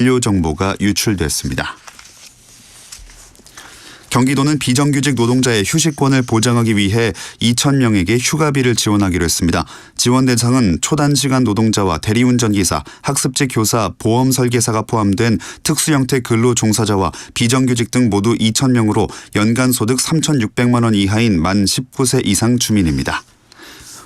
진료 정보가 유출됐습니다. 경기도는 비정규직 노동자의 휴식권을 보장하기 위해 2,000명에게 휴가비를 지원하기로 했습니다. 지원 대상은 초단시간 노동자와 대리운전기사, 학습지 교사, 보험 설계사가 포함된 특수형태 근로 종사자와 비정규직 등 모두 2,000명으로 연간 소득 3,600만 원 이하인 만 19세 이상 주민입니다.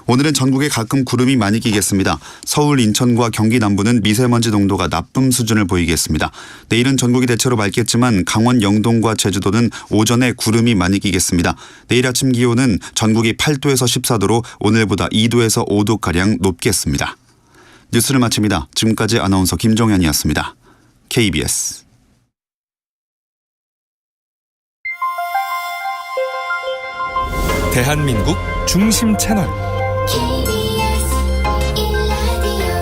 오늘은 전국에 가끔 구름이 많이 끼겠습니다. 서울, 인천과 경기 남부는 미세먼지 농도가 나쁨 수준을 보이겠습니다. 내일은 전국이 대체로 맑겠지만 강원 영동과 제주도는 오전에 구름이 많이 끼겠습니다. 내일 아침 기온은 전국이 8도에서 14도로 오늘보다 2도에서 5도가량 높겠습니다. 뉴스를 마칩니다. 지금까지 아나운서 김종현이었습니다. KBS 대한민국 중심 채널 KBS 1라디오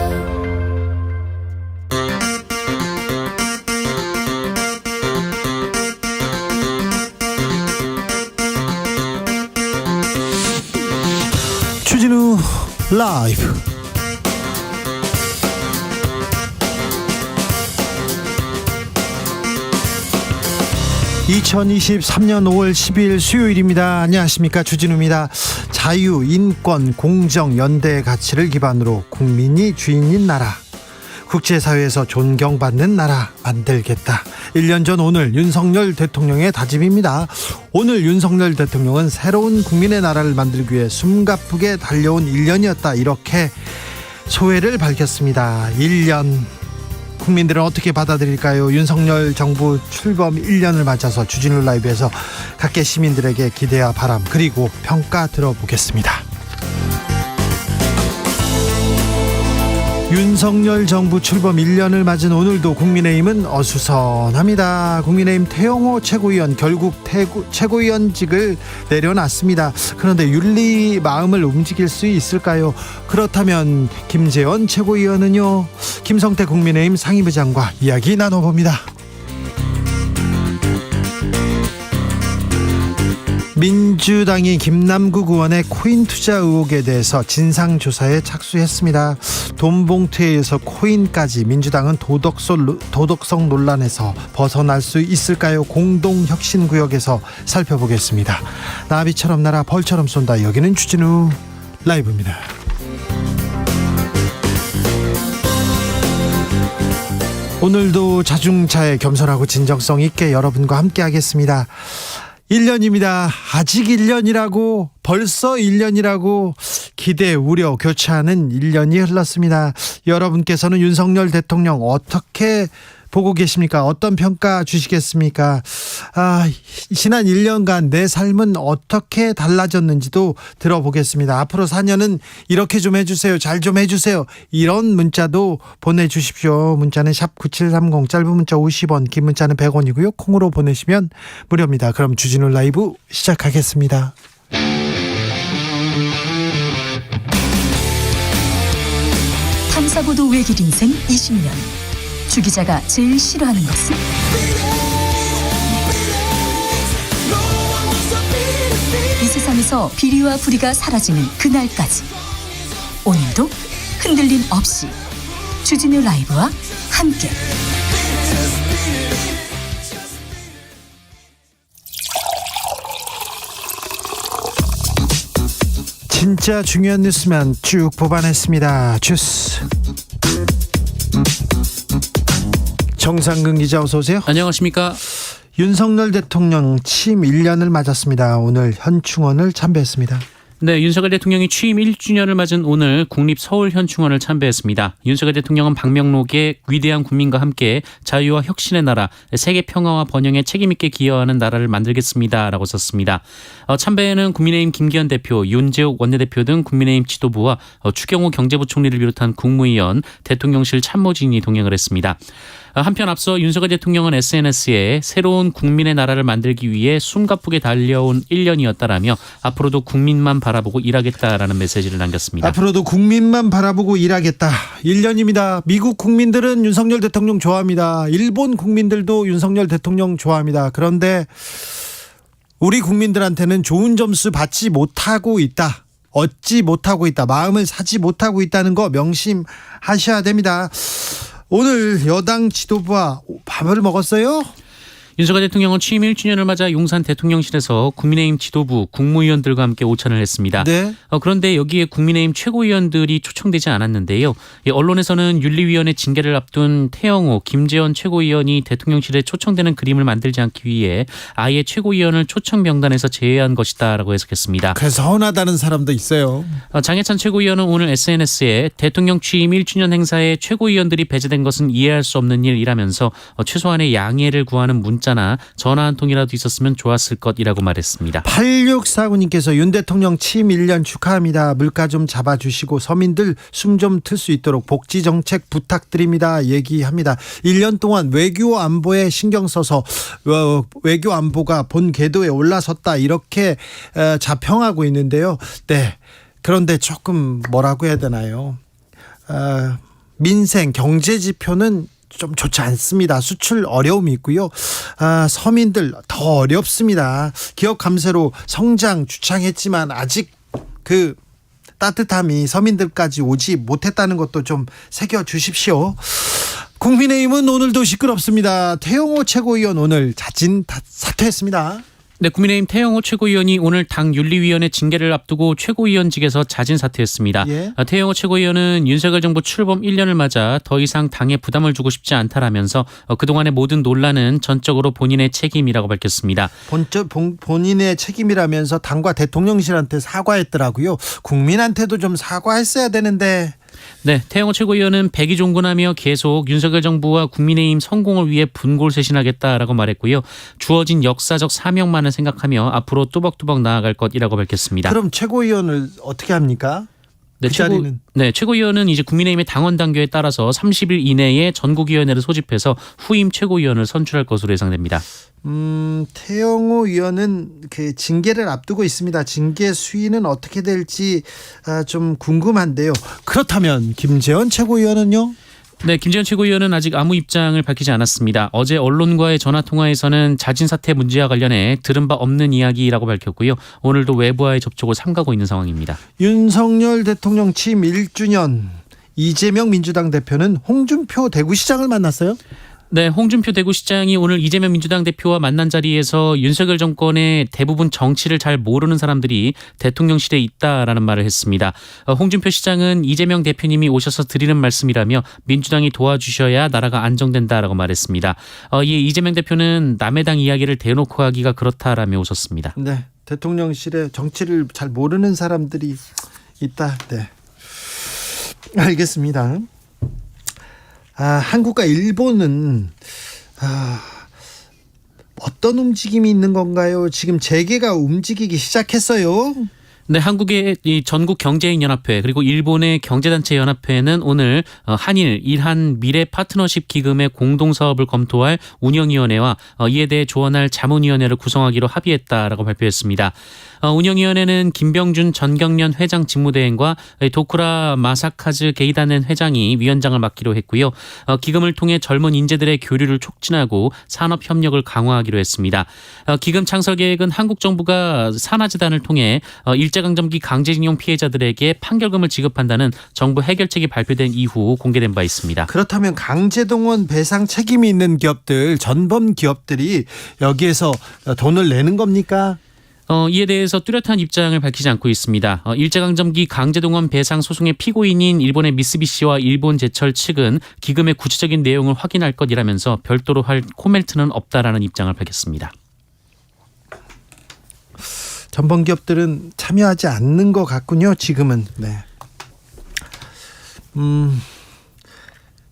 주진우 라이브. (2023년 5월 10일) 수요일입니다. 안녕하십니까, 주진우입니다. 자유, 인권, 공정, 연대의 가치를 기반으로 국민이 주인인 나라, 국제사회에서 존경받는 나라 만들겠다. 1년 전 오늘 윤석열 대통령의 다짐입니다. 오늘 윤석열 대통령은 새로운 국민의 나라를 만들기 위해 숨가쁘게 달려온 1년이었다, 이렇게 소회를 밝혔습니다. 1년 국민들은 어떻게 받아들일까요? 윤석열 정부 출범 1년을 맞아서 주진우 라이브에서 각계 시민들에게 기대와 바람 그리고 평가 들어보겠습니다. 윤석열 정부 출범 1년을 맞은 오늘도 국민의힘은 어수선합니다. 국민의힘 태영호 최고위원 결국 최고위원직을 내려놨습니다. 그런데 윤리 마음을 움직일 수 있을까요? 그렇다면 김재원 최고위원은요? 김성태 국민의힘 상임부장과 이야기 나눠봅니다. 민주당이 김남국 의원의 코인 투자 의혹에 대해서 진상조사에 착수했습니다. 돈 봉투에 의해서 코인까지, 민주당은 도덕성 논란에서 벗어날 수 있을까요? 공동혁신구역에서 살펴보겠습니다. 나비처럼 날아 벌처럼 쏜다. 여기는 주진우 라이브입니다. 오늘도 자중차에 겸손하고 진정성 있게 여러분과 함께 하겠습니다. 1년입니다. 아직 1년이라고, 벌써 1년이라고 기대, 우려, 교차하는 1년이 흘렀습니다. 여러분께서는 윤석열 대통령 어떻게 보고 계십니까? 어떤 평가 주시겠습니까? 지난 1년간 내 삶은 어떻게 달라졌는지도 들어보겠습니다. 앞으로 4년은 이렇게 좀 해주세요. 잘 좀 해주세요. 이런 문자도 보내주십시오. 문자는 샵 9730, 짧은 문자 50원, 긴 문자는 100원이고요. 콩으로 보내시면 무료입니다. 그럼 주진우 라이브 시작하겠습니다. 탐사보도 외길 인생 20년. 주 기자가 제일 싫어하는 것은? 이 세상에서 비리와 부리가 사라지는 그날까지, 오늘도 흔들림 없이 주진우 라이브와 함께 진짜 중요한 뉴스만 쭉 뽑아냈습니다. 주스 정상근 기자, 어서 오세요. 안녕하십니까. 윤석열 대통령 취임 1년을 맞았습니다. 오늘 현충원을 참배했습니다. 네, 윤석열 대통령이 취임 1주년을 맞은 오늘 국립 서울현충원을 참배했습니다. 윤석열 대통령은 방명록에 위대한 국민과 함께 자유와 혁신의 나라, 세계 평화와 번영에 책임있게 기여하는 나라를 만들겠습니다라고 썼습니다. 참배에는 국민의힘 김기현 대표, 윤재욱 원내대표 등 국민의힘 지도부와 추경호 경제부총리를 비롯한 국무위원, 대통령실 참모진이 동행을 했습니다. 한편 앞서 윤석열 대통령은 SNS에 새로운 국민의 나라를 만들기 위해 숨가쁘게 달려온 1년이었다라며 앞으로도 국민만 바라보고 일하겠다라는 메시지를 남겼습니다. 앞으로도 국민만 바라보고 일하겠다. 1년입니다. 미국 국민들은 윤석열 대통령 좋아합니다. 일본 국민들도 윤석열 대통령 좋아합니다. 그런데 우리 국민들한테는 좋은 점수 받지 못하고 있다. 얻지 못하고 있다. 마음을 사지 못하고 있다는 거 명심하셔야 됩니다. 오늘 여당 지도부와 밥을 먹었어요? 윤석열 대통령은 취임 1주년을 맞아 용산 대통령실에서 국민의힘 지도부 국무위원들과 함께 오찬을 했습니다. 네. 그런데 여기에 국민의힘 최고위원들이 초청되지 않았는데요. 언론에서는 윤리위원회 징계를 앞둔 태영호, 김재원 최고위원이 대통령실에 초청되는 그림을 만들지 않기 위해 아예 최고위원을 초청 명단에서 제외한 것이다라고 해석했습니다. 그래서 서운하다는 사람도 있어요. 장해찬 최고위원은 오늘 SNS에 대통령 취임 1주년 행사에 최고위원들이 배제된 것은 이해할 수 없는 일이라면서 최소한의 양해를 구하는 문자나 전화 한 통이라도 있었으면 좋았을 것이라고 말했습니다. 8649님께서 윤 대통령 취임 1년 축하합니다. 물가 좀 잡아주시고 서민들 숨 좀 틀 수 있도록 복지 정책 부탁드립니다. 얘기합니다. 1년 동안 외교 안보에 신경 써서 외교 안보가 본 궤도에 올라섰다 이렇게 자평하고 있는데요. 네. 그런데 조금 뭐라고 해야 되나요? 민생 경제 지표는 좀 좋지 않습니다. 수출 어려움이 있고요. 서민들 더 어렵습니다. 기업 감세로 성장 주창했지만 아직 그 따뜻함이 서민들까지 오지 못했다는 것도 좀 새겨주십시오. 국민의힘은 오늘도 시끄럽습니다. 태영호 최고위원 오늘 자진 사퇴했습니다. 네, 국민의힘 태영호 최고위원이 오늘 당 윤리위원회 징계를 앞두고 최고위원직에서 자진 사퇴했습니다. 예. 태영호 최고위원은 윤석열 정부 출범 1년을 맞아 더 이상 당에 부담을 주고 싶지 않다라면서 그동안의 모든 논란은 전적으로 본인의 책임이라고 밝혔습니다. 본인의 책임이라면서 당과 대통령실한테 사과했더라고요. 국민한테도 좀 사과했어야 되는데. 네, 태영호 최고위원은 백의종군하며 계속 윤석열 정부와 국민의힘 성공을 위해 분골쇄신하겠다라고 말했고요. 주어진 역사적 사명만을 생각하며 앞으로 뚜벅뚜벅 나아갈 것이라고 밝혔습니다. 그럼 최고위원을 어떻게 합니까? 네, 자리는? 최고위원은 이제 국민의힘의 당원 단계에 따라서 30일 이내에 전국위원회를 소집해서 후임 최고위원을 선출할 것으로 예상됩니다. 태영호 의원은 그 징계를 앞두고 있습니다. 징계 수위는 어떻게 될지 좀 궁금한데요. 그렇다면 김재원 최고위원은요? 네, 김재원 최고위원은 아직 아무 입장을 밝히지 않았습니다. 어제 언론과의 전화통화에서는 자진 사퇴 문제와 관련해 들은 바 없는 이야기라고 밝혔고요. 오늘도 외부와의 접촉을 삼가고 있는 상황입니다. 윤석열 대통령 취임 1주년 이재명 민주당 대표는 홍준표 대구시장을 만났어요? 네, 홍준표 대구시장이 오늘 이재명 민주당 대표와 만난 자리에서 윤석열 정권의 대부분 정치를 잘 모르는 사람들이 대통령실에 있다라는 말을 했습니다. 홍준표 시장은 이재명 대표님이 오셔서 드리는 말씀이라며 민주당이 도와주셔야 나라가 안정된다라고 말했습니다. 이에 이재명 대표는 남의 당 이야기를 대놓고 하기가 그렇다라며 웃었습니다. 네, 대통령실에 정치를 잘 모르는 사람들이 있다. 네, 알겠습니다. 한국과 일본은 어떤 움직임이 있는 건가요? 지금 재계가 움직이기 시작했어요. 네, 한국의 이 전국 경제인 연합회 그리고 일본의 경제단체 연합회는 오늘 한일 일한 미래 파트너십 기금의 공동 사업을 검토할 운영위원회와 이에 대해 조언할 자문위원회를 구성하기로 합의했다라고 발표했습니다. 운영위원회는 김병준 전경련 회장 직무대행과 도쿠라 마사카즈 게이다넨 회장이 위원장을 맡기로 했고요. 기금을 통해 젊은 인재들의 교류를 촉진하고 산업 협력을 강화하기로 했습니다. 기금 창설 계획은 한국 정부가 산하재단을 통해 일제강점기 강제징용 피해자들에게 판결금을 지급한다는 정부 해결책이 발표된 이후 공개된 바 있습니다. 그렇다면 강제동원 배상 책임이 있는 기업들, 전범 기업들이 여기에서 돈을 내는 겁니까? 이에 대해서 뚜렷한 입장을 밝히지 않고 있습니다. 일제강점기 강제동원 배상 소송의 피고인인 일본의 미쓰비시와 일본제철 측은 기금의 구체적인 내용을 확인할 것이라면서 별도로 할 코멘트는 없다라는 입장을 밝혔습니다. 전범 기업들은 참여하지 않는 것 같군요. 지금은. 네.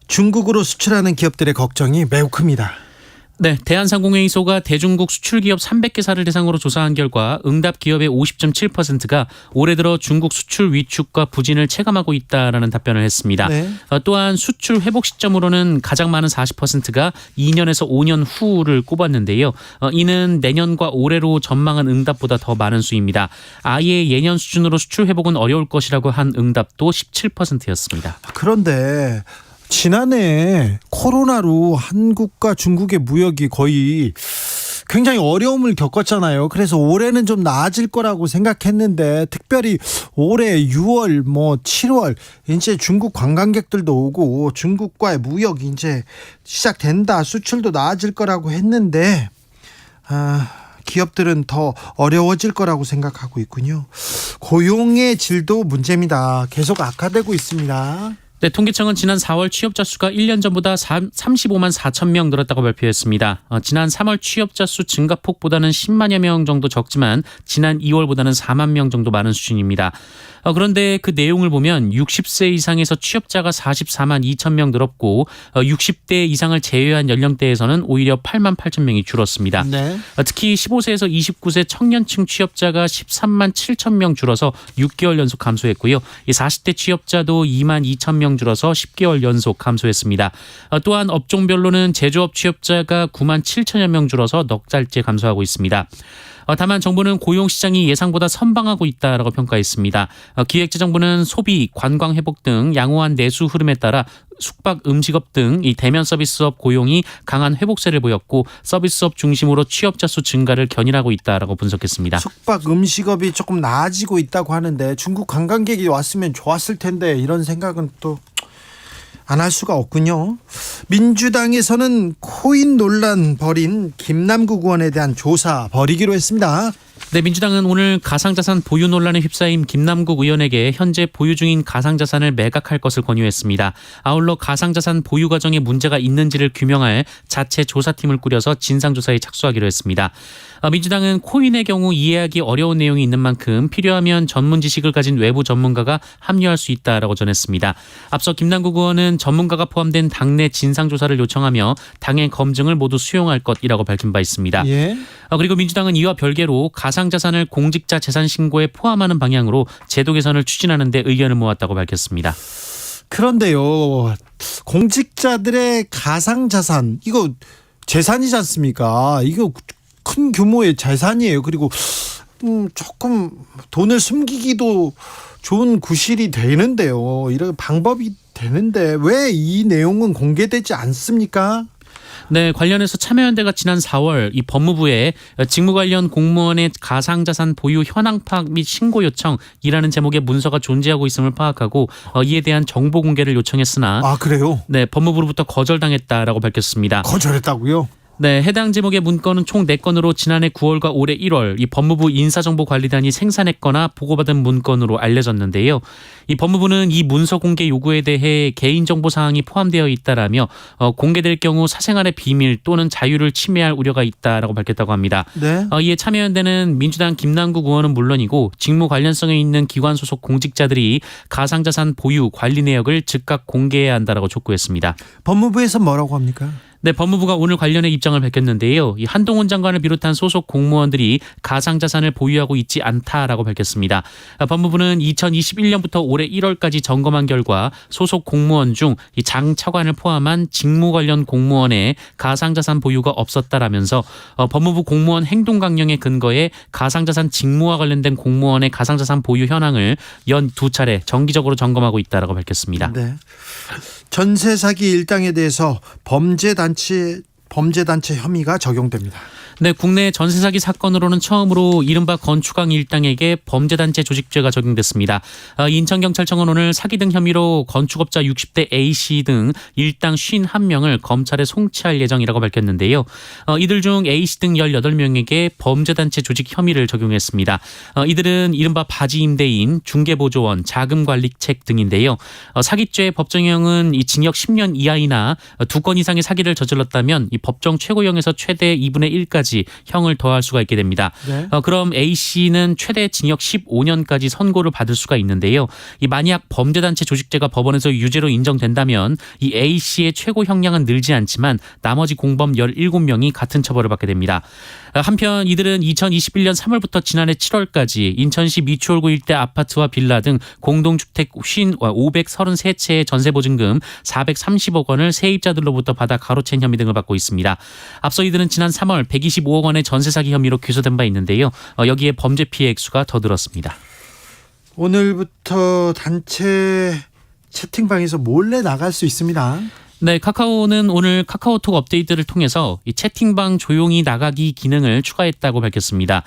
중국으로 수출하는 기업들의 걱정이 매우 큽니다. 네, 대한상공회의소가 대중국 수출기업 300개사를 대상으로 조사한 결과 응답 기업의 50.7%가 올해 들어 중국 수출 위축과 부진을 체감하고 있다라는 답변을 했습니다. 네. 또한 수출 회복 시점으로는 가장 많은 40%가 2년에서 5년 후를 꼽았는데요. 이는 내년과 올해로 전망한 응답보다 더 많은 수입니다. 아예 예년 수준으로 수출 회복은 어려울 것이라고 한 응답도 17%였습니다. 그런데 지난해 코로나로 한국과 중국의 무역이 거의 굉장히 어려움을 겪었잖아요. 그래서 올해는 좀 나아질 거라고 생각했는데 특별히 올해 6월 7월 이제 중국 관광객들도 오고 중국과의 무역 이제 시작된다. 수출도 나아질 거라고 했는데 기업들은 더 어려워질 거라고 생각하고 있군요. 고용의 질도 문제입니다. 계속 악화되고 있습니다. 네, 통계청은 지난 4월 취업자 수가 1년 전보다 35만 4천 명 늘었다고 발표했습니다. 지난 3월 취업자 수 증가폭보다는 10만여 명 정도 적지만 지난 2월보다는 4만 명 정도 많은 수준입니다. 그런데 그 내용을 보면 60세 이상에서 취업자가 44만 2천 명 늘었고 60대 이상을 제외한 연령대에서는 오히려 8만 8천 명이 줄었습니다. 네. 특히 15세에서 29세 청년층 취업자가 13만 7천 명 줄어서 6개월 연속 감소했고요. 40대 취업자도 2만 2천 명 줄어서 10개월 연속 감소했습니다. 또한 업종별로는 제조업 취업자가 9만 7천여 명 줄어서 넉 달째 감소하고 있습니다. 다만 정부는 고용시장이 예상보다 선방하고 있다라고 평가했습니다. 기획재정부는 소비, 관광 회복 등 양호한 내수 흐름에 따라 숙박, 음식업 등 이 대면 서비스업 고용이 강한 회복세를 보였고 서비스업 중심으로 취업자 수 증가를 견인하고 있다라고 분석했습니다. 숙박 음식업이 조금 나아지고 있다고 하는데 중국 관광객이 왔으면 좋았을 텐데 이런 생각은 또 안 할 수가 없군요. 민주당에서는 코인 논란 벌인 김남국 의원에 대한 조사 벌이기로 했습니다. 네, 민주당은 오늘 가상자산 보유 논란에 휩싸인 김남국 의원에게 현재 보유 중인 가상자산을 매각할 것을 권유했습니다. 아울러 가상자산 보유 과정에 문제가 있는지를 규명할 자체 조사팀을 꾸려서 진상조사에 착수하기로 했습니다. 민주당은 코인의 경우 이해하기 어려운 내용이 있는 만큼 필요하면 전문 지식을 가진 외부 전문가가 합류할 수 있다라고 전했습니다. 앞서 김남국 의원은 전문가가 포함된 당내 진상조사를 요청하며 당의 검증을 모두 수용할 것이라고 밝힌 바 있습니다. 예. 그리고 민주당은 이와 별개로 가상자산을 공직자 재산 신고에 포함하는 방향으로 제도 개선을 추진하는 데 의견을 모았다고 밝혔습니다. 그런데요, 공직자들의 가상자산 이거 재산이지 않습니까? 이거 큰 규모의 재산이에요. 그리고 조금 돈을 숨기기도 좋은 구실이 되는데요. 이런 방법이 되는데 왜 이 내용은 공개되지 않습니까? 네, 관련해서 참여연대가 지난 4월 이 법무부에 직무 관련 공무원의 가상자산 보유 현황 파악 및 신고 요청이라는 제목의 문서가 존재하고 있음을 파악하고 이에 대한 정보 공개를 요청했으나 그래요? 네, 법무부로부터 거절당했다라고 밝혔습니다. 거절했다고요? 네, 해당 제목의 문건은 총 4건으로 지난해 9월과 올해 1월 이 법무부 인사정보관리단이 생산했거나 보고받은 문건으로 알려졌는데요. 이 법무부는 이 문서 공개 요구에 대해 개인정보 사항이 포함되어 있다라며 공개될 경우 사생활의 비밀 또는 자유를 침해할 우려가 있다라고 밝혔다고 합니다. 네. 이에 참여연대는 민주당 김남국 의원은 물론이고 직무 관련성에 있는 기관 소속 공직자들이 가상자산 보유 관리 내역을 즉각 공개해야 한다라고 촉구했습니다. 법무부에서 뭐라고 합니까? 네, 법무부가 오늘 관련해 입장을 밝혔는데요. 이 한동훈 장관을 비롯한 소속 공무원들이 가상자산을 보유하고 있지 않다라고 밝혔습니다. 법무부는 2021년부터 올해 1월까지 점검한 결과 소속 공무원 중 이 장 차관을 포함한 직무 관련 공무원의 가상자산 보유가 없었다라면서 법무부 공무원 행동 강령에 근거해 가상자산 직무와 관련된 공무원의 가상자산 보유 현황을 연 2차례 정기적으로 점검하고 있다라고 밝혔습니다. 네. 전세 사기 일당에 대해서 범죄단체 혐의가 적용됩니다. 네, 국내 전세 사기 사건으로는 처음으로 이른바 건축왕 일당에게 범죄단체 조직죄가 적용됐습니다. 인천경찰청은 오늘 사기 등 혐의로 건축업자 60대 A씨 등 일당 51명을 검찰에 송치할 예정이라고 밝혔는데요. 이들 중 A씨 등 18명에게 범죄단체 조직 혐의를 적용했습니다. 이들은 이른바 바지 임대인, 중개보조원, 자금관리책 등인데요. 사기죄 법정형은 이 징역 10년 이하이나 2건 이상의 사기를 저질렀다면 이 법정 최고형에서 최대 2분의 1까지 형을 더할 수가 있게 됩니다. 네. 그럼 A씨는 최대 징역 15년까지 선고를 받을 수가 있는데요. 이 만약 범죄단체 조직죄가 법원에서 유죄로 인정된다면 이 A씨의 최고 형량은 늘지 않지만 나머지 공범 17명이 같은 처벌을 받게 됩니다. 한편 이들은 2021년 3월부터 지난해 7월까지 인천시 미추홀구 일대 아파트와 빌라 등 공동주택 533채의 전세보증금 430억 원을 세입자들로부터 받아 가로챈 혐의 등을 받고 있습니다. 앞서 이들은 지난 3월 125억 원의 전세 사기 혐의로 기소된 바 있는데요. 여기에 범죄 피해 액수가 더 늘었습니다. 오늘부터 단체 채팅방에서 몰래 나갈 수 있습니다. 네, 카카오는 오늘 카카오톡 업데이트를 통해서 이 채팅방 조용히 나가기 기능을 추가했다고 밝혔습니다.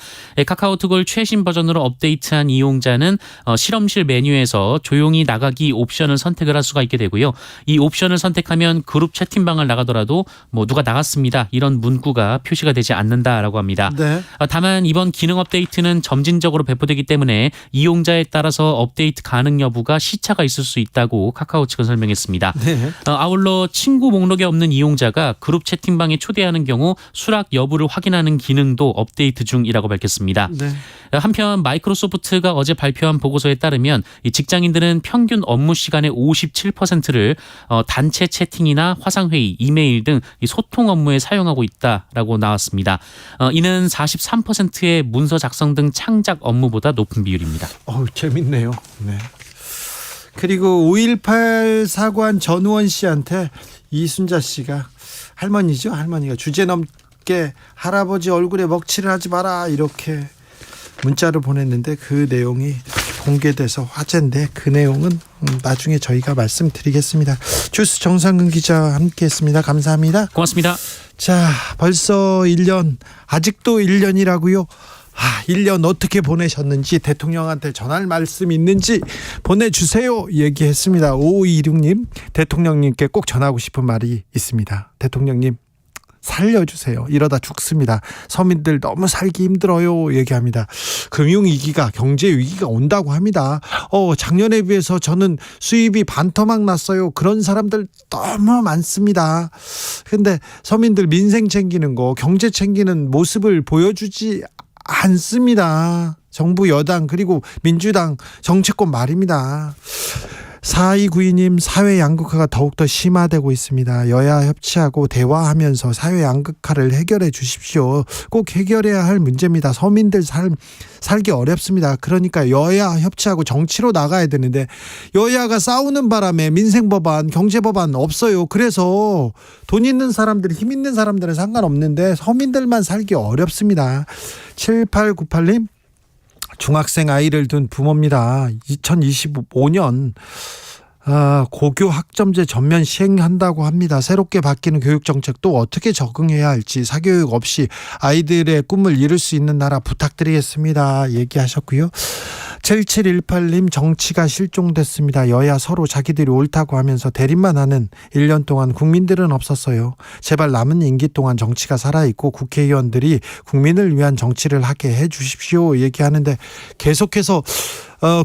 카카오톡을 최신 버전으로 업데이트한 이용자는 실험실 메뉴에서 조용히 나가기 옵션을 선택을 할 수가 있게 되고요. 이 옵션을 선택하면 그룹 채팅방을 나가더라도 누가 나갔습니다, 이런 문구가 표시가 되지 않는다라고 합니다. 네. 다만 이번 기능 업데이트는 점진적으로 배포되기 때문에 이용자에 따라서 업데이트 가능 여부가 시차가 있을 수 있다고 카카오 측은 설명했습니다. 네. 아울러 친구 목록에 없는 이용자가 그룹 채팅방에 초대하는 경우 수락 여부를 확인하는 기능도 업데이트 중이라고 밝혔습니다. 네. 한편 마이크로소프트가 어제 발표한 보고서에 따르면 이 직장인들은 평균 업무 시간의 57%를 단체 채팅이나 화상회의, 이메일 등 이 소통 업무에 사용하고 있다라고 나왔습니다. 이는 43%의 문서 작성 등 창작 업무보다 높은 비율입니다. 재밌네요. 네. 그리고 5.18 사관 전우원 씨한테 이순자 씨가 할머니가 주제 넘게 할아버지 얼굴에 먹칠을 하지 마라 이렇게 문자를 보냈는데 그 내용이 공개돼서 화제인데 그 내용은 나중에 저희가 말씀드리겠습니다. 주스 정상근 기자와 함께했습니다. 감사합니다. 고맙습니다. 자, 벌써 1년, 아직도 1년이라고요? 1년 어떻게 보내셨는지, 대통령한테 전할 말씀 있는지 보내주세요 얘기했습니다. 5526님, 대통령님께 꼭 전하고 싶은 말이 있습니다. 대통령님, 살려주세요. 이러다 죽습니다. 서민들 너무 살기 힘들어요 얘기합니다. 금융위기가, 경제위기가 온다고 합니다. 작년에 비해서 저는 수입이 반토막 났어요. 그런 사람들 너무 많습니다. 근데 서민들 민생 챙기는 거, 경제 챙기는 모습을 보여주지 않습니다. 정부 여당 그리고 민주당 정치권 말입니다. 4292님, 사회 양극화가 더욱더 심화되고 있습니다. 여야 협치하고 대화하면서 사회 양극화를 해결해 주십시오. 꼭 해결해야 할 문제입니다. 서민들 살기 어렵습니다. 그러니까 여야 협치하고 정치로 나가야 되는데 여야가 싸우는 바람에 민생법안, 경제법안 없어요. 그래서 돈 있는 사람들, 힘 있는 사람들은 상관없는데 서민들만 살기 어렵습니다. 7898님, 중학생 아이를 둔 부모입니다. 2025년 고교 학점제 전면 시행한다고 합니다. 새롭게 바뀌는 교육정책도 어떻게 적응해야 할지, 사교육 없이 아이들의 꿈을 이룰 수 있는 나라 부탁드리겠습니다 얘기하셨고요. 7718님, 정치가 실종됐습니다. 여야 서로 자기들이 옳다고 하면서 대립만 하는 1년 동안 국민들은 없었어요. 제발 남은 임기 동안 정치가 살아있고 국회의원들이 국민을 위한 정치를 하게 해주십시오 얘기하는데, 계속해서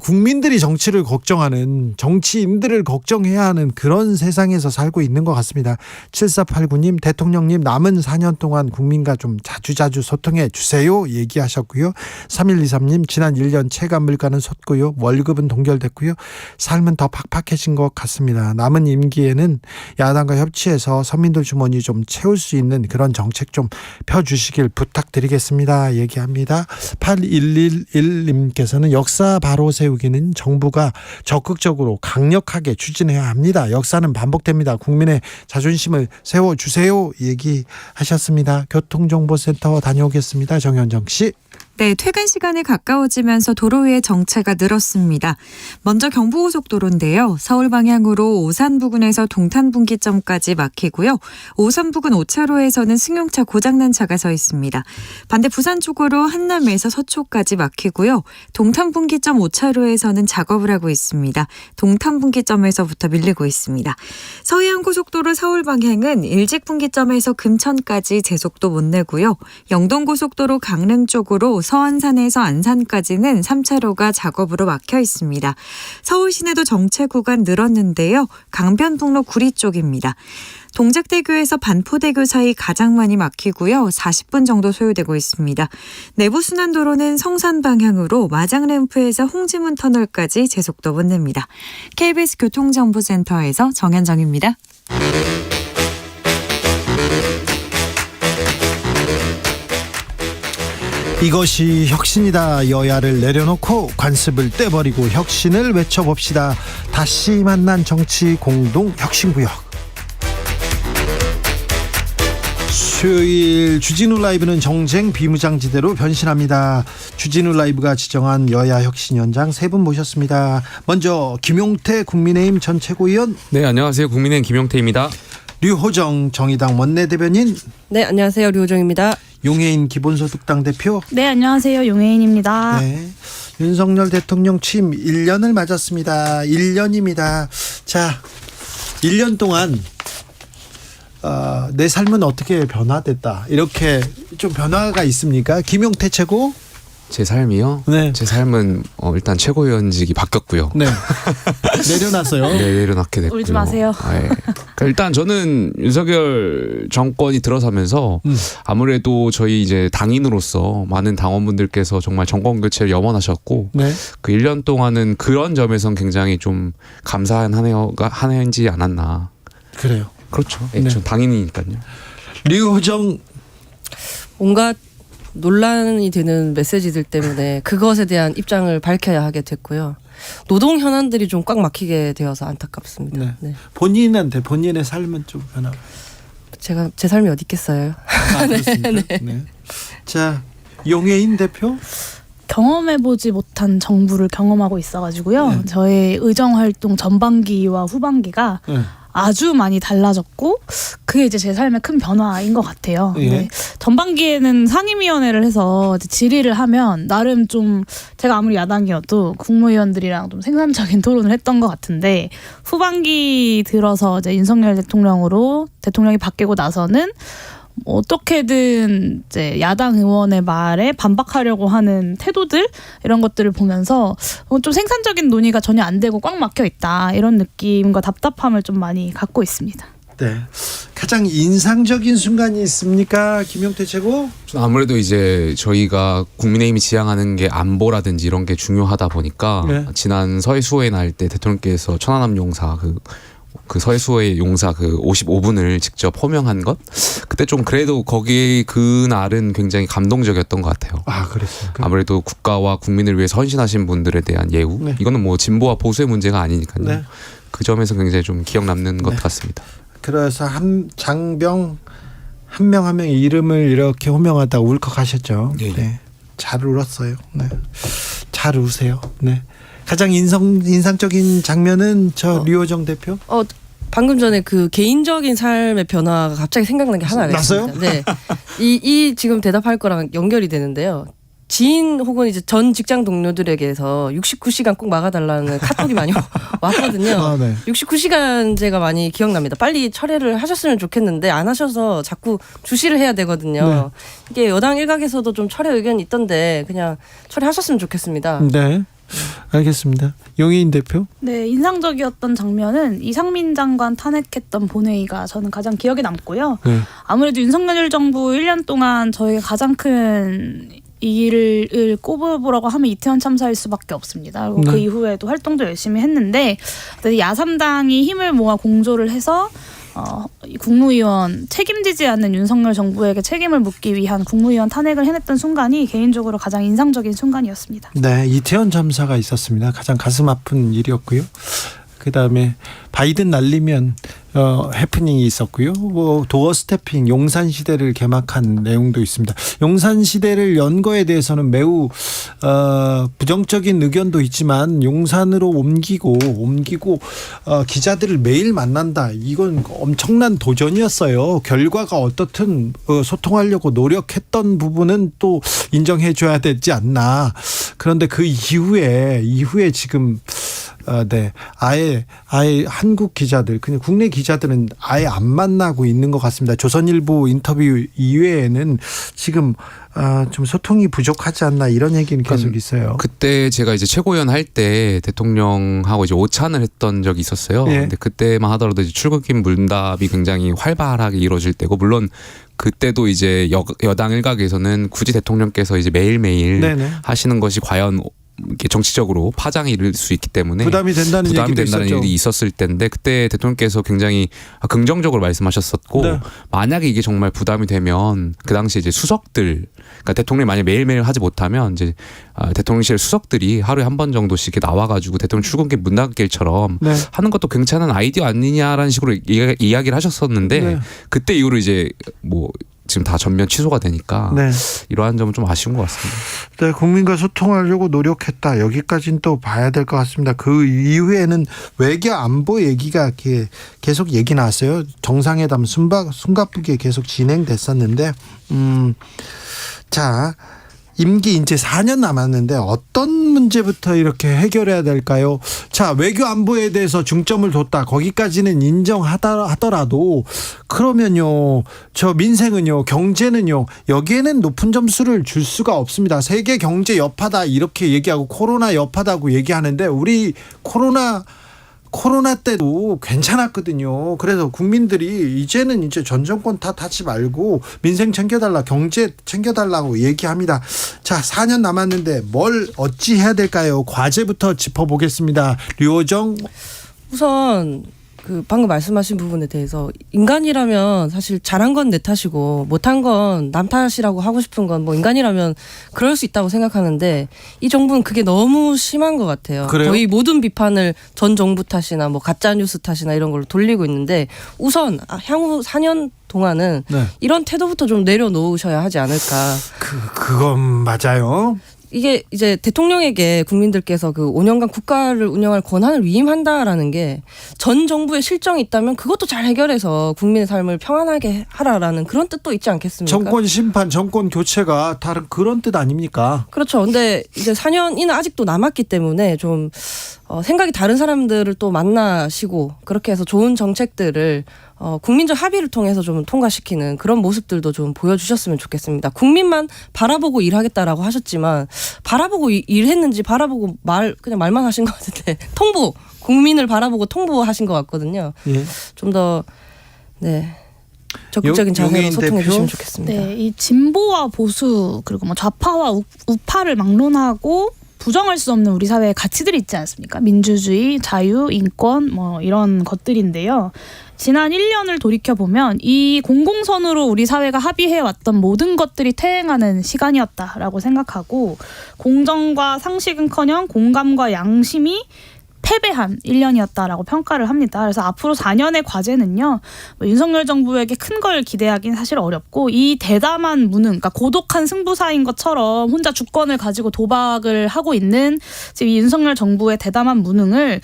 국민들이 정치를 걱정하는, 정치인들을 걱정해야 하는 그런 세상에서 살고 있는 것 같습니다. 7489님, 대통령님 남은 4년 동안 국민과 좀 자주자주 소통해 주세요 얘기하셨고요. 3123님, 지난 1년 체감 물가는 솟고요. 월급은 동결됐고요. 삶은 더 팍팍해진 것 같습니다. 남은 임기에는 야당과 협치해서 서민들 주머니 좀 채울 수 있는 그런 정책 좀 펴주시길 부탁드리겠습니다 얘기합니다. 8111님께서는 역사 바로 세우기는 정부가 적극적으로 강력하게 추진해야 합니다. 역사는 반복됩니다. 국민의 자존심을 세워주세요 얘기하셨습니다. 교통정보센터 다녀오겠습니다. 정현정 씨. 네, 퇴근 시간이 가까워지면서 도로 위의 정체가 늘었습니다. 먼저 경부고속도로인데요. 서울 방향으로 오산 부근에서 동탄 분기점까지 막히고요. 오산 부근 5차로에서는 승용차 고장난 차가 서 있습니다. 반대 부산 쪽으로 한남에서 서초까지 막히고요. 동탄 분기점 5차로에서는 작업을 하고 있습니다. 동탄 분기점에서부터 밀리고 있습니다. 서해안고속도로 서울 방향은 일직 분기점에서 금천까지 제속도 못 내고요. 영동고속도로 강릉 쪽으로 서안산에서 안산까지는 3차로가 작업으로 막혀 있습니다. 서울 시내도 정체 구간 늘었는데요. 강변북로 구리 쪽입니다. 동작대교에서 반포대교 사이 가장 많이 막히고요. 40분 정도 소요되고 있습니다. 내부순환도로는 성산 방향으로 마장램프에서 홍지문 터널까지 제속도 못 냅니다. KBS 교통정보센터에서 정현정입니다. 이것이 혁신이다. 여야를 내려놓고 관습을 떼버리고 혁신을 외쳐봅시다. 다시 만난 정치 공동 혁신구역. 수요일 주진우 라이브는 정쟁 비무장지대로 변신합니다. 주진우 라이브가 지정한 여야 혁신위원장 세 분 모셨습니다. 먼저 김용태 국민의힘 전 최고위원. 네, 안녕하세요. 국민의힘 김용태입니다. 류호정 정의당 원내대변인, 네, 안녕하세요. 류호정입니다. 용해인 기본소득당 대표. 네, 안녕하세요. 용혜인입니다. 네. 윤석열 대통령 취임 1년을 맞았습니다. 1년입니다. 자, 1년 동안 내 삶은 어떻게 변화됐다, 이렇게 좀 변화가 있습니까? 김용태 최고. 제 삶이요? 네. 제 삶은 일단 최고위원직이 바뀌었고요. 네. 내려놨어요. 네, 내려놓게 됐고요. 울지 마세요. 네. 그러니까 일단 저는 윤석열 정권이 들어서면서 아무래도 저희 이제 당인으로서 많은 당원분들께서 정말 정권 교체를 염원하셨고 네. 그 1년 동안은 그런 점에선 굉장히 좀 감사한 한 해인지 않았나. 그래요. 그렇죠. 네. 네. 전 당인이니까요. 류호정. 온갖 논란이 되는 메시지들 때문에 그것에 대한 입장을 밝혀야 하게 됐고요. 노동 현안들이 좀 꽉 막히게 되어서 안타깝습니다. 네. 네. 본인한테 본인의 삶은 좀 변화. 제가 제 삶이 어디 있겠어요. 그렇습니까? 네. 자, 용해인 대표. 경험해보지 못한 정부를 경험하고 있어가지고요. 네. 저의 의정활동 전반기와 후반기가 네. 아주 많이 달라졌고 그게 이제 제 삶의 큰 변화인 것 같아요. 예. 네. 전반기에는 상임위원회를 해서 이제 질의를 하면 나름 좀 제가 아무리 야당이어도 국무위원들이랑 좀 생산적인 토론을 했던 것 같은데 후반기 들어서 이제 윤석열 대통령이 바뀌고 나서는 어떻게든 이제 야당 의원의 말에 반박하려고 하는 태도들 이런 것들을 보면서 좀 생산적인 논의가 전혀 안 되고 꽉 막혀 있다 이런 느낌과 답답함을 좀 많이 갖고 있습니다. 네. 가장 인상적인 순간이 있습니까? 김용태 최고. 저는 아무래도 이제 저희가 국민의힘이 지향하는 게 안보라든지 이런 게 중요하다 보니까 네. 지난 서해 수호의 날 때 대통령께서 천안함 용사 그 서해 수호의 용사 그 55분을 직접 호명한 것, 그때 좀 그래도 거기 그날은 굉장히 감동적이었던 것 같아요. 아, 그랬습니까? 아무래도 국가와 국민을 위해서 헌신하신 분들에 대한 예우, 네. 이거는 뭐 진보와 보수의 문제가 아니니까요. 네. 그 점에서 굉장히 좀 기억 남는 것 네. 같습니다. 그래서 장병 한 명 한 명의 이름을 이렇게 호명하다 울컥하셨죠. 네. 네. 잘 울었어요. 네. 잘 우세요. 네. 가장 인상적인 장면은 류호정 대표. 방금 전에 그 개인적인 삶의 변화가 갑자기 생각난 게 하나가 났어요? 있습니다. 네. 이 지금 대답할 거랑 연결이 되는데요. 지인 혹은 이제 전 직장 동료들에게서 69시간 꼭 막아달라는 카톡이 많이 왔거든요. 아, 네. 69시간제가 많이 기억납니다. 빨리 철회를 하셨으면 좋겠는데 안 하셔서 자꾸 주시를 해야 되거든요. 네. 이게 여당 일각에서도 좀 철회 의견이 있던데 그냥 철회하셨으면 좋겠습니다. 네. 알겠습니다. 용해인 대표. 네, 인상적이었던 장면은 이상민 장관 탄핵했던 본회의가 저는 가장 기억에 남고요. 네. 아무래도 윤석열 정부 1년 동안 저희가 가장 큰 일을 꼽아보라고 하면 이태원 참사일 수밖에 없습니다. 그리고 네. 그 이후에도 활동도 열심히 했는데 야3당이 힘을 모아 공조를 해서 국무위원 책임지지 않는 윤석열 정부에게 책임을 묻기 위한 국무위원 탄핵을 해냈던 순간이 개인적으로 가장 인상적인 순간이었습니다. 네, 이태원 참사가 있었습니다. 가장 가슴 아픈 일이었고요. 그다음에 바이든 날리면 해프닝이 있었고요. 뭐 도어 스태핑 용산 시대를 개막한 내용도 있습니다. 용산 시대를 연 거에 대해서는 매우 부정적인 의견도 있지만 용산으로 옮기고 기자들을 매일 만난다. 이건 엄청난 도전이었어요. 결과가 어떻든 소통하려고 노력했던 부분은 또 인정해 줘야 되지 않나. 그런데 그 이후에 지금 네, 아예 한국 기자들, 그냥 국내 기자들은 아예 안 만나고 있는 것 같습니다. 조선일보 인터뷰 이외에는 지금 좀 소통이 부족하지 않나 이런 얘기는 계속 있어요. 그때 제가 이제 최고위원 할 때 대통령하고 이제 오찬을 했던 적이 있었어요. 예. 근데 그때만 하더라도 이제 출국긴 문답이 굉장히 활발하게 이루어질 때고, 물론 그때도 이제 여당 일각에서는 굳이 대통령께서 이제 매일매일 네네. 하시는 것이 과연 이렇게 정치적으로 파장이 일을 수 있기 때문에 부담이 된다는 얘기도 있었죠. 일이 있었을 때인데, 그때 대통령께서 굉장히 긍정적으로 말씀하셨었고, 네. 만약에 이게 정말 부담이 되면 그 당시 이제 수석들, 그러니까 대통령이 만약 매일매일 하지 못하면 이제 대통령실 수석들이 하루에 한 번 정도씩 이렇게 나와가지고 대통령 출근길 문닫길처럼 네. 하는 것도 괜찮은 아이디어 아니냐라는 식으로 이야기를 하셨었는데, 네. 그때 이후로 이제 뭐 지금 다 전면 취소가 되니까 네. 이러한 점은 좀 아쉬운 것 같습니다. 네, 국민과 소통하려고 노력했다. 여기까지는 또 봐야 될 것 같습니다. 그 이후에는 외교 안보 얘기가 계속 얘기 나왔어요. 정상회담 숨가쁘게 계속 진행됐었는데, 자, 임기 이제 4년 남았는데 어떤 문제부터 이렇게 해결해야 될까요? 자, 외교 안보에 대해서 중점을 뒀다. 거기까지는 인정하더라도 그러면요, 저 민생은요, 경제는요, 여기에는 높은 점수를 줄 수가 없습니다. 세계 경제 여파다 이렇게 얘기하고 코로나 여파다고 얘기하는데 우리 코로나 때도 괜찮았거든요. 그래서 국민들이 이제는 이제 전 정권 탓하지 말고 민생 챙겨달라, 경제 챙겨달라고 얘기합니다. 자, 4년 남았는데 뭘 어찌 해야 될까요? 과제부터 짚어보겠습니다. 류호정. 우선 그 방금 말씀하신 부분에 대해서 인간이라면 사실 잘한 건 내 탓이고 못한 건 남 탓이라고 하고 싶은 건 뭐 인간이라면 그럴 수 있다고 생각하는데 이 정부는 그게 너무 심한 것 같아요. 그래요? 거의 모든 비판을 전 정부 탓이나 뭐 가짜 뉴스 탓이나 이런 걸로 돌리고 있는데 우선 향후 4년 동안은 네. 이런 태도부터 좀 내려놓으셔야 하지 않을까. 그건 맞아요. 이게 이제 대통령에게 국민들께서 그 5년간 국가를 운영할 권한을 위임한다라는 게 전 정부의 실정이 있다면 그것도 잘 해결해서 국민의 삶을 평안하게 하라라는 그런 뜻도 있지 않겠습니까? 정권 심판, 정권 교체가 다른 그런 뜻 아닙니까? 그렇죠. 근데 이제 4년이나 아직도 남았기 때문에 좀 생각이 다른 사람들을 또 만나시고 그렇게 해서 좋은 정책들을 국민적 합의를 통해서 좀 통과시키는 그런 모습들도 좀 보여주셨으면 좋겠습니다. 국민만 바라보고 일하겠다라고 하셨지만 바라보고 일했는지 바라보고 그냥 말만 하신 것 같은데 국민을 바라보고 통보하신 것 같거든요. 예. 좀 더 적극적인 자세로 용해인 소통해 대표? 주시면 좋겠습니다. 네, 이 진보와 보수 그리고 뭐 좌파와 우파를 막론하고 부정할 수 없는 우리 사회의 가치들이 있지 않습니까? 민주주의, 자유, 인권 뭐 이런 것들인데요. 지난 1년을 돌이켜보면 이 공공선으로 우리 사회가 합의해왔던 모든 것들이 퇴행하는 시간이었다라고 생각하고 공정과 상식은커녕 공감과 양심이 패배한 1년이었다라고 평가를 합니다. 그래서 앞으로 4년의 과제는요. 윤석열 정부에게 큰 걸 기대하기는 사실 어렵고 이 대담한 무능, 그러니까 고독한 승부사인 것처럼 혼자 주권을 가지고 도박을 하고 있는 지금 이 윤석열 정부의 대담한 무능을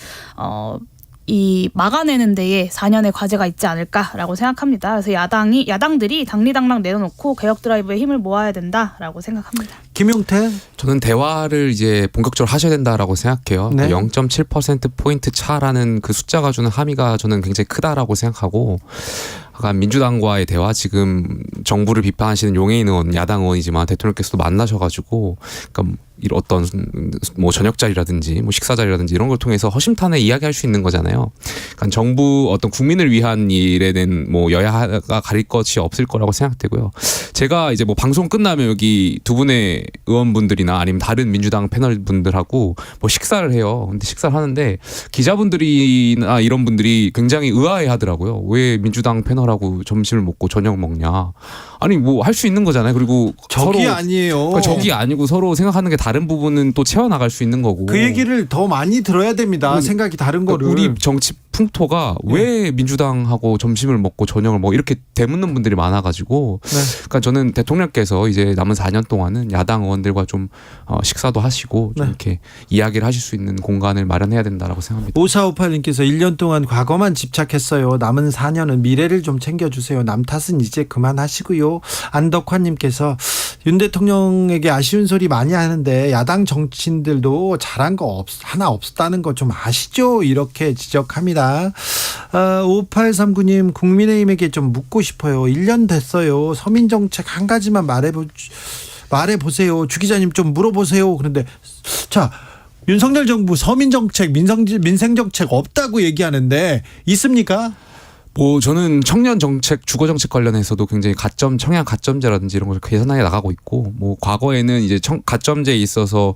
막아내는 데에 4년의 과제가 있지 않을까라고 생각합니다. 그래서 야당들이 당리당랑 내려놓고 개혁 드라이브에 힘을 모아야 된다라고 생각합니다. 김용태. 저는 대화를 이제 본격적으로 하셔야 된다라고 생각해요. 네. 0.7%포인트 차라는 그 숫자가 주는 함의가 저는 굉장히 크다라고 생각하고 아까 민주당과의 대화 지금 정부를 비판하시는 용해인 의원 야당 의원이지만 대통령께서도 만나셔가지고 그러니까 이런 어떤 뭐 저녁 자리라든지 뭐 식사 자리라든지 이런 걸 통해서 허심탄회 이야기할 수 있는 거잖아요. 그러니까 정부 어떤 국민을 위한 일에는 뭐 여야가 가릴 것이 없을 거라고 생각되고요. 제가 이제 뭐 방송 끝나면 여기 두 분의 의원분들이나 아니면 다른 민주당 패널 분들하고 뭐 식사를 해요. 근데 식사를 하는데 기자분들이나 이런 분들이 굉장히 의아해 하더라고요. 왜 민주당 패널하고 점심을 먹고 저녁 먹냐. 아니 뭐 할 수 있는 거잖아요. 그리고 적이 서로 아니에요. 그러니까 적이 아니고 서로 생각하는 게 다른 부분은 또 채워나갈 수 있는 거고. 그 얘기를 더 많이 들어야 됩니다. 생각이 다른 거를. 우리 정치 풍토가 왜 민주당하고 점심을 먹고 저녁을 먹고 이렇게 되묻는 분들이 많아가지고 그러니까 저는 대통령께서 이제 남은 4년 동안은 야당 의원들과 좀 식사도 하시고 좀 이렇게 이야기를 하실 수 있는 공간을 마련해야 된다라고 생각합니다. 5458님께서 1년 동안 과거만 집착했어요. 남은 4년은 미래를 좀 챙겨주세요. 남 탓은 이제 그만하시고요. 안덕환님께서 윤 대통령에게 아쉬운 소리 많이 하는데 야당 정치인들도 잘한 거 하나 없었다는 거 좀 아시죠? 이렇게 지적합니다. 5839님 국민의힘에게 좀 묻고 싶어요. 1년 됐어요. 서민정책 한 가지만 말해보세요. 주 기자님 좀 물어보세요. 그런데 자 윤석열 정부 서민정책 민생정책 없다고 얘기하는데 있습니까? 뭐 저는 청년 정책, 주거 정책 관련해서도 굉장히 청약 가점제라든지 이런 걸 개선하게 나가고 있고, 뭐 과거에는 이제 가점제에 있어서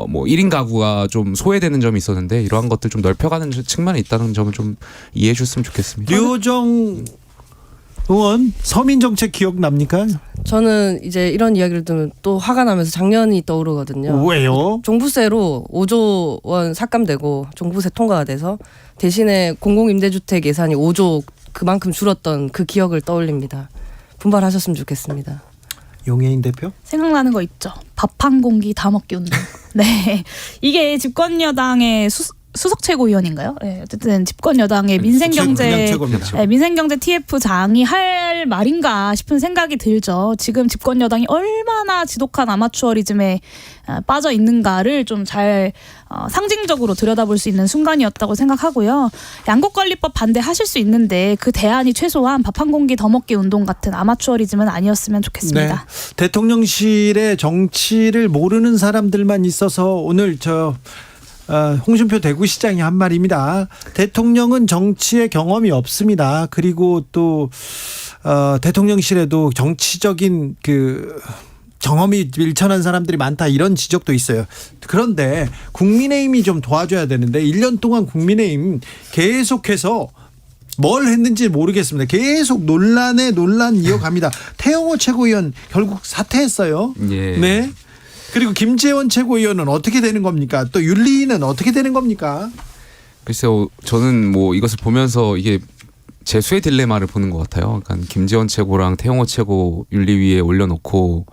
뭐 1인 가구가 좀 소외되는 점이 있었는데 이러한 것들 좀 넓혀가는 측면이 있다는 점을 좀 이해해 줬으면 좋겠습니다. 류호정 의원 서민 정책 기억납니까? 저는 이제 이런 이야기를 들으면 또 화가 나면서 작년이 떠오르거든요. 왜요? 종부세로 5조 원 삭감되고 종부세 통과가 돼서 대신에 공공임대주택 예산이 5조 그만큼 줄었던 그 기억을 떠올립니다. 분발하셨으면 좋겠습니다. 용혜인 대표? 생각나는 거 있죠. 밥 한 공기 다 먹기 운동. 네, 이게 집권 여당의 수석 최고위원인가요? 네, 어쨌든 집권 여당의 그냥 민생경제 최고입니다. 네, 민생경제 TF장이 할 말인가 싶은 생각이 들죠. 지금 집권 여당이 얼마나 지독한 아마추어리즘에 빠져 있는가를 좀 잘 상징적으로 들여다볼 수 있는 순간이었다고 생각하고요. 양곡관리법 반대하실 수 있는데 그 대안이 최소한 밥 한 공기 더 먹기 운동 같은 아마추어리즘은 아니었으면 좋겠습니다. 네. 대통령실의 정치를 모르는 사람들만 있어서 오늘 홍준표 대구시장이 한 말입니다. 대통령은 정치의 경험이 없습니다. 그리고 또 대통령실에도 정치적인 경험이 일천한 사람들이 많다, 이런 지적도 있어요. 그런데 국민의힘이 좀 도와줘야 되는데 1년 동안 국민의힘 계속해서 뭘 했는지 모르겠습니다. 계속 논란 이어갑니다. 태영호 최고위원 결국 사퇴했어요. 예. 네. 그리고 김재원 최고위원은 어떻게 되는 겁니까? 또 윤리위는 어떻게 되는 겁니까? 글쎄요, 저는 뭐 이것을 보면서 이게 재수의 딜레마를 보는 것 같아요. 그러니까 김재원 최고랑 태영호 최고 윤리위에 올려놓고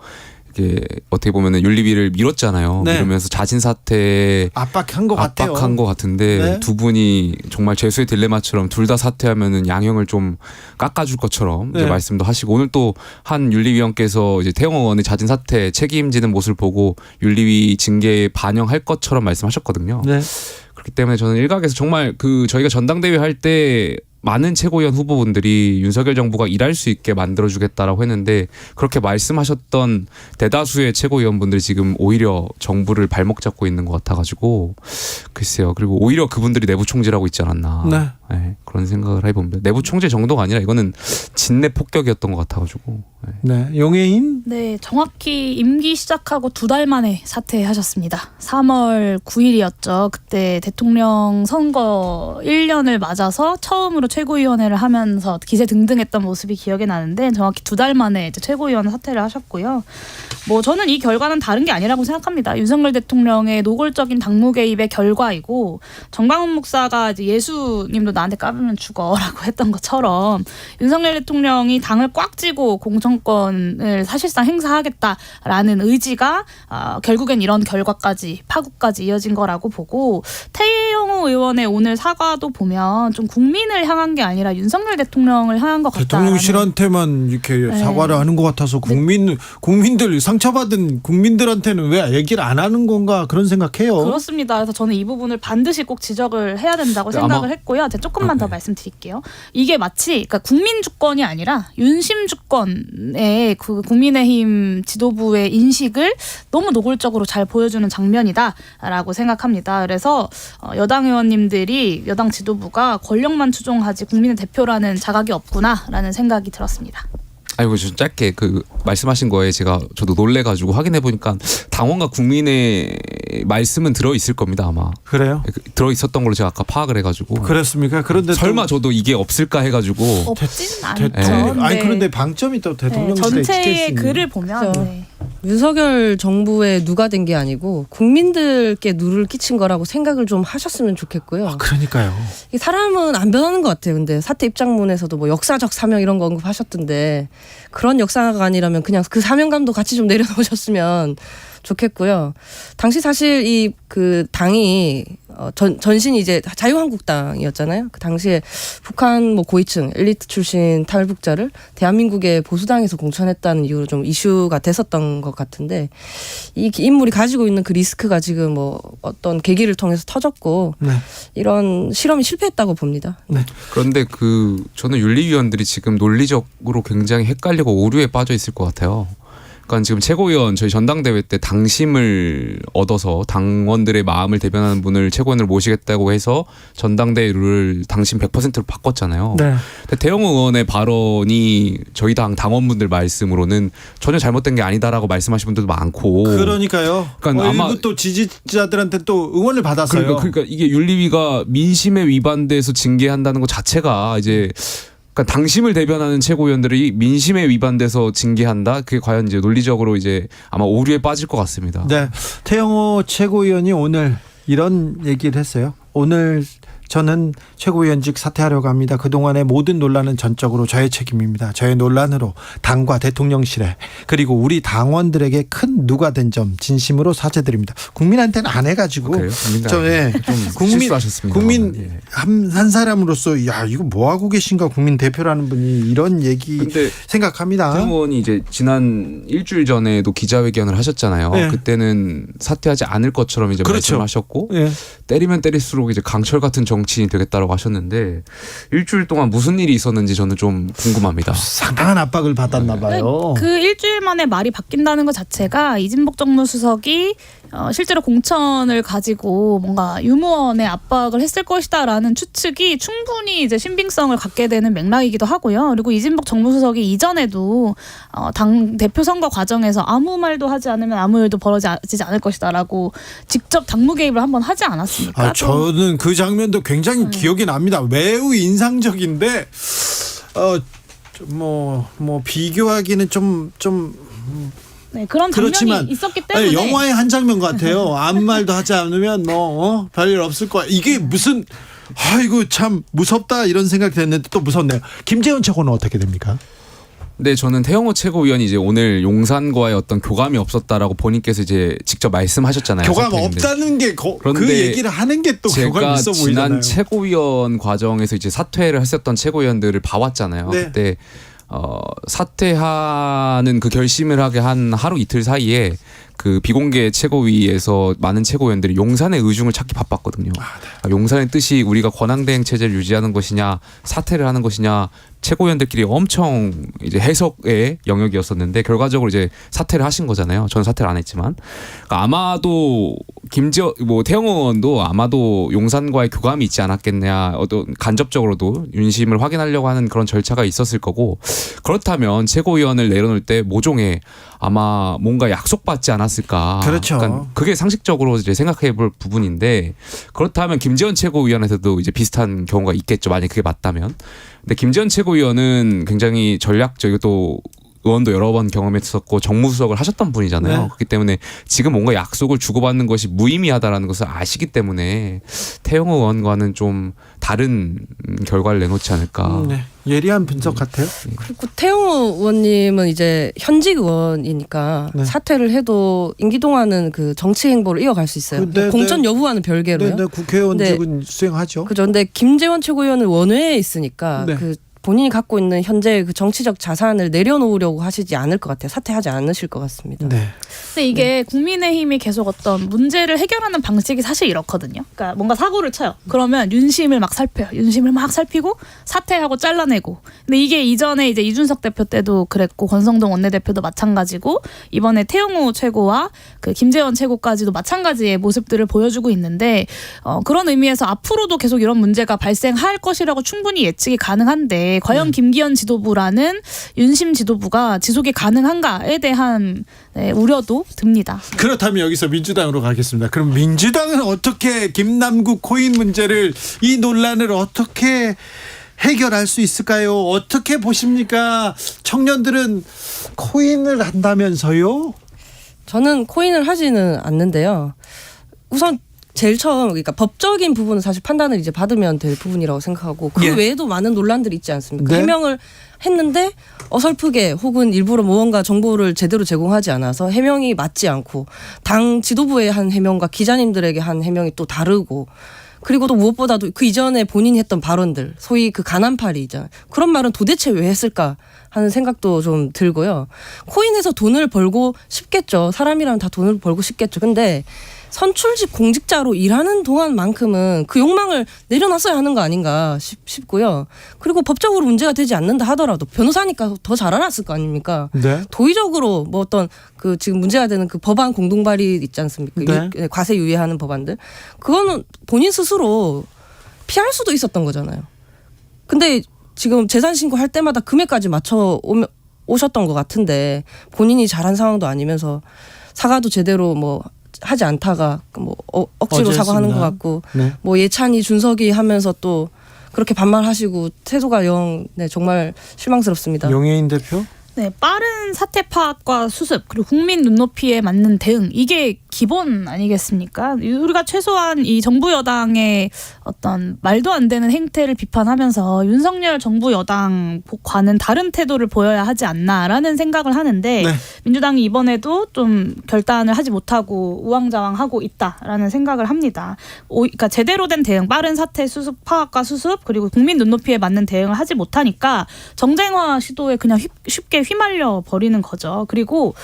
이게 어떻게 보면은 윤리위를 밀었잖아요. 네. 이러면서 자진 사퇴 압박한 것 같아요. 압박한 것 같은데 네. 두 분이 정말 재수의 딜레마처럼 둘 다 사퇴하면은 양형을 좀 깎아줄 것처럼 이제 네. 말씀도 하시고, 오늘 또 한 윤리위원께서 이제 태영호 의원의 자진 사퇴 책임지는 모습을 보고 윤리위 징계에 반영할 것처럼 말씀하셨거든요. 네. 그렇기 때문에 저는 일각에서 정말 저희가 전당대회 할 때 많은 최고위원 후보분들이 윤석열 정부가 일할 수 있게 만들어주겠다라고 했는데 그렇게 말씀하셨던 대다수의 최고위원분들이 지금 오히려 정부를 발목 잡고 있는 것 같아가지고 글쎄요. 그리고 오히려 그분들이 내부 총질하고 있지 않았나. 네. 네, 그런 생각을 해봅니다. 내부 총질 정도가 아니라 이거는 진내 폭격이었던 것 같아가지고. 네. 용혜인? 네, 정확히 임기 시작하고 2달 만에 사퇴하셨습니다. 3월 9일이었죠. 그때 대통령 선거 1년을 맞아서 처음으로 최고위원회를 하면서 기세등등했던 모습이 기억에 나는데 정확히 2달 만에 이제 최고위원 사퇴를 하셨고요. 뭐 저는 이 결과는 다른 게 아니라고 생각합니다. 윤석열 대통령의 노골적인 당무 개입의 결과이고, 정강훈 목사가 이제 예수님도 나한테 까불면 죽어라고 했던 것처럼 윤석열 대통령이 당을 꽉 쥐고 공천권을 사실상 행사하겠다라는 의지가 결국엔 이런 결과까지, 파국까지 이어진 거라고 보고, 태영호 의원의 오늘 사과도 보면 좀 국민을 향한 게 아니라 윤석열 대통령을 향한 것 같다. 대통령실한테만 이렇게 사과를 하는 것 같아서 국민들, 상처받은 국민들한테는 왜 얘기를 안 하는 건가, 그런 생각해요. 그렇습니다. 그래서 저는 이 부분을 반드시 꼭 지적을 해야 된다고 생각을 했고요. 제가 조금만 더 말씀드릴게요. 이게 마치 그러니까 국민 주권이 아니라 윤심 주권의 그 국민의힘 지도부의 인식을 너무 노골적으로 잘 보여주는 장면이다라고 생각합니다. 그래서 여당 의원님들이, 여당 지도부가 권력만 추종하지 국민의 대표라는 자각이 없구나라는 생각이 들었습니다. 아이고, 좀 짧게 말씀하신 거에 저도 놀래가지고 확인해 보니까 당원과 국민의 말씀은 들어 있을 겁니다, 아마. 그래요? 들어 있었던 걸로 제가 아까 파악을 해가지고. 그렇습니까? 그런데 설마 저도 이게 없을까 해가지고. 없진 않죠. 아니, 네. 그런데 방점이 또 대통령실에 전체의 글을 보면 그렇죠. 네. 윤석열 정부에 누가 된 게 아니고 국민들께 누를 끼친 거라고 생각을 좀 하셨으면 좋겠고요. 그러니까요. 이 사람은 안 변하는 것 같아요. 근데 사퇴 입장문에서도 뭐 역사적 사명 이런 거 언급하셨던데 그런 역사가 아니라면 그냥 그 사명감도 같이 좀 내려놓으셨으면 좋겠고요. 당시 사실 그 당이 전신이 이제 자유한국당이었잖아요. 그 당시에 북한 고위층 엘리트 출신 탈북자를 대한민국의 보수당에서 공천했다는 이유로 좀 이슈가 됐었던 것 같은데, 이 인물이 가지고 있는 그 리스크가 지금 어떤 계기를 통해서 터졌고, 네. 이런 실험이 실패했다고 봅니다. 네. 그런데 저는 윤리위원들이 지금 논리적으로 굉장히 헷갈리고 오류에 빠져 있을 것 같아요. 그러니까 지금 최고위원 저희 전당대회 때 당심을 얻어서 당원들의 마음을 대변하는 분을 최고위원을 모시겠다고 해서 전당대회 룰을 당심 100%로 바꿨잖아요. 네. 근데 태영호 의원의 발언이 저희 당 당원분들 말씀으로는 전혀 잘못된 게 아니다라고 말씀하신 분들도 많고. 그러니까요. 그러니까 아마 일부 또 지지자들한테 또 응원을 받았어요. 그러니까 이게 윤리위가 민심에 위반돼서 징계한다는 것 자체가 이제. 그러니까 당심을 대변하는 최고위원들이 민심에 위반돼서 징계한다. 그게 과연 이제 논리적으로 이제 아마 오류에 빠질 것 같습니다. 네, 태영호 최고위원이 오늘 이런 얘기를 했어요. 오늘 저는 최고위원직 사퇴하려고 합니다. 그동안의 모든 논란은 전적으로 저의 책임입니다. 저의 논란으로 당과 대통령실에 그리고 우리 당원들에게 큰 누가 된 점 진심으로 사죄드립니다. 국민한테는 안 해가지고 그래요? 좀 실수하셨습니다. 국민 예. 한 사람으로서 야 이거 뭐 하고 계신가 국민 대표라는 분이 이런 얘기 근데 생각합니다. 태영 의원이 이제 지난 일주일 전에도 기자회견을 하셨잖아요. 네. 그때는 사퇴하지 않을 것처럼 이제 그렇죠. 말씀하셨고 예. 때리면 때릴수록 이제 강철 같은 정치인이 되겠다라고 하셨는데 일주일 동안 무슨 일이 있었는지 저는 좀 궁금합니다. 상당한 압박을 받았나 봐요. 그 일주일 만에 말이 바뀐다는 것 자체가 이진복 정무수석이 실제로 공천을 가지고 뭔가 유무원에 압박을 했을 것이다라는 추측이 충분히 이제 신빙성을 갖게 되는 맥락이기도 하고요. 그리고 이진복 정무수석이 이전에도 당 대표 선거 과정에서 아무 말도 하지 않으면 아무 일도 벌어지지 않을 것이다라고 직접 당무 개입을 한번 하지 않았습니까? 저는 그 장면도 굉장히 기억이 납니다. 매우 인상적인데 뭐 비교하기는 좀 네, 그런 장면이 그렇지만 있었기 때문에 영화의 한 장면 같아요. 아무 말도 하지 않으면 별일 없을 거야. 이게 무슨 아이고 참 무섭다 이런 생각이 됐는데 또 무섭네요. 김재원 최고는 어떻게 됩니까? 네, 저는 태영호 최고위원이 이제 오늘 용산과의 어떤 교감이 없었다라고 본인께서 이제 직접 말씀하셨잖아요. 교감 사퇴했는데. 없다는 게 그 얘기를 하는 게 또 교감이 있어 보이잖아요. 제가 지난 최고위원 과정에서 이제 사퇴를 했었던 최고위원들을 봐왔잖아요. 네. 그때 사퇴하는 그 결심을 하게 한 하루 이틀 사이에 그 비공개 최고위에서 많은 최고위원들이 용산의 의중을 찾기 바빴거든요. 용산의 뜻이 우리가 권한대행 체제를 유지하는 것이냐 사퇴를 하는 것이냐 최고위원들끼리 엄청 이제 해석의 영역이었었는데 결과적으로 이제 사퇴를 하신 거잖아요. 저는 사퇴를 안 했지만 그러니까 아마도 태영 의원도 아마도 용산과의 교감이 있지 않았겠냐 어떤 간접적으로도 윤심을 확인하려고 하는 그런 절차가 있었을 거고 그렇다면 최고위원을 내려놓을 때 모종에 아마 뭔가 약속받지 않았을까. 그렇죠. 그러니까 그게 상식적으로 이제 생각해볼 부분인데 그렇다면 김재원 최고위원한테도 이제 비슷한 경우가 있겠죠. 만약 그게 맞다면. 근데 김재원 최고위원은 굉장히 전략적이고 또 의원도 여러 번 경험했었고 정무수석을 하셨던 분이잖아요. 네. 그렇기 때문에 지금 뭔가 약속을 주고받는 것이 무의미하다라는 것을 아시기 때문에 태영호 의원과는 좀 다른 결과를 내놓지 않을까. 네. 예리한 분석 같아요. 그리고 태영호 의원님은 이제 현직 의원이니까 네. 사퇴를 해도 임기 동안은 그 정치 행보를 이어갈 수 있어요. 네, 공천 여부와는 별개로요. 네, 국회의원직은 수행하죠. 그죠. 근데 김재원 최고위원은 원외에 있으니까 네. 그 본인이 갖고 있는 현재 그 정치적 자산을 내려놓으려고 하시지 않을 것 같아요. 사퇴하지 않으실 것 같습니다. 네. 근데 이게 국민의힘이 계속 어떤 문제를 해결하는 방식이 사실 이렇거든요. 그러니까 뭔가 사고를 쳐요. 그러면 윤심을 막 살펴요. 윤심을 막 살피고 사퇴하고 잘라내고. 근데 이게 이전에 이제 이준석 대표 때도 그랬고 권성동 원내대표도 마찬가지고 이번에 태영호 최고와 그 김재원 최고까지도 마찬가지의 모습들을 보여주고 있는데 그런 의미에서 앞으로도 계속 이런 문제가 발생할 것이라고 충분히 예측이 가능한데 과연 김기현 지도부라는 윤심 지도부가 지속이 가능한가에 대한 우려도 듭니다. 그렇다면 여기서 민주당으로 가겠습니다. 그럼 민주당은 어떻게 김남국 코인 문제를 이 논란을 어떻게 해결할 수 있을까요? 어떻게 보십니까? 청년들은 코인을 한다면서요? 저는 코인을 하지는 않는데요. 우선 제일 처음 그러니까 법적인 부분은 사실 판단을 이제 받으면 될 부분이라고 생각하고 그 예. 외에도 많은 논란들이 있지 않습니까? 네. 해명을 했는데 어설프게 혹은 일부러 무언가 정보를 제대로 제공하지 않아서 해명이 맞지 않고 당 지도부의 한 해명과 기자님들에게 한 해명이 또 다르고 그리고 또 무엇보다도 그 이전에 본인이 했던 발언들 소위 그 가난팔이잖아요. 그런 말은 도대체 왜 했을까 하는 생각도 좀 들고요. 코인에서 돈을 벌고 싶겠죠. 사람이라면 다 돈을 벌고 싶겠죠. 근데 선출직 공직자로 일하는 동안만큼은 그 욕망을 내려놨어야 하는 거 아닌가 싶고요. 그리고 법적으로 문제가 되지 않는다 하더라도 변호사니까 더 잘 알았을 거 아닙니까? 네. 도의적으로 뭐 어떤 그 지금 문제가 되는 그 법안 공동 발의 있지 않습니까? 네. 과세 유예하는 법안들. 그거는 본인 스스로 피할 수도 있었던 거잖아요. 근데 지금 재산 신고할 때마다 금액까지 맞춰 오셨던 것 같은데 본인이 잘한 상황도 아니면서 사과도 제대로 뭐 하지 않다가 뭐 억지로 사과하는 것 같고 네. 뭐 예찬이 준석이 하면서 또 그렇게 반말하시고 태도가 정말 실망스럽습니다. 용해인 대표? 네, 빠른 사태 파악과 수습 그리고 국민 눈높이에 맞는 대응 이게 기본 아니겠습니까? 우리가 최소한 이 정부 여당의 어떤 말도 안 되는 행태를 비판하면서 윤석열 정부 여당과는 다른 태도를 보여야 하지 않나라는 생각을 하는데 네. 민주당이 이번에도 좀 결단을 하지 못하고 우왕좌왕하고 있다라는 생각을 합니다. 그러니까 제대로 된 대응, 빠른 사태 수습 파악과 수습 그리고 국민 눈높이에 맞는 대응을 하지 못하니까 정쟁화 시도에 그냥 쉽게 휘말려 버리는 거죠. 그리고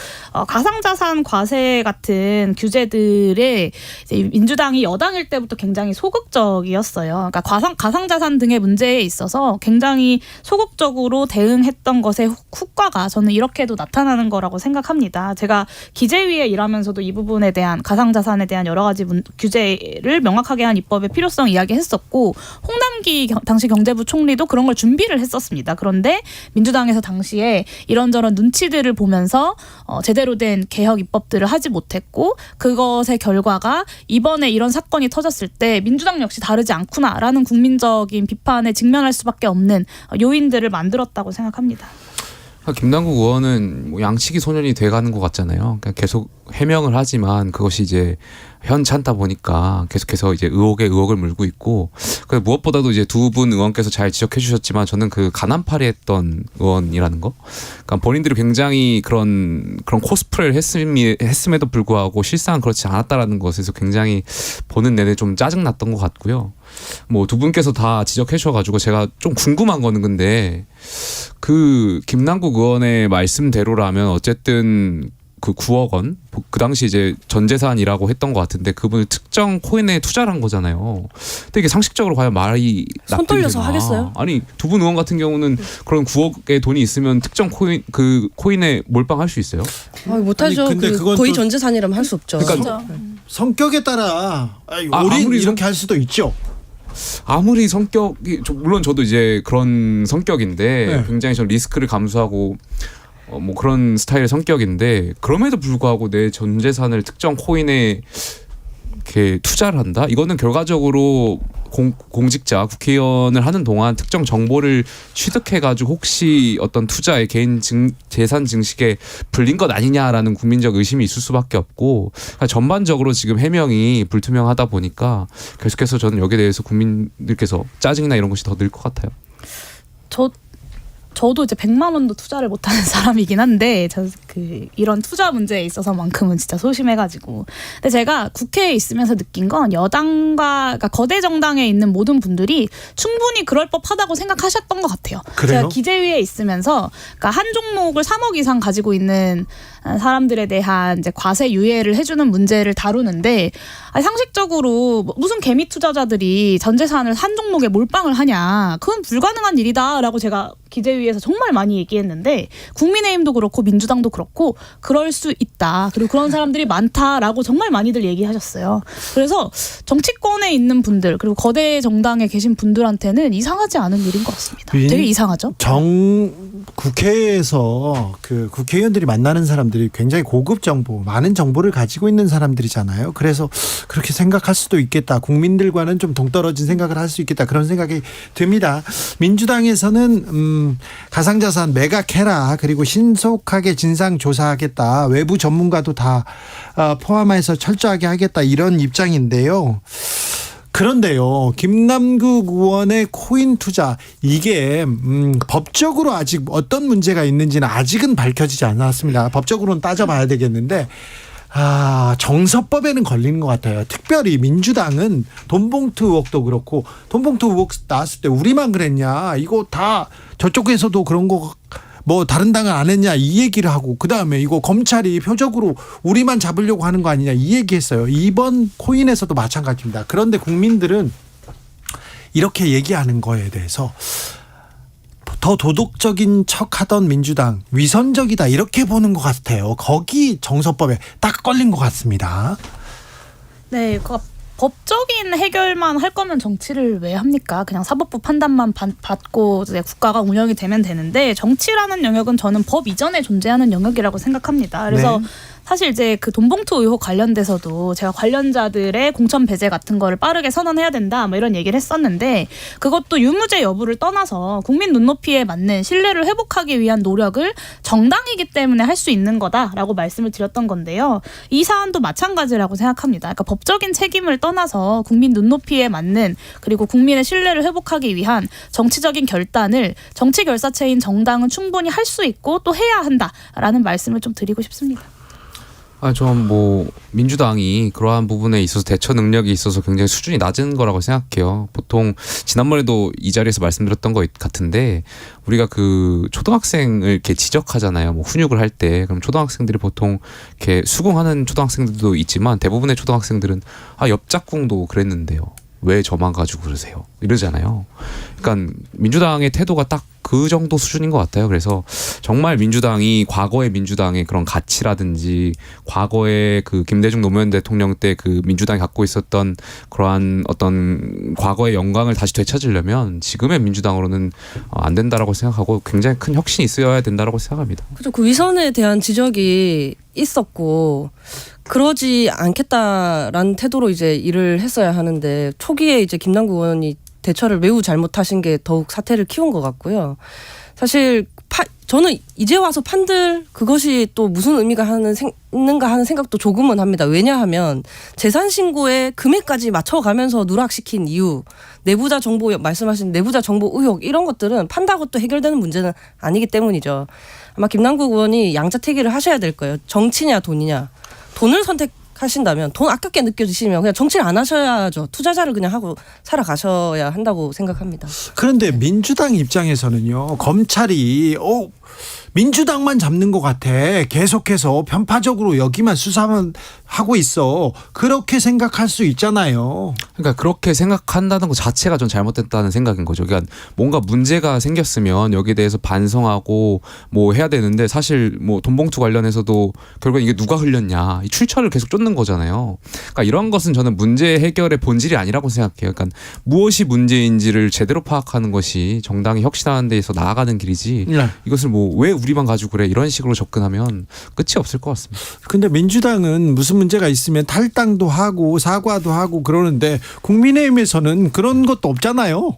가상자산 과세 같은 규제들에 이제 민주당이 여당일 때부터 굉장히 소극적이었어요. 그러니까 가상자산 등의 문제에 있어서 굉장히 소극적으로 대응했던 것의 후과가 저는 이렇게도 나타나는 거라고 생각합니다. 제가 기재위에 일하면서도 이 부분에 대한 가상자산에 대한 여러 가지 규제를 명확하게 한 입법의 필요성 이야기했었고 홍남기 당시 경제부 총리도 그런 걸 준비를 했었습니다. 그런데 민주당에서 당시에 이런저런 눈치들을 보면서 제대로 된 개혁 입법들을 하지 못했고 그것의 결과가 이번에 이런 사건이 터졌을 때 민주당 역시 다르지 않구나라는 국민적인 비판에 직면할 수밖에 없는 요인들을 만들었다고 생각합니다. 김남국 의원은 뭐 양치기 소년이 돼가는 것 같잖아요. 그러니까 계속 해명을 하지만 그것이 이제 현찮다 보니까 계속해서 이제 의혹을 물고 있고, 무엇보다도 이제 두 분 의원께서 잘 지적해 주셨지만 저는 그 가난파리 했던 의원이라는 거, 그러니까 본인들이 굉장히 그런 코스프레를 했음에도 불구하고 실상은 그렇지 않았다라는 것에서 굉장히 보는 내내 좀 짜증났던 것 같고요. 뭐 두 분께서 다 지적해 주셔가지고 제가 좀 궁금한 거는 근데 그 김남국 의원의 말씀대로라면 어쨌든 그 9억 원, 그 당시 이제 전 재산이라고 했던 것 같은데 그분을 특정 코인에 투자를 한 거잖아요. 근데 이게 상식적으로 과연 말이 손 떨려서 하겠어요? 아니 두 분 의원 같은 경우는 그런 9억의 돈이 있으면 특정 코인에 몰빵할 수 있어요? 못하죠. 아니, 근데 그건 거의 또 전 재산이라면 할 수 없죠. 그러니까 성격에 따라 아무리 이렇게 할 수도 있죠. 아무리 성격이 물론 저도 이제 그런 성격인데 네. 굉장히 저 리스크를 감수하고 뭐 그런 스타일의 성격인데 그럼에도 불구하고 내 전 재산을 특정 코인에 이렇게 투자를 한다? 이거는 결과적으로 공직자 국회의원을 하는 동안 특정 정보를 취득해가지고 혹시 어떤 투자에 개인 재산 증식에 불린 것 아니냐라는 국민적 의심이 있을 수밖에 없고, 그러니까 전반적으로 지금 해명이 불투명하다 보니까 계속해서 저는 여기에 대해서 국민들께서 짜증이나 이런 것이 더 늘 것 같아요. 저도 이제 100만 원도 투자를 못하는 사람이긴 한데 이런 투자 문제에 있어서만큼은 진짜 소심해가지고. 근데 제가 국회에 있으면서 느낀 건 여당과 그러니까 거대 정당에 있는 모든 분들이 충분히 그럴 법하다고 생각하셨던 것 같아요. 그래요? 제가 기재위에 있으면서 그러니까 한 종목을 3억 이상 가지고 있는 사람들에 대한 이제 과세 유예를 해주는 문제를 다루는데 상식적으로 무슨 개미 투자자들이 전 재산을 한 종목에 몰빵을 하냐, 그건 불가능한 일이다라고 제가 기재위에서 정말 많이 얘기했는데 국민의힘도 그렇고 민주당도 그렇고 그럴 수 있다, 그리고 그런 사람들이 많다라고 정말 많이들 얘기하셨어요. 그래서 정치권에 있는 분들 그리고 거대 정당에 계신 분들한테는 이상하지 않은 일인 것 같습니다. 되게 이상하죠? 국회에서 그 국회의원들이 만나는 사람들이 굉장히 고급 정보, 많은 정보를 가지고 있는 사람들이잖아요. 그래서 그렇게 생각할 수도 있겠다. 국민들과는 좀 동떨어진 생각을 할 수 있겠다. 그런 생각이 듭니다. 민주당에서는 가상자산 매각해라, 그리고 신속하게 진상조사하겠다, 외부 전문가도 다 포함해서 철저하게 하겠다, 이런 입장인데요. 그런데요, 김남국 의원의 코인 투자, 이게 법적으로 아직 어떤 문제가 있는지는 아직은 밝혀지지 않았습니다. 법적으로는 따져봐야 되겠는데 정서법에는 걸리는 것 같아요. 특별히 민주당은 돈봉투 의혹도 그렇고, 돈봉투 의혹 나왔을 때 우리만 그랬냐, 이거 다 저쪽에서도 그런 거 뭐 다른 당은 안 했냐, 이 얘기를 하고, 그 다음에 이거 검찰이 표적으로 우리만 잡으려고 하는 거 아니냐, 이 얘기했어요. 이번 코인에서도 마찬가지입니다. 그런데 국민들은 이렇게 얘기하는 거에 대해서 더 도덕적인 척하던 민주당 위선적이다, 이렇게 보는 것 같아요. 거기 정서법에 딱 걸린 것 같습니다. 네, 법적인 해결만 할 거면 정치를 왜 합니까? 그냥 사법부 판단만 받고 이제 국가가 운영이 되면 되는데, 정치라는 영역은 저는 법 이전에 존재하는 영역이라고 생각합니다. 그래서 사실 이제 그 돈봉투 의혹 관련돼서도 제가 관련자들의 공천 배제 같은 거를 빠르게 선언해야 된다 뭐 이런 얘기를 했었는데 그것도 유무죄 여부를 떠나서 국민 눈높이에 맞는 신뢰를 회복하기 위한 노력을 정당이기 때문에 할 수 있는 거다라고 말씀을 드렸던 건데요. 이 사안도 마찬가지라고 생각합니다. 그러니까 법적인 책임을 떠나서 국민 눈높이에 맞는 그리고 국민의 신뢰를 회복하기 위한 정치적인 결단을 정치 결사체인 정당은 충분히 할 수 있고 또 해야 한다라는 말씀을 좀 드리고 싶습니다. 전 뭐 민주당이 그러한 부분에 있어서 대처 능력이 있어서 굉장히 수준이 낮은 거라고 생각해요. 보통 지난번에도 이 자리에서 말씀드렸던 것 같은데 우리가 그 초등학생을 이렇게 지적하잖아요. 뭐 훈육을 할 때 그럼 초등학생들이 보통 이렇게 수긍하는 초등학생들도 있지만 대부분의 초등학생들은 옆 짝꿍도 그랬는데요. 왜 저만 가지고 그러세요? 이러잖아요. 그러니까 민주당의 태도가 딱 그 정도 수준인 것 같아요. 그래서 정말 민주당이 과거의 민주당의 그런 가치라든지 과거의 그 김대중 노무현 대통령 때 그 민주당이 갖고 있었던 그러한 어떤 과거의 영광을 다시 되찾으려면 지금의 민주당으로는 안 된다라고 생각하고 굉장히 큰 혁신이 있어야 된다라고 생각합니다. 그렇죠. 그 위선에 대한 지적이 있었고 그러지 않겠다라는 태도로 이제 일을 했어야 하는데 초기에 이제 김남국 의원이 대처를 매우 잘못하신 게 더욱 사태를 키운 것 같고요. 사실 저는 이제 와서 판들 그것이 또 무슨 의미가 있는가 하는 생각도 조금은 합니다. 왜냐하면 재산 신고에 금액까지 맞춰가면서 누락시킨 이유, 내부자 정보 말씀하신 내부자 정보 의혹 이런 것들은 판다고 또 해결되는 문제는 아니기 때문이죠. 아마 김남국 의원이 양자택일을 하셔야 될 거예요. 정치냐 돈이냐. 돈을 선택하신다면 돈 아깝게 느껴지시면 그냥 정치를 안 하셔야죠. 투자자를 그냥 하고 살아가셔야 한다고 생각합니다. 그런데 민주당 입장에서는요. 검찰이 민주당만 잡는 것 같아. 계속해서 편파적으로 여기만 수사만 하고 있어. 그렇게 생각할 수 있잖아요. 그러니까 그렇게 생각한다는 것 자체가 좀 잘못됐다는 생각인 거죠. 그러니까 뭔가 문제가 생겼으면 여기에 대해서 반성하고 뭐 해야 되는데 사실 뭐 돈봉투 관련해서도 결국 이게 누가 흘렸냐 이 출처를 계속 쫓는 거잖아요. 그러니까 이런 것은 저는 문제 해결의 본질이 아니라고 생각해요. 그러니까 무엇이 문제인지를 제대로 파악하는 것이 정당이 혁신하는 데서 나아가는 길이지. 네. 이것을 뭐 왜 우리만 가지고 그래 이런 식으로 접근하면 끝이 없을 것 같습니다. 근데 민주당은 무슨 문제가 있으면 탈당도 하고 사과도 하고 그러는데 국민의힘에서는 그런 것도 없잖아요.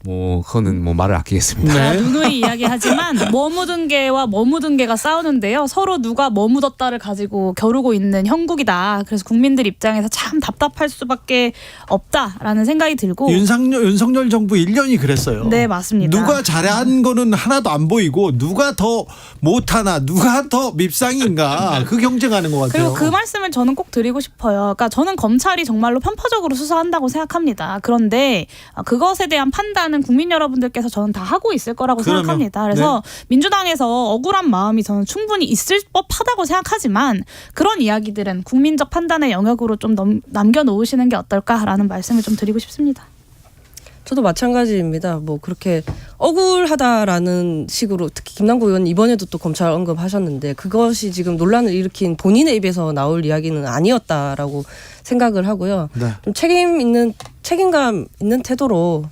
뭐 그거는 뭐 말을 아끼겠습니다. 네. 누누이 이야기하지만 뭐 묻은 개와 뭐 묻은 개가 싸우는데요. 서로 누가 뭐 묻었다를 가지고 겨루고 있는 형국이다. 그래서 국민들 입장에서 참 답답할 수밖에 없다라는 생각이 들고. 윤석열 정부 1년이 그랬어요. 네, 맞습니다. 누가 잘한 거는 하나도 안 보이고 누가 더 못하나 누가 더 밉상인가 그 경쟁하는 것 같아요. 그리고 그 말씀을 저는 꼭 드리고 싶어요. 그러니까 저는 검찰이 정말로 편파적으로 수사한다고 생각합니다. 그런데 그것에 대한 판단은 국민 여러분들께서 저는 다 하고 있을 거라고 생각합니다. 그래서 민주당에서 억울한 마음이 저는 충분히 있을 법하다고 생각하지만 그런 이야기들은 국민적 판단의 영역으로 좀 남겨놓으시는 게 어떨까라는 말씀을 좀 드리고 싶습니다. 저도 마찬가지입니다. 뭐 그렇게 억울하다라는 식으로 특히 김남국 의원 이번에도 또 검찰 언급하셨는데 그것이 지금 논란을 일으킨 본인의 입에서 나올 이야기는 아니었다라고 생각을 하고요. 네. 좀 책임감 있는 태도로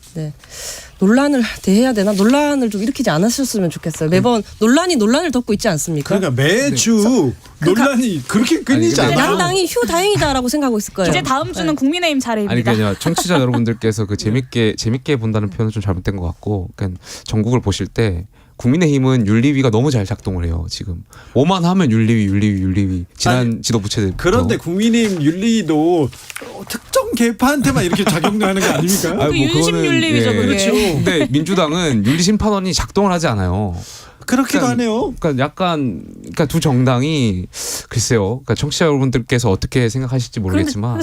논란을 대해야 되나? 논란을 좀 일으키지 않으셨으면 좋겠어요. 매번 논란을 덮고 있지 않습니까? 그러니까 매주 논란이 그렇게 끊이지 않아요. 양당이 휴 다행이다라고 생각하고 있을 거예요. 이제 다음 주는 국민의힘 차례입니다. 아니 그냥 청취자 여러분들께서 그 재밌게 본다는 표현은 좀 잘못된 것 같고, 그러니까 전국을 보실 때 국민의힘은 윤리위가 너무 잘 작동을 해요. 지금 뭐만 하면 윤리위 지난 지도부 체제. 그런데 국민의힘 윤리도 특정 계파한테만 이렇게 작용하는 거 아닙니까? 그 윤심윤리위죠, 그게. 그렇죠. 근데 민주당은 윤리심판원이 작동을 하지 않아요. 그렇기도 하네요. 그러니까 두 정당이 글쎄요. 그러니까 청취자 여러분들께서 어떻게 생각하실지 모르겠지만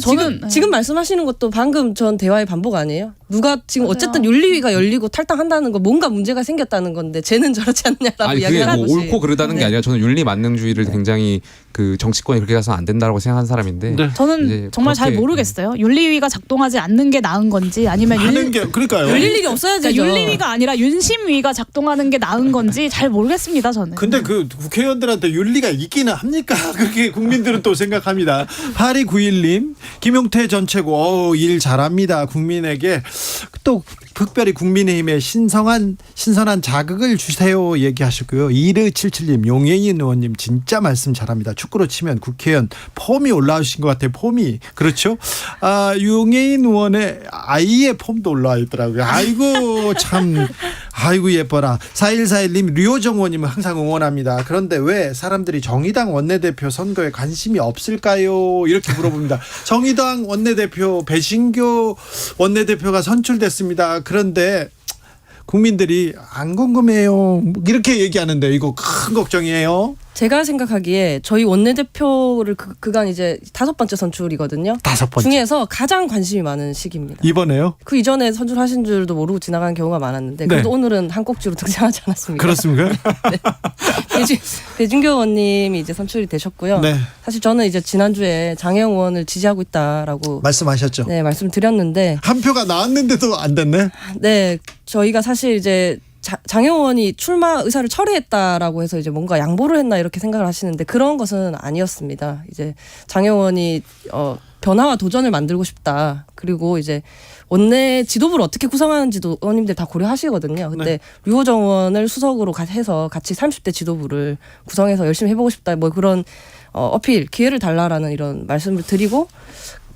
지금 말씀하시는 것도 방금 전 대화의 반복 아니에요? 누가 지금 어쨌든 윤리위가 열리고 탈당한다는 거 뭔가 문제가 생겼다는 건데 쟤는 저렇지 않냐라고 이야기를 하는 그게 것이. 뭐 옳고 그르다는 게 아니라 저는 윤리 만능주의를 굉장히 그 정치권이 그렇게 가서는 안 된다고 생각하는 사람인데 저는 정말 잘 모르겠어요. 윤리위가 작동하지 않는 게 나은 건지 아니면 그러니까요. 열릴 일이 없어야죠. 윤리위가 아니라 윤심위가 작동하는 게 나은 건지 잘 모르겠습니다. 저는. 근데 그 국회의원들한테 또 윤리가 있기는 합니까? 그렇게 국민들은 또 생각합니다. 8291님, 김용태 전 최고, 일 잘합니다. 국민에게 또 특별히 국민의힘에 신선한 자극을 주세요 얘기하시고요. 2177님, 용혜인 의원님 진짜 말씀 잘합니다. 축구로 치면 국회의원 폼이 올라오신 것 같아요. 폼이. 그렇죠? 용혜인 의원의 아이의 폼도 올라와 있더라고요. 아이고 참, 아이고 예뻐라. 4141님, 류호정 의원님은 항상 응원합니다. 그런데 왜 사람들이 정의당 원내대표 선거에 관심이 없을까요? 이렇게 물어봅니다. 정의당 원내대표 배신교 원내대표가 선출됐습니다. 그런데 국민들이 안 궁금해요. 이렇게 얘기하는데 이거 큰 걱정이에요. 제가 생각하기에 저희 원내대표를 그간 이제 5번째 선출이거든요. 5번째. 중에서 가장 관심이 많은 시기입니다. 이번에요? 그 이전에 선출하신 줄도 모르고 지나가는 경우가 많았는데 그래도 네. 오늘은 한 꼭지로 등장하지 않았습니까? 그렇습니까? 네. 배준교 의원님이 이제 선출이 되셨고요. 네. 사실 저는 이제 지난주에 장혜영 의원을 지지하고 있다라고 말씀하셨죠. 네, 말씀드렸는데 한 표가 나왔는데도 안 됐네. 네, 저희가 사실 이제 장혜영 의원이 출마 의사를 철회했다라고 해서 이제 뭔가 양보를 했나 이렇게 생각을 하시는데 그런 것은 아니었습니다. 이제 장혜영 의원이 변화와 도전을 만들고 싶다. 그리고 이제 원내 지도부를 어떻게 구성하는지도 의원님들 다 고려하시거든요. 근데 네. 류호정 의원을 수석으로 해서 같이 30대 지도부를 구성해서 열심히 해보고 싶다. 뭐 그런 어필, 기회를 달라라는 이런 말씀을 드리고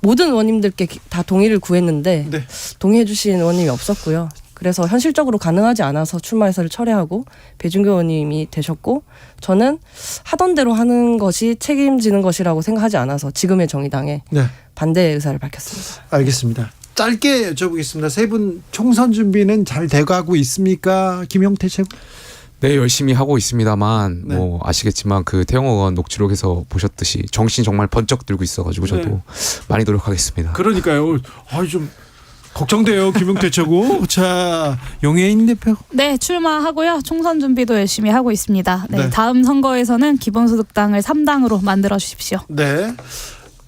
모든 의원님들께 다 동의를 구했는데 네. 동의해 주신 의원님이 없었고요. 그래서 현실적으로 가능하지 않아서 출마 의사를 철회하고 배준교 의원님이 되셨고 저는 하던 대로 하는 것이 책임지는 것이라고 생각하지 않아서 지금의 정의당에 네. 반대 의사를 밝혔습니다. 알겠습니다. 짧게 여쭤보겠습니다. 세 분 총선 준비는 잘 돼가고 있습니까? 김용태 최고. 네, 열심히 하고 있습니다만 네. 뭐 아시겠지만 그 태영 의원 녹취록에서 보셨듯이 정신 정말 번쩍 들고 있어가지고 저도 네. 많이 노력하겠습니다. 그러니까요. 좀 걱정돼요. 김용태 최고. 자, 용혜인 대표. 네, 출마하고요. 총선 준비도 열심히 하고 있습니다. 네, 네. 다음 선거에서는 기본소득당을 3당으로 만들어 주십시오. 네.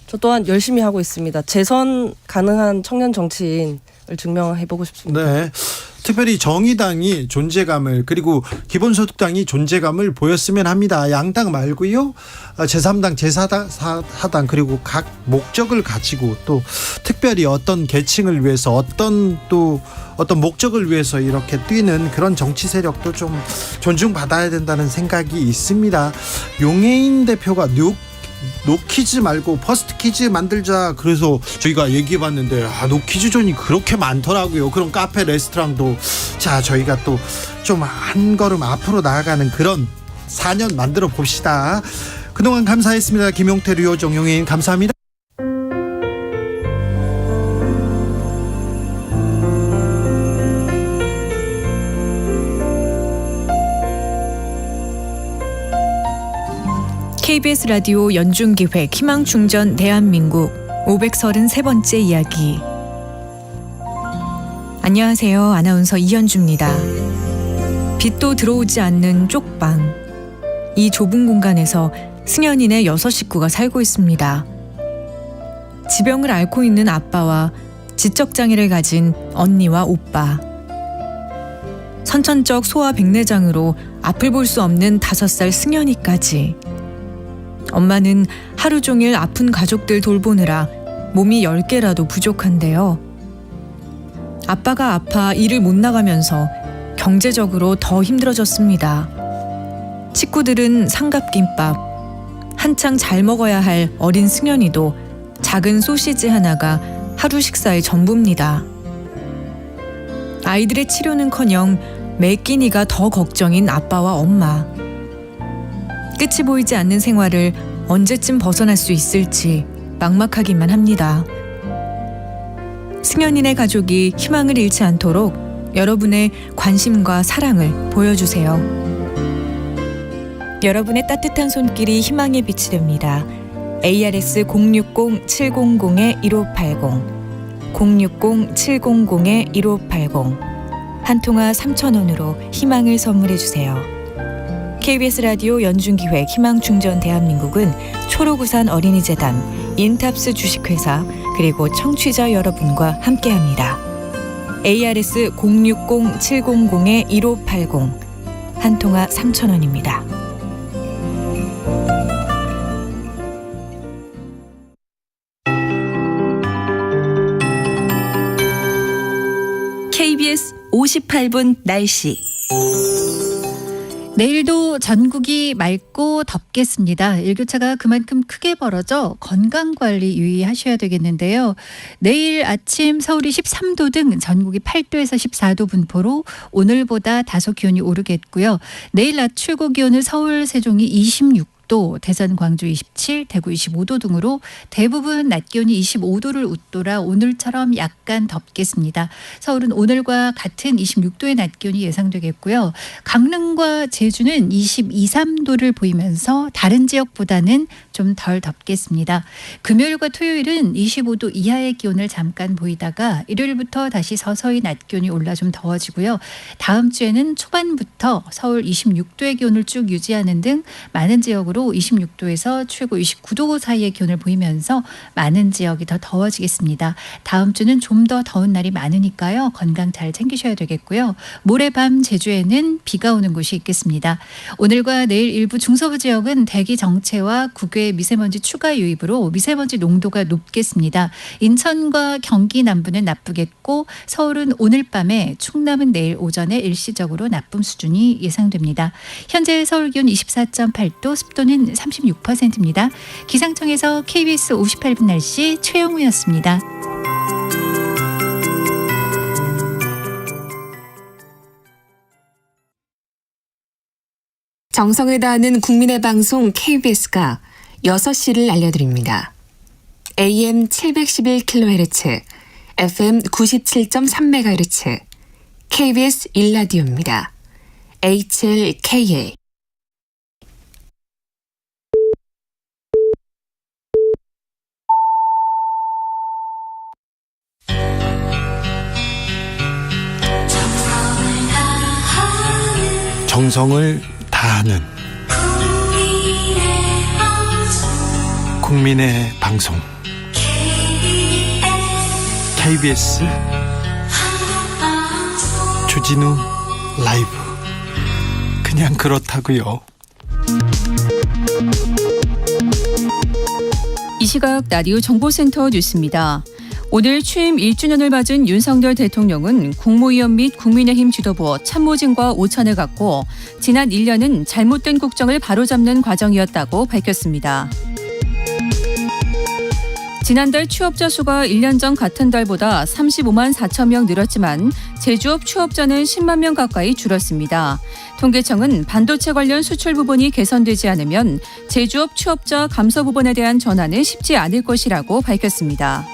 저 또한 열심히 하고 있습니다. 재선 가능한 청년 정치인을 증명해보고 싶습니다. 네. 특별히 정의당이 존재감을 그리고 기본소득당이 존재감을 보였으면 합니다. 양당 말고요. 제3당, 제4당 그리고 각 목적을 가지고 또 특별히 어떤 계층을 위해서 어떤 목적을 위해서 이렇게 뛰는 그런 정치 세력도 좀 존중받아야 된다는 생각이 있습니다. 용혜인 대표가 노키즈 말고 퍼스트 키즈 만들자 그래서 저희가 얘기해봤는데 노키즈존이 그렇게 많더라고요. 그런 카페 레스토랑도 자 저희가 또 좀 한 걸음 앞으로 나아가는 그런 4년 만들어 봅시다. 그동안 감사했습니다. 김용태, 류호정, 용혜인 감사합니다. KBS 라디오 연중기획 희망충전 대한민국 533번째 이야기. 안녕하세요. 아나운서 이현주입니다. 빛도 들어오지 않는 쪽방. 이 좁은 공간에서 승연인의 6 식구가 살고 있습니다. 지병을 앓고 있는 아빠와 지적장애를 가진 언니와 오빠. 선천적 소아백내장으로 앞을 볼 수 없는 5살 승연이까지. 엄마는 하루 종일 아픈 가족들 돌보느라 몸이 10개라도 부족한데요. 아빠가 아파 일을 못 나가면서 경제적으로 더 힘들어졌습니다. 식구들은 삼각김밥, 한창 잘 먹어야 할 어린 승연이도 작은 소시지 하나가 하루 식사의 전부입니다. 아이들의 치료는커녕 매 끼니가 더 걱정인 아빠와 엄마. 끝이 보이지 않는 생활을 언제쯤 벗어날 수 있을지 막막하기만 합니다. 승연인의 가족이 희망을 잃지 않도록 여러분의 관심과 사랑을 보여주세요. 여러분의 따뜻한 손길이 희망의 빛이 됩니다. ARS 060-700-1580 060-700-1580 한 통화 3,000원으로 희망을 선물해주세요. KBS 라디오 연중기획 희망충전 대한민국은 초록우산 어린이재단, 인탑스 주식회사 그리고 청취자 여러분과 함께합니다. ARS 060-700-1580 한 통화 3,000원입니다. KBS 58분 날씨. 내일도 전국이 맑고 덥겠습니다. 일교차가 그만큼 크게 벌어져 건강관리 유의하셔야 되겠는데요. 내일 아침 서울이 13도 등 전국이 8도에서 14도 분포로 오늘보다 다소 기온이 오르겠고요. 내일 낮 최고 기온은 서울, 세종이 26도, 대전, 광주 27, 대구 25도 등으로 대부분 낮 기온이 25도를 웃돌아 오늘처럼 약간 덥겠습니다. 서울은 오늘과 같은 26도의 낮 기온이 예상되겠고요. 강릉과 제주는 22, 3도를 보이면서 다른 지역보다는 좀 덜 덥겠습니다. 금요일과 토요일은 25도 이하의 기온을 잠깐 보이다가 일요일부터 다시 서서히 낮 기온이 올라 좀 더워지고요. 다음 주에는 초반부터 서울 26도의 기온을 쭉 유지하는 등 많은 지역으로 26도에서 최고 29도 사이의 기온을 보이면서 많은 지역이 더 더워지겠습니다. 다음 주는 좀 더 더운 날이 많으니까요. 건강 잘 챙기셔야 되겠고요. 모레밤 제주에는 비가 오는 곳이 있겠습니다. 오늘과 내일 일부 중서부 지역은 대기 정체와 국외 미세먼지 추가 유입으로 미세먼지 농도가 높겠습니다. 인천과 경기 남부는 나쁘겠고 서울은 오늘 밤에, 충남은 내일 오전에 일시적으로 나쁨 수준이 예상됩니다. 현재 서울 기온 24.8도, 습도는 36%입니다. 기상청에서 KBS 58분 날씨 최영우였습니다. 정성을 다하는 국민의 방송 KBS가 6시를 알려드립니다. AM 711kHz, FM 97.3MHz, KBS 1라디오입니다. HLKA. 정성을 다하는 국민의 방송 KBS 주진우 라이브. 그냥 그렇다고요. 이 시각 라디오 정보센터 뉴스입니다. 오늘 취임 1주년을 맞은 윤석열 대통령은 국무위원 및 국민의힘 지도부 참모진과 오찬을 갖고 지난 1년은 잘못된 국정을 바로잡는 과정이었다고 밝혔습니다. 지난달 취업자 수가 1년 전 같은 달보다 35만 4천 명 늘었지만 제조업 취업자는 10만 명 가까이 줄었습니다. 통계청은 반도체 관련 수출 부분이 개선되지 않으면 제조업 취업자 감소 부분에 대한 전환은 쉽지 않을 것이라고 밝혔습니다.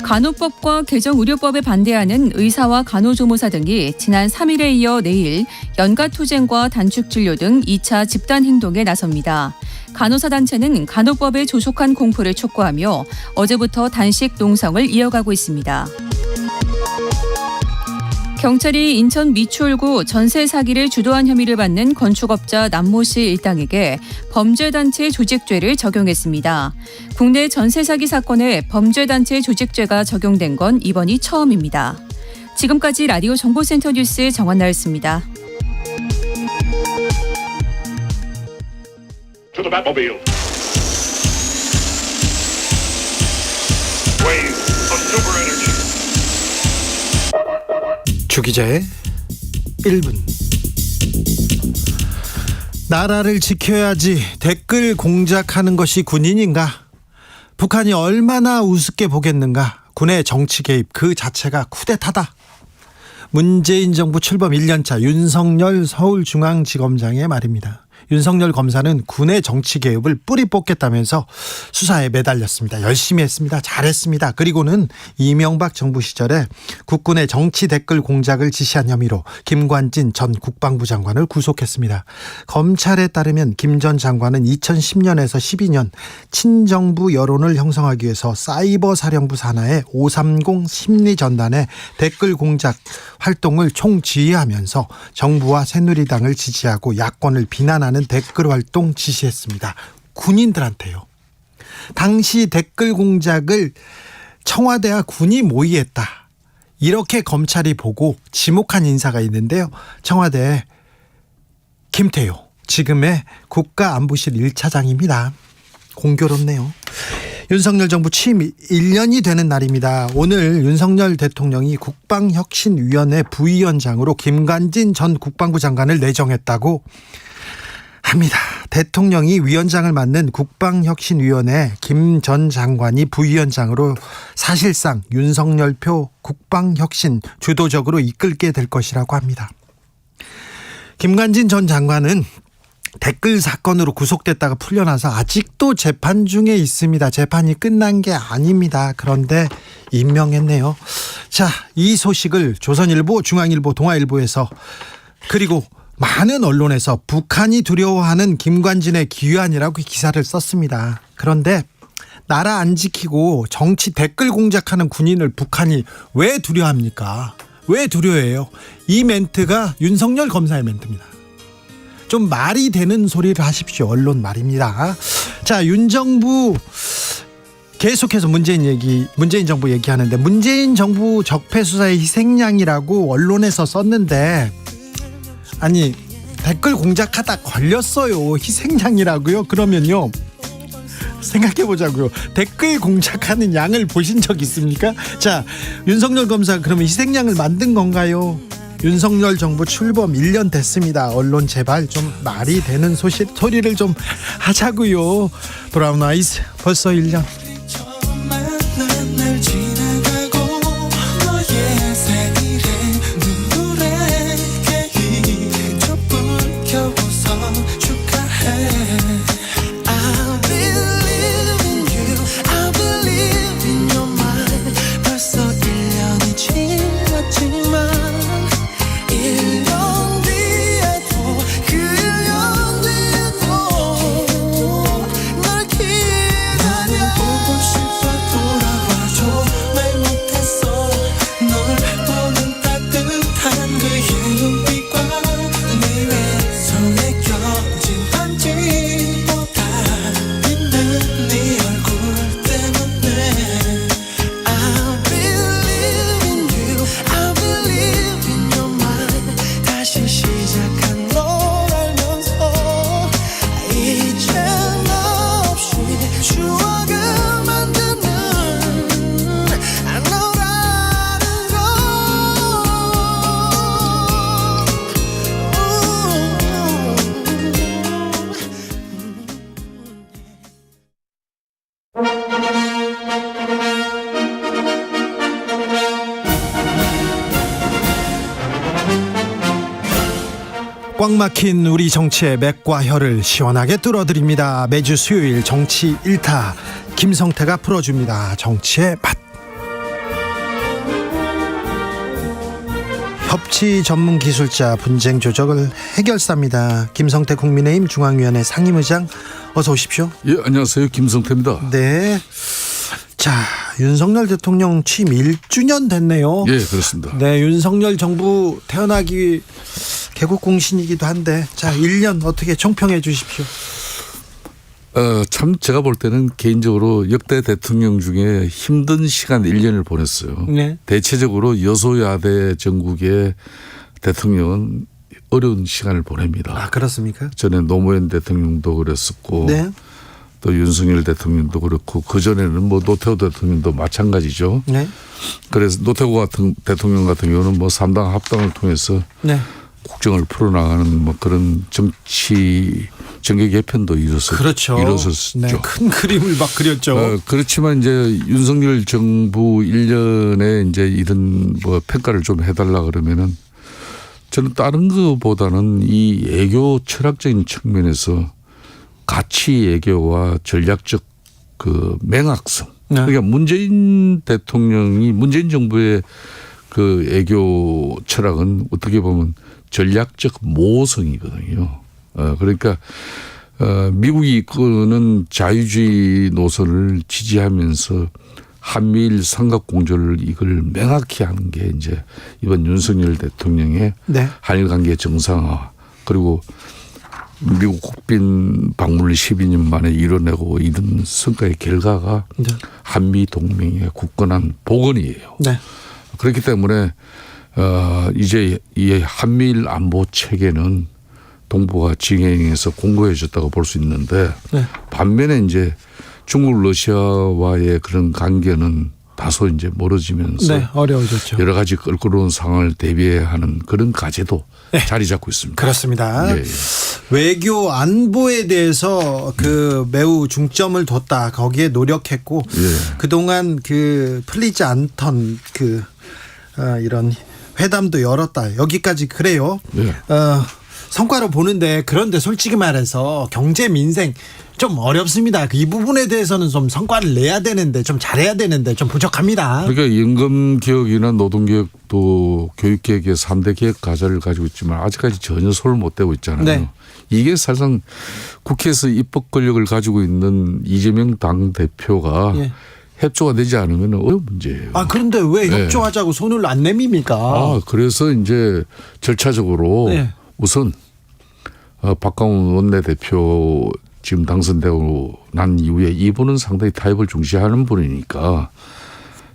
간호법과 개정의료법에 반대하는 의사와 간호조무사 등이 지난 3일에 이어 내일 연가투쟁과 단축진료 등 2차 집단행동에 나섭니다. 간호사 단체는 간호법에 조속한 공포를 촉구하며 어제부터 단식 농성을 이어가고 있습니다. 경찰이 인천 미추홀구 전세 사기를 주도한 혐의를 받는 건축업자 남모 씨 일당에게 범죄단체 조직죄를 적용했습니다. 국내 전세 사기 사건에 범죄단체 조직죄가 적용된 건 이번이 처음입니다. 지금까지 라디오 정보센터 뉴스 정원나였습니다. To the Batmobile. Wave of super energy. 주기자의 1분. 나라를 지켜야지 댓글 공작하는 것이 군인인가? 북한이 얼마나 우습게 보겠는가? 군의 정치 개입 그 자체가 쿠데타다. 문재인 정부 출범 1년차 윤석열 서울중앙지검장의 말입니다. 윤석열 검사는 군의 정치 개입을 뿌리 뽑겠다면서 수사에 매달렸습니다. 열심히 했습니다. 잘했습니다. 그리고는 이명박 정부 시절에 국군의 정치 댓글 공작을 지시한 혐의로 김관진 전 국방부 장관을 구속했습니다. 검찰에 따르면 김 전 장관은 2010년에서 12년 친정부 여론을 형성하기 위해서 사이버 사령부 산하의 530 심리전단의 댓글 공작 활동을 총지휘하면서 정부와 새누리당을 지지하고 야권을 비난하는 댓글 활동 지시했습니다. 군인들한테요. 당시 댓글 공작을 청와대와 군이 모의했다. 이렇게 검찰이 보고 지목한 인사가 있는데요. 청와대 김태효, 지금의 국가안보실 1차장입니다. 공교롭네요. 윤석열 정부 취임 1년이 되는 날입니다. 오늘 윤석열 대통령이 국방혁신위원회 부위원장으로 김관진 전 국방부 장관을 내정했다고 합니다. 대통령이 위원장을 맡는 국방혁신위원회 김 전 장관이 부위원장으로 사실상 윤석열표 국방혁신 주도적으로 이끌게 될 것이라고 합니다. 김관진 전 장관은 댓글 사건으로 구속됐다가 풀려나서 아직도 재판 중에 있습니다. 재판이 끝난 게 아닙니다. 그런데 임명했네요. 자, 이 소식을 조선일보, 중앙일보, 동아일보에서 그리고 많은 언론에서 북한이 두려워하는 김관진의 기유안이라고 기사를 썼습니다. 그런데 나라 안 지키고 정치 댓글 공작하는 군인을 북한이 왜 두려워합니까? 왜 두려워해요? 이 멘트가 윤석열 검사의 멘트입니다. 좀 말이 되는 소리를 하십시오. 언론 말입니다. 자, 윤 정부 계속해서 문재인 정부 얘기하는데 문재인 정부 적폐 수사의 희생양이라고 언론에서 썼는데 아니 댓글 공작하다 걸렸어요. 희생양이라고요? 그러면요. 생각해 보자고요. 댓글 공작하는 양을 보신 적 있습니까? 자, 윤석열 검사 그러면 희생양을 만든 건가요? 윤석열 정부 출범 1년 됐습니다. 언론 제발 좀 말이 되는 소리를 좀 하자고요. 브라운 아이즈 벌써 1년. 꽉 막힌 우리 정치의 맥과 혀를 시원하게 뚫어드립니다. 매주 수요일 정치 1타 김성태가 풀어줍니다. 정치의 맛. 협치 전문 기술자, 분쟁 조정을 해결사입니다. 김성태 국민의힘 중앙위원회 상임의장 어서 오십시오. 예, 안녕하세요. 김성태입니다. 네. 자, 윤석열 대통령 취임 1주년 됐네요. 예, 그렇습니다. 네, 윤석열 정부 태어나기 개국 공신이기도 한데, 자, 1년 어떻게 총평해 주십시오. 참 제가 볼 때는 개인적으로 역대 대통령 중에 힘든 시간 1년을 보냈어요. 네. 대체적으로 여소야대 전국의 대통령은 어려운 시간을 보냅니다. 아, 그렇습니까? 전에 노무현 대통령도 그랬었고, 네. 또 윤석열 대통령도 그렇고, 그전에는 뭐 노태우 대통령도 마찬가지죠. 네. 그래서 노태우 대통령 같은 경우는 뭐 3당 합당을 통해서 네. 국정을 풀어나가는 뭐 그런 정계 개편도 그렇죠. 이루어졌죠. 네, 큰 그림을 막 그렸죠. 그렇지만 이제 윤석열 정부 1년에 이제 이런 뭐 평가를 좀 해달라 그러면은 저는 다른 것보다는 이 애교 철학적인 측면에서 가치 애교와 전략적 그 맹학성. 네. 그러니까 문재인 정부의 그 애교 철학은 어떻게 보면 전략적 모성이거든요. 그러니까 미국이 이끄는 자유주의 노선을 지지하면서 한미일 삼각공조를 이걸 명확히 하는 게 이제 이번 윤석열 대통령의 네. 한일 관계 정상화 그리고 미국 국빈 방문을 12년 만에 이뤄내고 이런 성과의 결과가 네. 한미 동맹의 굳건한 복원이에요. 네. 그렇기 때문에 이제 이 한미일 안보 체계는 동북아 지경에서 공고해졌다고 볼 수 있는데 네. 반면에 이제 중국 러시아와의 그런 관계는 다소 이제 멀어지면서 네, 어려워졌죠. 여러 가지 껄끄러운 상황을 대비해야 하는 그런 과제도 자리 잡고 있습니다. 그렇습니다. 예. 외교 안보에 대해서 그 매우 중점을 뒀다. 거기에 노력했고 그동안 그 풀리지 않던 그 이런 회담도 열었다. 여기까지 그래요. 성과로 보는데 그런데 솔직히 말해서 경제 민생 좀 어렵습니다. 이 부분에 대해서는 좀 성과를 내야 되는데 좀 잘해야 되는데 좀 부족합니다. 그러니까 임금 개혁이나 노동 개혁도 교육 개혁의 3대 개혁 과제를 가지고 있지만 아직까지 전혀 손을 못 대고 있잖아요. 네. 이게 사실상 국회에서 입법 권력을 가지고 있는 이재명 당 대표가 협조가 되지 않으면 어려운 문제예요. 그런데 왜 협조하자고 손을 안 내밉니까? 그래서 이제 절차적으로 우선 박강원 원내대표 지금 당선되고 난 이후에 이분은 상당히 타협을 중시하는 분이니까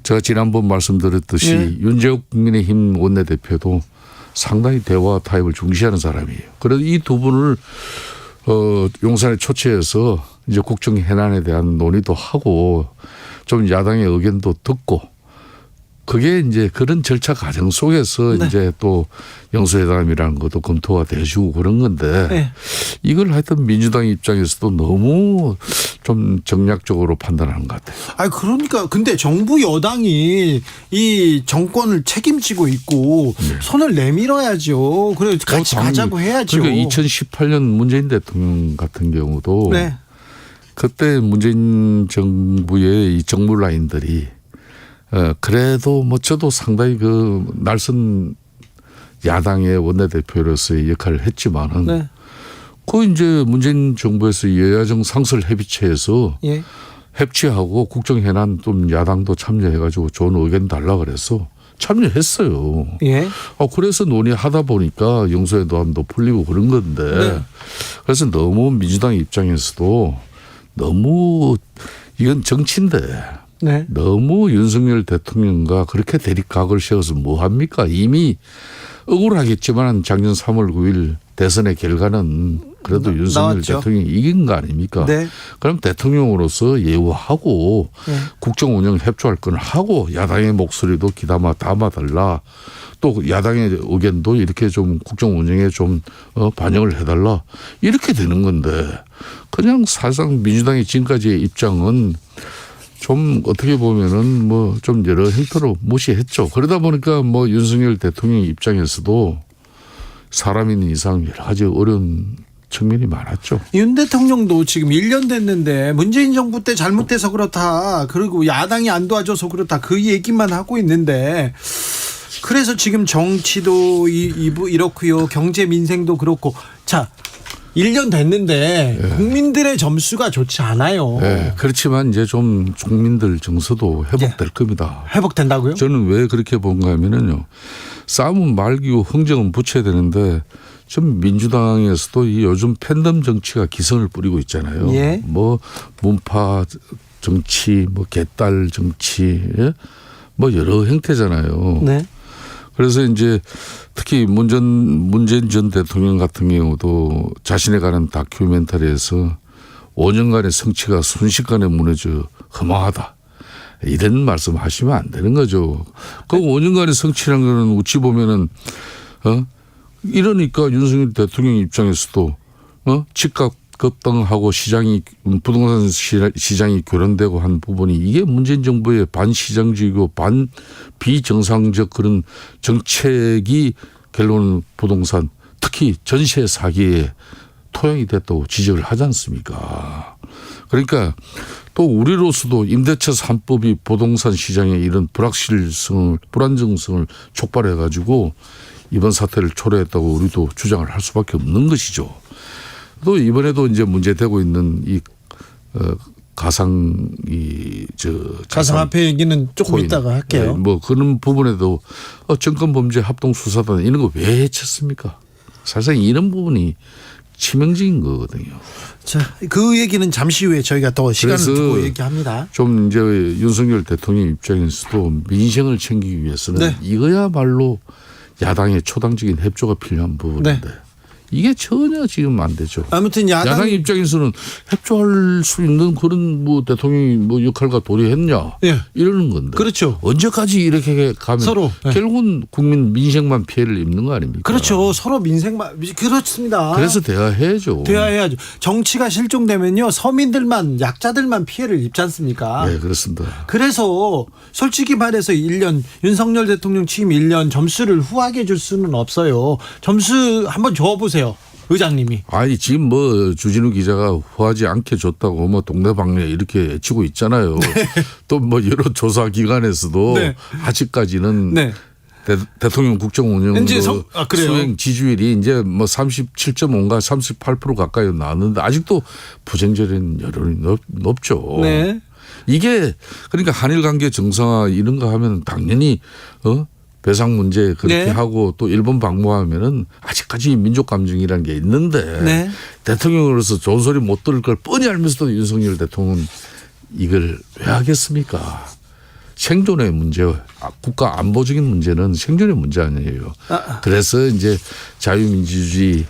제가 지난번 말씀드렸듯이 윤재욱 국민의힘 원내대표도 상당히 대화 타협을 중시하는 사람이에요. 그래서 이 두 분을 용산에 초청해서 이제 국정 현안에 대한 논의도 하고 좀 야당의 의견도 듣고 그게 이제 그런 절차 과정 속에서 이제 또 영수회담이라는 것도 검토가 되시고 그런 건데 이걸 하여튼 민주당 입장에서도 너무 좀 정략적으로 판단하는 것 같아요. 그러니까 근데 정부 여당이 이 정권을 책임지고 있고 손을 내밀어야죠. 그래 같이 가자고 해야죠. 그러니까 2018년 문재인 대통령 같은 경우도 그때 문재인 정부의 이 정무 라인들이 그래도 뭐 저도 상당히 그 날선 야당의 원내대표로서의 역할을 했지만은 그 이제 문재인 정부에서 여야정 상설 협의체에서 협치하고 국정 현안 좀 야당도 참여해가지고 좋은 의견 달라 그래서 참여했어요. 그래서 논의하다 보니까 영수회담도 풀리고 그런 건데 그래서 너무 민주당 입장에서도 너무 이건 정치인데. 너무 윤석열 대통령과 그렇게 대립각을 세워서 뭐합니까? 이미 억울하겠지만 작년 3월 9일 대선의 결과는 그래도 윤석열 나왔죠. 대통령이 이긴 거 아닙니까? 그럼 대통령으로서 예우하고 국정 운영 협조할 건 하고 야당의 목소리도 귀담아 담아달라. 또 야당의 의견도 이렇게 좀 국정 운영에 좀 반영을 해달라. 이렇게 되는 건데 그냥 사실상 민주당의 지금까지의 입장은 좀 어떻게 보면은 뭐 좀 여러 행태로 무시했죠. 그러다 보니까 뭐 윤석열 대통령 입장에서도 사람인 이상 여러 가지 어려운 측면이 많았죠. 윤 대통령도 지금 1년 됐는데 문재인 정부 때 잘못돼서 그렇다. 그리고 야당이 안 도와줘서 그렇다. 그 얘기만 하고 있는데 그래서 지금 정치도 이렇고요. 경제 민생도 그렇고. 자. 1년 됐는데 국민들의 점수가 좋지 않아요. 그렇지만 이제 좀 국민들 정서도 회복될 겁니다. 회복된다고요? 저는 왜 그렇게 본가 하면은요. 싸움은 말기고 흥정은 붙여야 되는데 좀 민주당에서도 이 요즘 팬덤 정치가 기승을 부리고 있잖아요. 뭐 문파 정치, 뭐 개딸 정치, 뭐 여러 형태잖아요. 그래서 이제 특히 문재인 전 대통령 같은 경우도 자신에 관한 다큐멘터리에서 5년간의 성취가 순식간에 무너져 허망하다. 이런 말씀 하시면 안 되는 거죠. 그 5년간의 성취라는 거는 어찌 보면은 이러니까 윤석열 대통령 입장에서도 집값 급등하고 부동산 시장이 교란되고 한 부분이 이게 문재인 정부의 반시장적이고 반비정상적 그런 정책이 결론은 부동산 특히 전세 사기에 토양이 됐다고 지적을 하지 않습니까? 그러니까 또 우리로서도 임대차 3법이 부동산 시장에 이런 불안정성을 촉발해 가지고 이번 사태를 초래했다고 우리도 주장을 할 수밖에 없는 것이죠. 또 이번에도 이제 문제되고 있는 이 가상화폐 얘기는 조금 코인. 이따가 할게요. 뭐 그런 부분에도 정권범죄 합동수사단 이런 거 왜 해쳤습니까? 사실상 이런 부분이 치명적인 거거든요. 자, 그 얘기는 잠시 후에 저희가 더 시간을 두고 얘기합니다. 좀 이제 윤석열 대통령 입장에서도 민생을 챙기기 위해서는 이거야말로 야당의 초당적인 협조가 필요한 부분인데 이게 전혀 지금 안 되죠. 아무튼 야당 입장에서는 협조할 수 있는 그런 뭐 대통령이 뭐 역할과 도리했냐 예. 이러는 건데. 그렇죠. 언제까지 이렇게 가면 서로 결국은 국민 민생만 피해를 입는 거 아닙니까? 그렇죠. 서로 민생만 그렇습니다. 그래서 대화해야죠. 대화해야죠. 정치가 실종되면요 서민들만 약자들만 피해를 입지 않습니까? 네, 그렇습니다. 그래서 솔직히 말해서 1년 윤석열 대통령 취임 1년 점수를 후하게 줄 수는 없어요. 점수 한번 줘보세요. 의장님이. 아니 지금 뭐 주진우 기자가 후하지 않게 줬다고 뭐 동네방네 이렇게 외치고 있잖아요. 또 뭐 여러 조사 기관에서도 네. 아직까지는 네. 대통령 국정 운영 그래요? 수행 지지율이 이제 뭐 37.5인가 38% 가까이 나왔는데 아직도 부정적인 여론이 높죠. 네. 이게 그러니까 한일 관계 정상화 이런 거 하면 당연히 배상 문제 그렇게 네. 하고 또 일본 방문하면은 아직까지 민족 감정이라는 게 있는데 네. 대통령으로서 좋은 소리 못 들을 걸 뻔히 알면서도 윤석열 대통령은 이걸 왜 하겠습니까? 생존의 문제, 국가 안보적인 문제는 생존의 문제 아니에요. 그래서 이제 자유민주주의,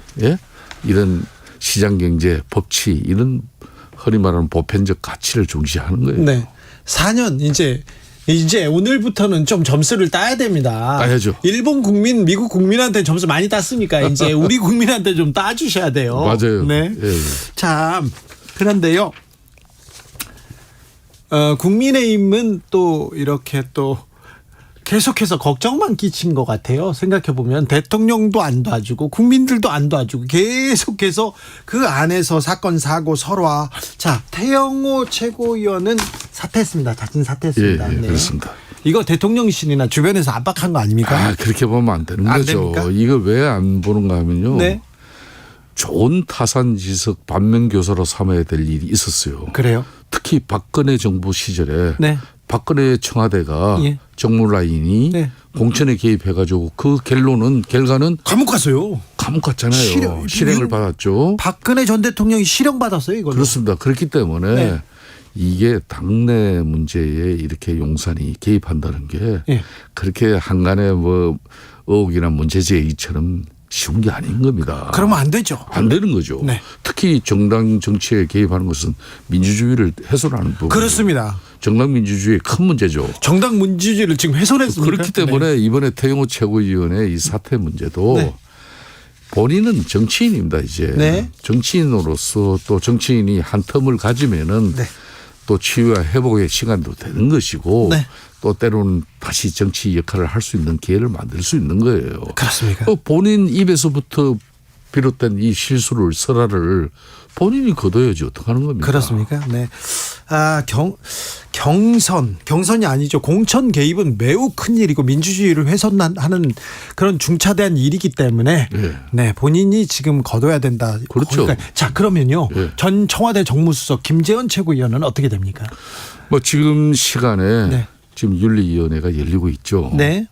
이런 시장경제, 법치 이런 흔히 말하는 보편적 가치를 중시하는 거예요. 네. 4년 이제 오늘부터는 좀 점수를 따야 됩니다. 따야죠. 일본 국민, 미국 국민한테 점수 많이 땄으니까 이제 우리 국민한테 좀 따주셔야 돼요. 맞아요. 네. 예. 참 그런데요. 국민의힘은 또 이렇게 또 계속해서 걱정만 끼친 것 같아요. 생각해보면 대통령도 안 도와주고 국민들도 안 도와주고 계속해서 그 안에서 사건 사고 설화. 자, 태영호 최고위원은 사퇴했습니다. 자진 사퇴했습니다. 예, 그렇습니다. 이거 대통령실이나 주변에서 압박한 거 아닙니까? 그렇게 보면 안 되는 안 거죠. 됩니까? 이거 왜 안 보는가 하면요. 네. 좋은 타산지석 반면교사로 삼아야 될 일이 있었어요. 그래요? 특히 박근혜 정부 시절에 네. 박근혜 청와대가 예. 정무라인이 네. 공천에 개입해가지고 그 결과는 감옥 갔어요. 감옥 갔잖아요. 실형을 받았죠. 박근혜 전 대통령이 실형 받았어요. 이걸로. 그렇습니다. 그렇기 때문에 네. 이게 당내 문제에 이렇게 용산이 개입한다는 게 예. 그렇게 한간에 뭐 의혹이나 문제제기처럼 쉬운 게 아닌 겁니다. 그러면 안 되죠. 안 되는 거죠. 네. 특히 정당 정치에 개입하는 것은 민주주의를 훼손하는 부분. 그렇습니다. 정당 민주주의의 큰 문제죠. 정당 민주주의를 지금 훼손했습니까? 그렇기 때문에 이번에 태영호 최고위원의 이 사퇴 문제도 네. 본인은 정치인입니다. 이제 네. 정치인으로서 또 정치인이 한 텀을 가지면은 네. 또 치유와 회복의 시간도 되는 것이고 네. 또 때로는 다시 정치 역할을 할 수 있는 기회를 만들 수 있는 거예요. 그렇습니까? 또 본인 입에서부터 비롯된 이 실수를 설화를 본인이 거둬야지 어떡하는 겁니까? 그렇습니까? 네. 경선이 아니죠. 공천 개입은 매우 큰 일이고 민주주의를 훼손하는 그런 중차대한 일이기 때문에 네, 본인이 지금 거둬야 된다. 그렇죠. 자, 그러면요. 네. 전 청와대 정무수석 김재원 최고위원은 어떻게 됩니까? 뭐 지금 시간에 네. 지금 윤리위원회가 열리고 있죠. 네.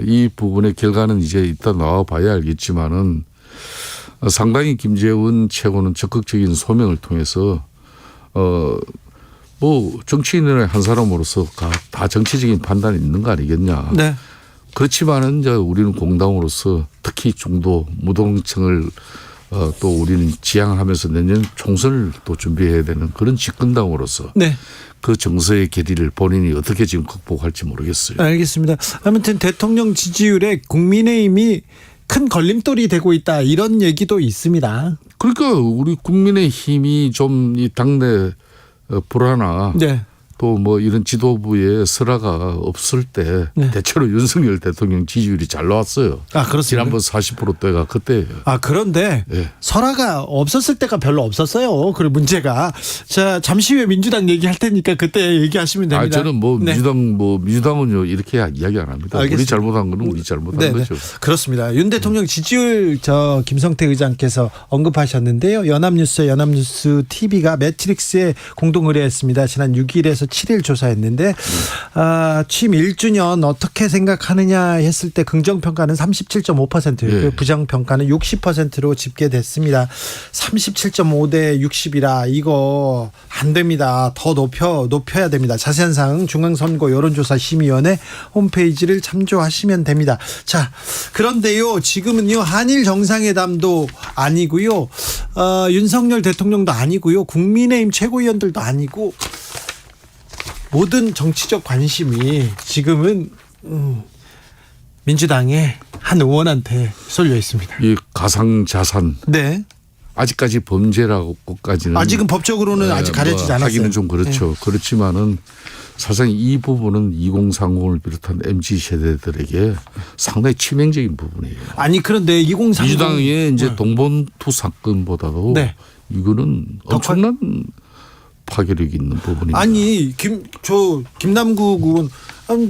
이 부분의 결과는 이제 이따 나와 봐야 알겠지만은 상당히 김재원 최고는 적극적인 소명을 통해서 뭐 정치인의 한 사람으로서 다 정치적인 판단이 있는 거 아니겠냐. 네. 그렇지만은 이제 우리는 공당으로서 특히 중도 무동층을 또 우리는 지향하면서 내년 총선을 또 준비해야 되는 그런 집권당으로서 네. 그 정서의 괴리를 본인이 어떻게 지금 극복할지 모르겠어요. 알겠습니다. 아무튼 대통령 지지율에 국민의힘이 큰 걸림돌이 되고 있다 이런 얘기도 있습니다. 그러니까 우리 국민의힘이 좀 이 당내 불안화 네. 또 뭐 이런 지도부의 설화가 없을 때 네. 대체로 윤석열 대통령 지지율이 잘 나왔어요. 그렇습니다. 지난번 40%대가 그때예요. 그런데 네. 설화가 없었을 때가 별로 없었어요. 그 문제가. 자, 잠시 후에 민주당 얘기할 테니까 그때 얘기하시면 됩니다. 저는 뭐 네. 민주당은요 이렇게 이야기 안 합니다. 알겠습니다. 우리 잘못한 거는 우리 잘못한 네, 거죠. 그렇습니다. 윤 대통령 지지율 김성태 의장께서 언급하셨는데요. 연합뉴스 TV가 매트릭스에 공동 의뢰했습니다. 지난 6일에서 7일 조사했는데 취임 1주년 어떻게 생각하느냐 했을 때 긍정평가는 37.5%, 예. 부정평가는 60%로 집계됐습니다. 37.5대 60이라 이거 안 됩니다. 더 높여야 됩니다. 자세한 사항 중앙선거 여론조사심의위원회 홈페이지를 참조하시면 됩니다. 자, 그런데요, 지금은요, 한일 정상회담도 아니고요, 윤석열 대통령도 아니고요, 국민의힘 최고위원들도 아니고, 모든 정치적 관심이 지금은 민주당의 한 의원한테 쏠려 있습니다. 이 가상자산. 네. 아직까지 범죄라고까지는 아직은 법적으로는 아직 가려지지 않았어요. 하기는 좀 그렇죠. 네. 그렇지만은 사실 이 부분은 2030을 비롯한 MZ 세대들에게 상당히 치명적인 부분이에요. 아니 그런데 2030 민주당의 이제 동본투 사건보다도 네. 이거는 엄청난 파괴력이 있는 부분입니다. 아니 김남국 의원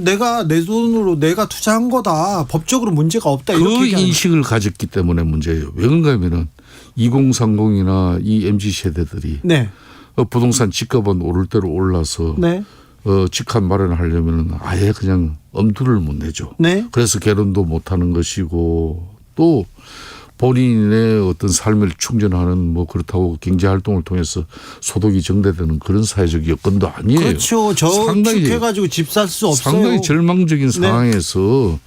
내가 내 돈으로 내가 투자한 거다. 법적으로 문제가 없다. 이렇게 그 얘기하는 인식을 가졌기 때문에 문제예요. 왜 그런가 하면은 2030이나 이 MZ 세대들이 네. 부동산 집값은 오를 대로 올라서 네. 집값 마련을 하려면 아예 그냥 엄두를 못 내죠. 네. 그래서 결혼도 못 하는 것이고 또 본인의 어떤 삶을 충전하는 뭐 그렇다고 경제 활동을 통해서 소득이 증대되는 그런 사회적 여건도 아니에요. 그렇죠. 저축해가지고 집 살 수 없어요. 상당히 절망적인 네. 상황에서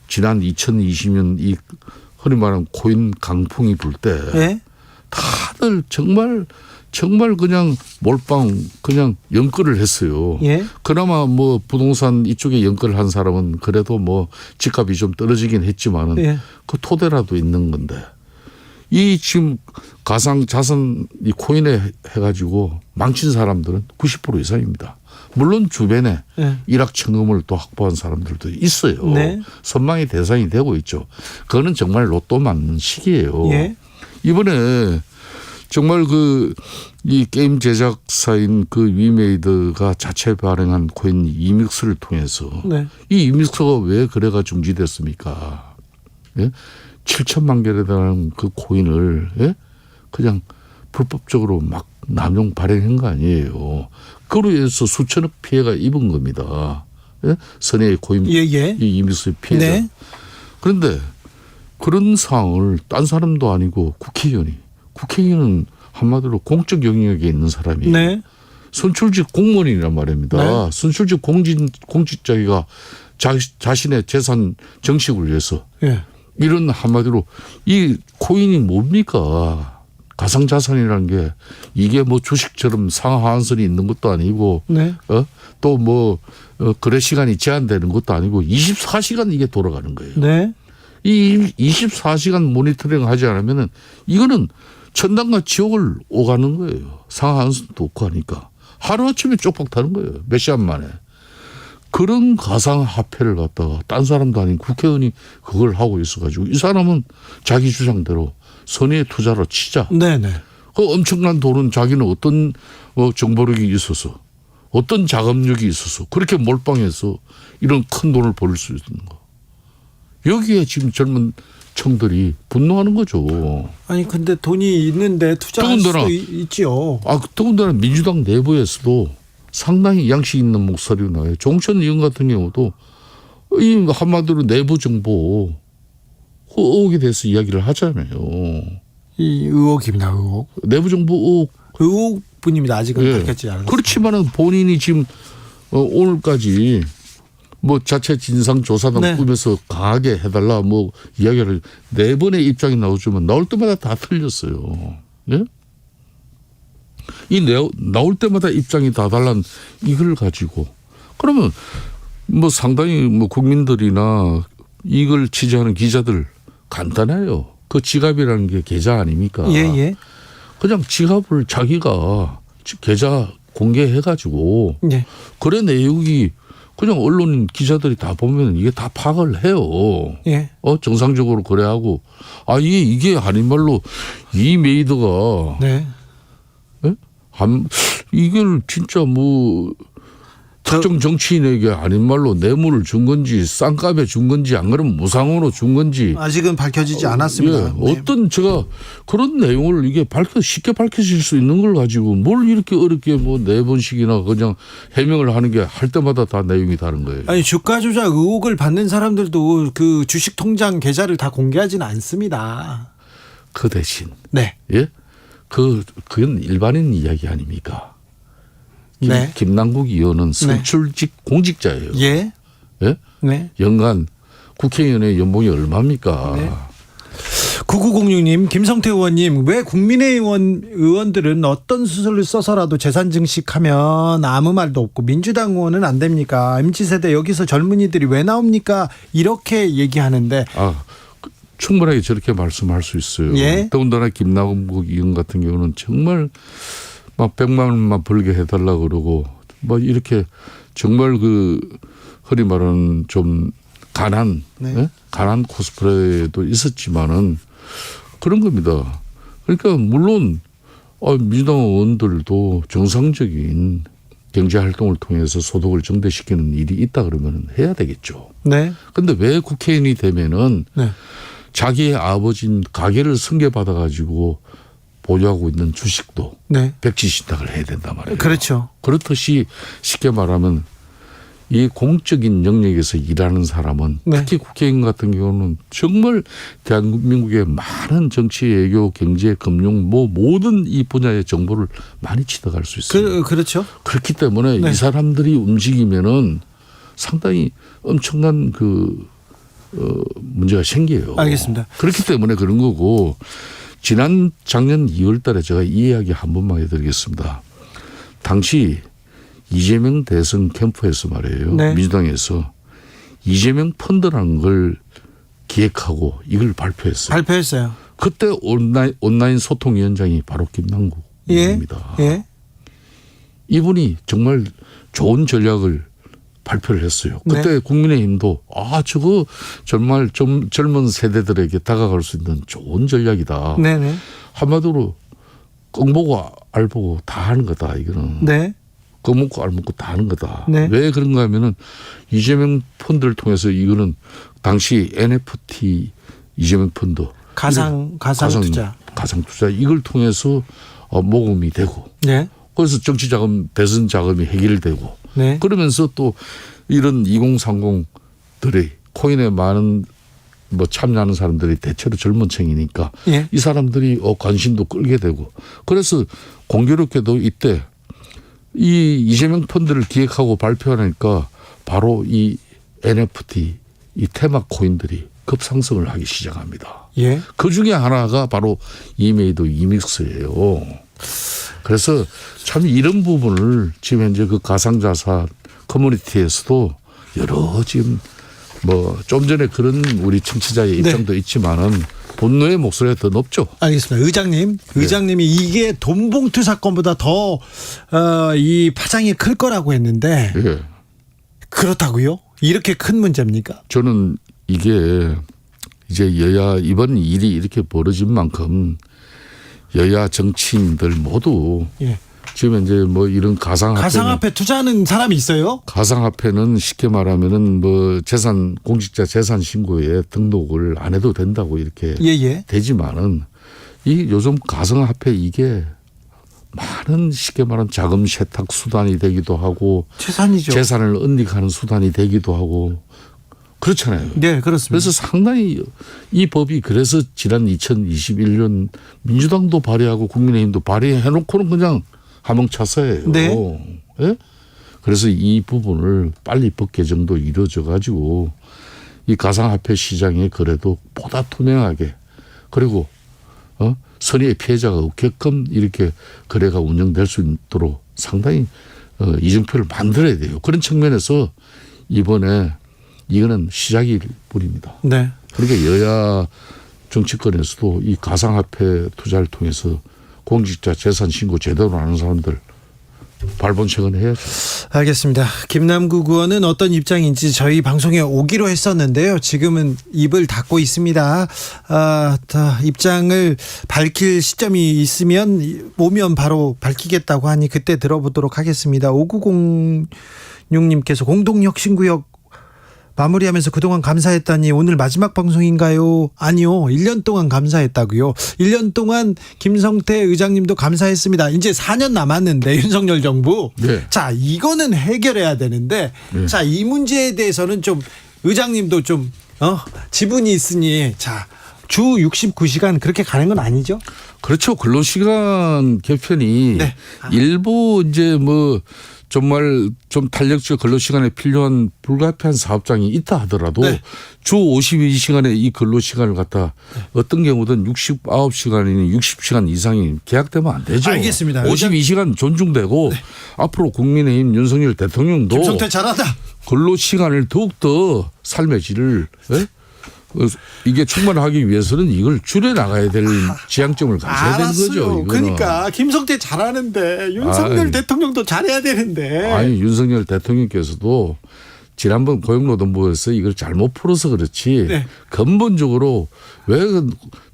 지난 2020년 이 흔히 말하는 코인 강풍이 불 때 네. 다들 정말 그냥 몰빵 그냥 연끌을 했어요. 예. 그나마 뭐 부동산 이쪽에 연끌을 한 사람은 그래도 뭐 집값이 좀 떨어지긴 했지만은 예. 그 토대라도 있는 건데 이 지금 가상 자산 이 코인에 해가지고 망친 사람들은 90% 이상입니다. 물론 주변에 예. 일확천금을 또 확보한 사람들도 있어요. 네. 선망의 대상이 되고 있죠. 그거는 정말 로또 맞는 시기예요. 예. 이번에 정말 이 게임 제작사인 그 위메이드가 자체 발행한 코인 이믹스를 통해서 네. 이 이믹스가 왜 거래가 중지됐습니까? 예? 7천만 개에 달하는 그 코인을 예? 그냥 불법적으로 막 남용 발행한 거 아니에요. 그로 인해서 수천억 피해가 입은 겁니다. 예? 선의의 코인 예. 이 이믹스의 피해가. 네. 그런데 그런 상황을 딴 사람도 아니고 국회의원은 한마디로 공적 영역에 있는 사람이에요. 네. 선출직 공무원이란 말입니다. 네. 선출직 공직자가 자신의 재산 정식을 위해서 예. 이런 한마디로 이 코인이 뭡니까? 가상자산이라는 게 이게 뭐 주식처럼 상하한선이 있는 것도 아니고 네. 또 뭐 거래 시간이 제한되는 것도 아니고 24시간 이게 돌아가는 거예요. 네. 이 24시간 모니터링 하지 않으면은 이거는 천당과 지옥을 오가는 거예요. 상하한선도 없고 하니까. 하루아침에 쪽박 타는 거예요. 몇 시간 만에. 그런 가상화폐를 갖다가 딴 사람도 아닌 국회의원이 그걸 하고 있어가지고 이 사람은 자기 주장대로 선의의 투자로 치자. 네네. 그 엄청난 돈은 자기는 어떤 정보력이 있어서 어떤 자금력이 있어서 그렇게 몰빵해서 이런 큰 돈을 벌 수 있는 거. 여기에 지금 젊은 청들이 분노하는 거죠. 아니 근데 돈이 있는데 투자할 수 있지요. 더군다나 민주당 내부에서도 상당히 양식 있는 목소리가 나와요. 종천 의원 같은 경우도 이 한마디로 내부 정보 의혹에 대해서 이야기를 하잖아요. 이 의혹입니다. 의혹. 내부 정보 의혹뿐입니다. 아직은 밝혀지지 않았습니다. 그렇지만은 본인이 지금 오늘까지 뭐 자체 진상조사단 네. 꾸며서 강하게 해달라 뭐 이야기를 4번의 입장이 나오지만 나올 때마다 다 틀렸어요. 예? 나올 때마다 입장이 다 달란 이걸 가지고 그러면 뭐 상당히 뭐 국민들이나 이걸 취재하는 기자들 간단해요. 그 지갑이라는 게 계좌 아닙니까? 예. 그냥 지갑을 자기가 계좌 공개해가지고 예. 거래 내역이 그냥 언론 기자들이 다 보면 이게 다 파악을 해요. 예. 정상적으로 거래하고 이게 아닌 말로 이 메이드가 네. 예? 이걸 진짜 뭐 특정 정치인에게 아닌 말로 뇌물을 준 건지 쌍값에 준 건지 안 그러면 무상으로 준 건지 아직은 밝혀지지 않았습니다. 예, 어떤 제가 그런 내용을 이게 쉽게 밝혀질 수 있는 걸 가지고 뭘 이렇게 어렵게 뭐 4번씩이나 그냥 해명을 하는 게 할 때마다 다 내용이 다른 거예요. 아니 주가 조작 의혹을 받는 사람들도 그 주식 통장 계좌를 다 공개하지는 않습니다. 그 대신 네. 예? 그건 일반인 이야기 아닙니까? 네. 김남국 의원은 선출직 공직자예요. 예. 예? 네. 연간 국회의원의 연봉이 얼마입니까? 네. 9906님, 김성태 의원님, 왜 의원들은 어떤 수술을 써서라도 재산 증식하면 아무 말도 없고 민주당 의원은 안 됩니까? MZ세대 여기서 젊은이들이 왜 나옵니까? 이렇게 얘기하는데. 충분하게 저렇게 말씀할 수 있어요. 예. 더군다나 김남국 의원 같은 경우는 정말 막 100만 원만 벌게 해달라 그러고 뭐 이렇게 정말 그 흔히 말하는 좀 가난 코스프레도 있었지만은 그런 겁니다. 그러니까 물론 민주당 의원들도 정상적인 경제 활동을 통해서 소득을 증대시키는 일이 있다 그러면 해야 되겠죠. 네. 근데 왜 국회의원이 되면은 자기의 아버지인 가게를 승계받아 가지고 보유하고 있는 주식도 백지신탁을 해야 된단 말이에요. 그렇죠. 그렇듯이 쉽게 말하면 이 공적인 영역에서 일하는 사람은 특히 국회의원 같은 경우는 정말 대한민국의 많은 정치, 외교, 경제, 금융 모든 이 분야의 정보를 많이 취득할 수 있어요. 그렇죠. 그렇기 때문에 이 사람들이 움직이면은 상당히 엄청난 문제가 생겨요. 알겠습니다. 그렇기 때문에 그런 거고 작년 2월 달에 제가 이 이야기 한 번만 해드리겠습니다. 당시 이재명 대선 캠프에서 말이에요. 민주당에서 이재명 펀드라는 걸 기획하고 이걸 발표했어요. 그때 온라인 소통위원장이 바로 김남국입니다. 예. 이분이 정말 좋은 전략을 발표를 했어요. 그때 국민의힘도 저거 정말 좀 젊은 세대들에게 다가갈 수 있는 좋은 전략이다. 네네. 한마디로 껌보고 알보고 다 하는 거다 이거는. 네. 껌먹고 알먹고 다 하는 거다. 네. 왜 그런가 하면은 이재명 펀드를 통해서 이거는 당시 NFT 이재명 펀드 가상 투자 이걸 통해서 모금이 되고 그래서 정치 자금 대선 자금이 해결되고 그러면서 또 이런 2030들이 코인에 많은 참여하는 사람들이 대체로 젊은 층이니까 이 사람들이 관심도 끌게 되고 그래서 공교롭게도 이때 이 이재명 펀드를 기획하고 발표하니까 바로 이 NFT 이 테마 코인들이 급상승을 하기 시작합니다. 그 중에 하나가 바로 이메이드 이믹스예요. 그래서 참 이런 부분을 지금 현재 그 가상자산 커뮤니티에서도 여러 지금 좀 전에 그런 우리 청취자의 입장도 있지만은 분노의 목소리가 더 높죠. 알겠습니다. 의장님이 이게 돈봉투 사건보다 더 이 파장이 클 거라고 했는데 그렇다고요? 이렇게 큰 문제입니까? 저는 이게 이제 여야 이번 일이 이렇게 벌어진 만큼 여야 정치인들 모두 지금 이제 이런 가상화폐 투자하는 사람이 있어요? 가상화폐는 쉽게 말하면은 공직자 재산 신고에 등록을 안 해도 된다고 이렇게 되지만은 이 요즘 가상화폐 이게 많은 쉽게 말하면 자금 세탁 수단이 되기도 하고 재산이죠. 재산을 은닉하는 수단이 되기도 하고 그렇잖아요. 네, 그렇습니다. 그래서 상당히 이 법이 그래서 지난 2021년 민주당도 발의하고 국민의힘도 발의해놓고는 그냥 하멍차사예요. 그래서 이 부분을 빨리 법 개정도 이루어져 가지고 이 가상화폐 시장의 거래도 보다 투명하게 그리고 선의의 피해자가 없게끔 이렇게 거래가 운영될 수 있도록 상당히 이정표를 만들어야 돼요. 그런 측면에서 이번에 이거는 시작일 뿐입니다. 그러니까 여야 정치권에서도 이 가상화폐 투자를 통해서 공직자 재산 신고 제대로 하는 사람들 발본색은 해야죠. 알겠습니다. 김남국 의원은 어떤 입장인지 저희 방송에 오기로 했었는데요. 지금은 입을 닫고 있습니다. 입장을 밝힐 시점이 있으면 오면 바로 밝히겠다고 하니 그때 들어보도록 하겠습니다. 5906님께서 공동혁신구역 마무리하면서 그동안 감사했다니 오늘 마지막 방송인가요? 아니요. 1년 동안 감사했다고요. 1년 동안 김성태 의장님도 감사했습니다. 이제 4년 남았는데 윤석열 정부. 네. 자, 이거는 해결해야 되는데 네. 자, 이 문제에 대해서는 좀 의장님도 좀 지분이 있으니 자, 주 69시간 그렇게 가는 건 아니죠? 그렇죠. 근로시간 개편이 네. 일부 이제 뭐 정말 좀 탄력적 근로시간에 필요한 불가피한 사업장이 있다 하더라도 네. 주 52시간의 이 근로시간을 갖다 어떤 경우든 69시간이니 60시간 이상이 계약되면 안 되죠. 알겠습니다. 52시간 존중되고 앞으로 국민의힘 윤석열 대통령도 김성태 잘한다. 근로시간을 더욱더 삶의 질을 이게 충만하기 위해서는 이걸 줄여나가야 될 지향점을 가져야 되는 거죠. 이거는. 그러니까 김성태 잘하는데 윤석열 대통령도 잘해야 되는데. 아니 윤석열 대통령께서도 지난번 고용노동부에서 이걸 잘못 풀어서 그렇지 네. 근본적으로 왜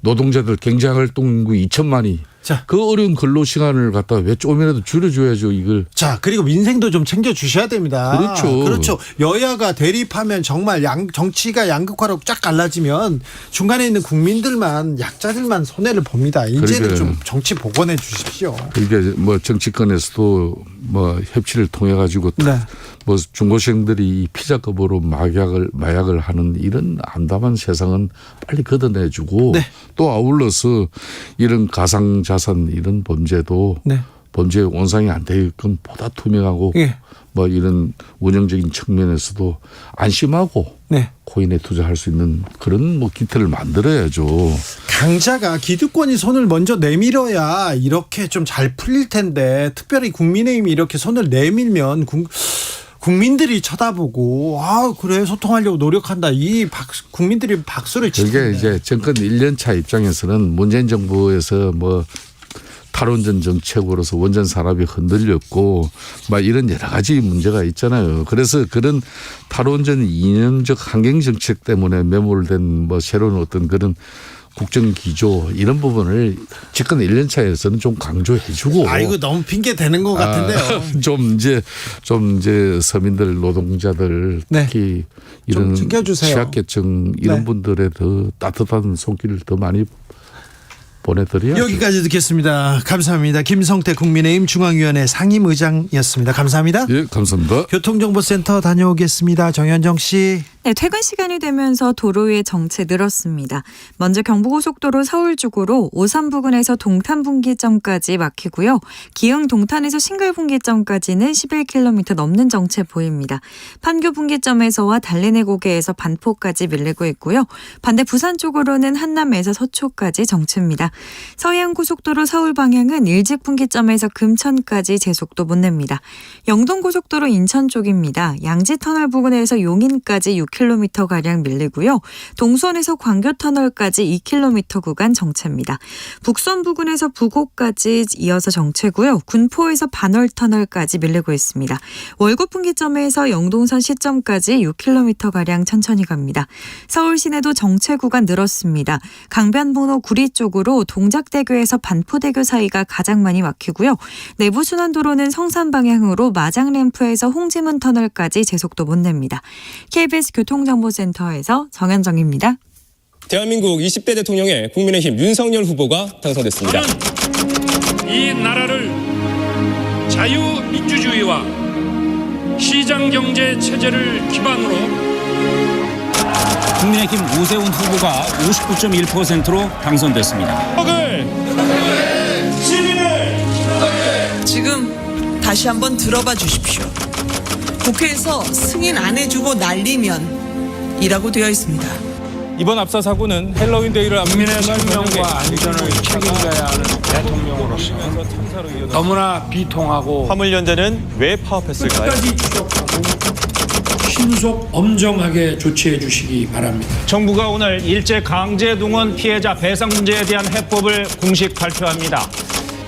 노동자들 경제활동 인구 2천만이 그 어려운 근로시간을 갖다 왜 조금이라도 줄여줘야죠 이걸. 자, 그리고 민생도 좀 챙겨주셔야 됩니다. 그렇죠. 그렇죠. 여야가 대립하면 정말 정치가 양극화로 쫙 갈라지면 중간에 있는 국민들만 약자들만 손해를 봅니다. 이제는 그러게. 좀 정치 복원해 주십시오. 이게 뭐 정치권에서도 뭐 협치를 통해 가지고 네. 뭐 중고생들이 이 피자급으로 마약을 하는 이런 암담한 세상은 빨리 걷어내주고 네. 또 아울러서 이런 가상자산 이런 범죄도 네. 범죄 원상이 안 되게끔 보다 투명하고 예. 뭐 이런 운영적인 측면에서도 안심하고 네. 코인에 투자할 수 있는 그런 뭐 기틀을 만들어야죠. 강자가 기득권이 손을 먼저 내밀어야 이렇게 좀 잘 풀릴 텐데 특별히 국민의힘이 이렇게 손을 내밀면 국민들이 쳐다보고 그래 소통하려고 노력한다. 국민들이 박수를 치는데. 그게 이제 정권 1년차 입장에서는 문재인 정부에서 뭐 탈원전 정책으로서 원전 산업이 흔들렸고 막 이런 여러 가지 문제가 있잖아요. 그래서 그런 탈원전 2년적 환경 정책 때문에 매몰된 뭐 새로운 어떤 그런 국정 기조 이런 부분을 집권 1년 차에서는 좀 강조해 주고. 이거 너무 핑계 대는 것 같은데요. 좀 이제 서민들 노동자들 네. 특히 이런 취약계층 이런 네. 분들의 더 따뜻한 손길을 더 많이 보내드려야죠. 여기까지 듣겠습니다. 감사합니다. 김성태 국민의힘 중앙위원회 상임의장이었습니다. 감사합니다. 예, 감사합니다. 교통정보센터 다녀오겠습니다. 정현정 씨. 네, 퇴근 시간이 되면서 도로 위에 정체 늘었습니다. 먼저 경부고속도로 서울 쪽으로 오산 부근에서 동탄 분기점까지 막히고요. 기흥 동탄에서 신갈 분기점까지는 11km 넘는 정체 보입니다. 판교 분기점에서와 달래내 고개에서 반포까지 밀리고 있고요. 반대 부산 쪽으로는 한남에서 서초까지 정체입니다. 서해안고속도로 서울 방향은 일직 분기점에서 금천까지 제속도 못 냅니다. 영동고속도로 인천 쪽입니다. 양지터널 부근에서 용인까지 6km가량 밀리고요. 동선에서 광교터널까지 2km 구간 정체입니다. 북선 부근에서 부곡까지 이어서 정체고요. 군포에서 반월터널까지 밀리고 있습니다. 월곡 분기점에서 영동선 시점까지 6km가량 천천히 갑니다. 서울 시내도 정체 구간 늘었습니다. 강변북로 구리 쪽으로 동작대교에서 반포대교 사이가 가장 많이 막히고요. 내부순환도로는 성산 방향으로 마장램프에서 홍지문 터널까지 제속도 못 냅니다. KBS 교통정보센터에서 정현정입니다. 대한민국 20대 대통령의 국민의힘 윤석열 후보가 당선됐습니다. 이 나라를 자유민주주의와 시장경제 체제를 기반으로 국민의힘 오세훈 후보가 59.1%로 당선됐습니다. 지금 다시 한번 들어봐 주십시오. 국회에서 승인 안 해주고 날리면 이라고 되어 있습니다. 이번 압사 사고는 헬로윈 데이를 국민의 생명과 안전을 책임져야 하는 대통령으로서 너무나 비통하고 화물 연대는 왜 파업했을까요? 신속 엄정하게 조치해 주시기 바랍니다. 정부가 오늘 일제 강제동원 피해자 배상 문제에 대한 해법을 공식 발표합니다.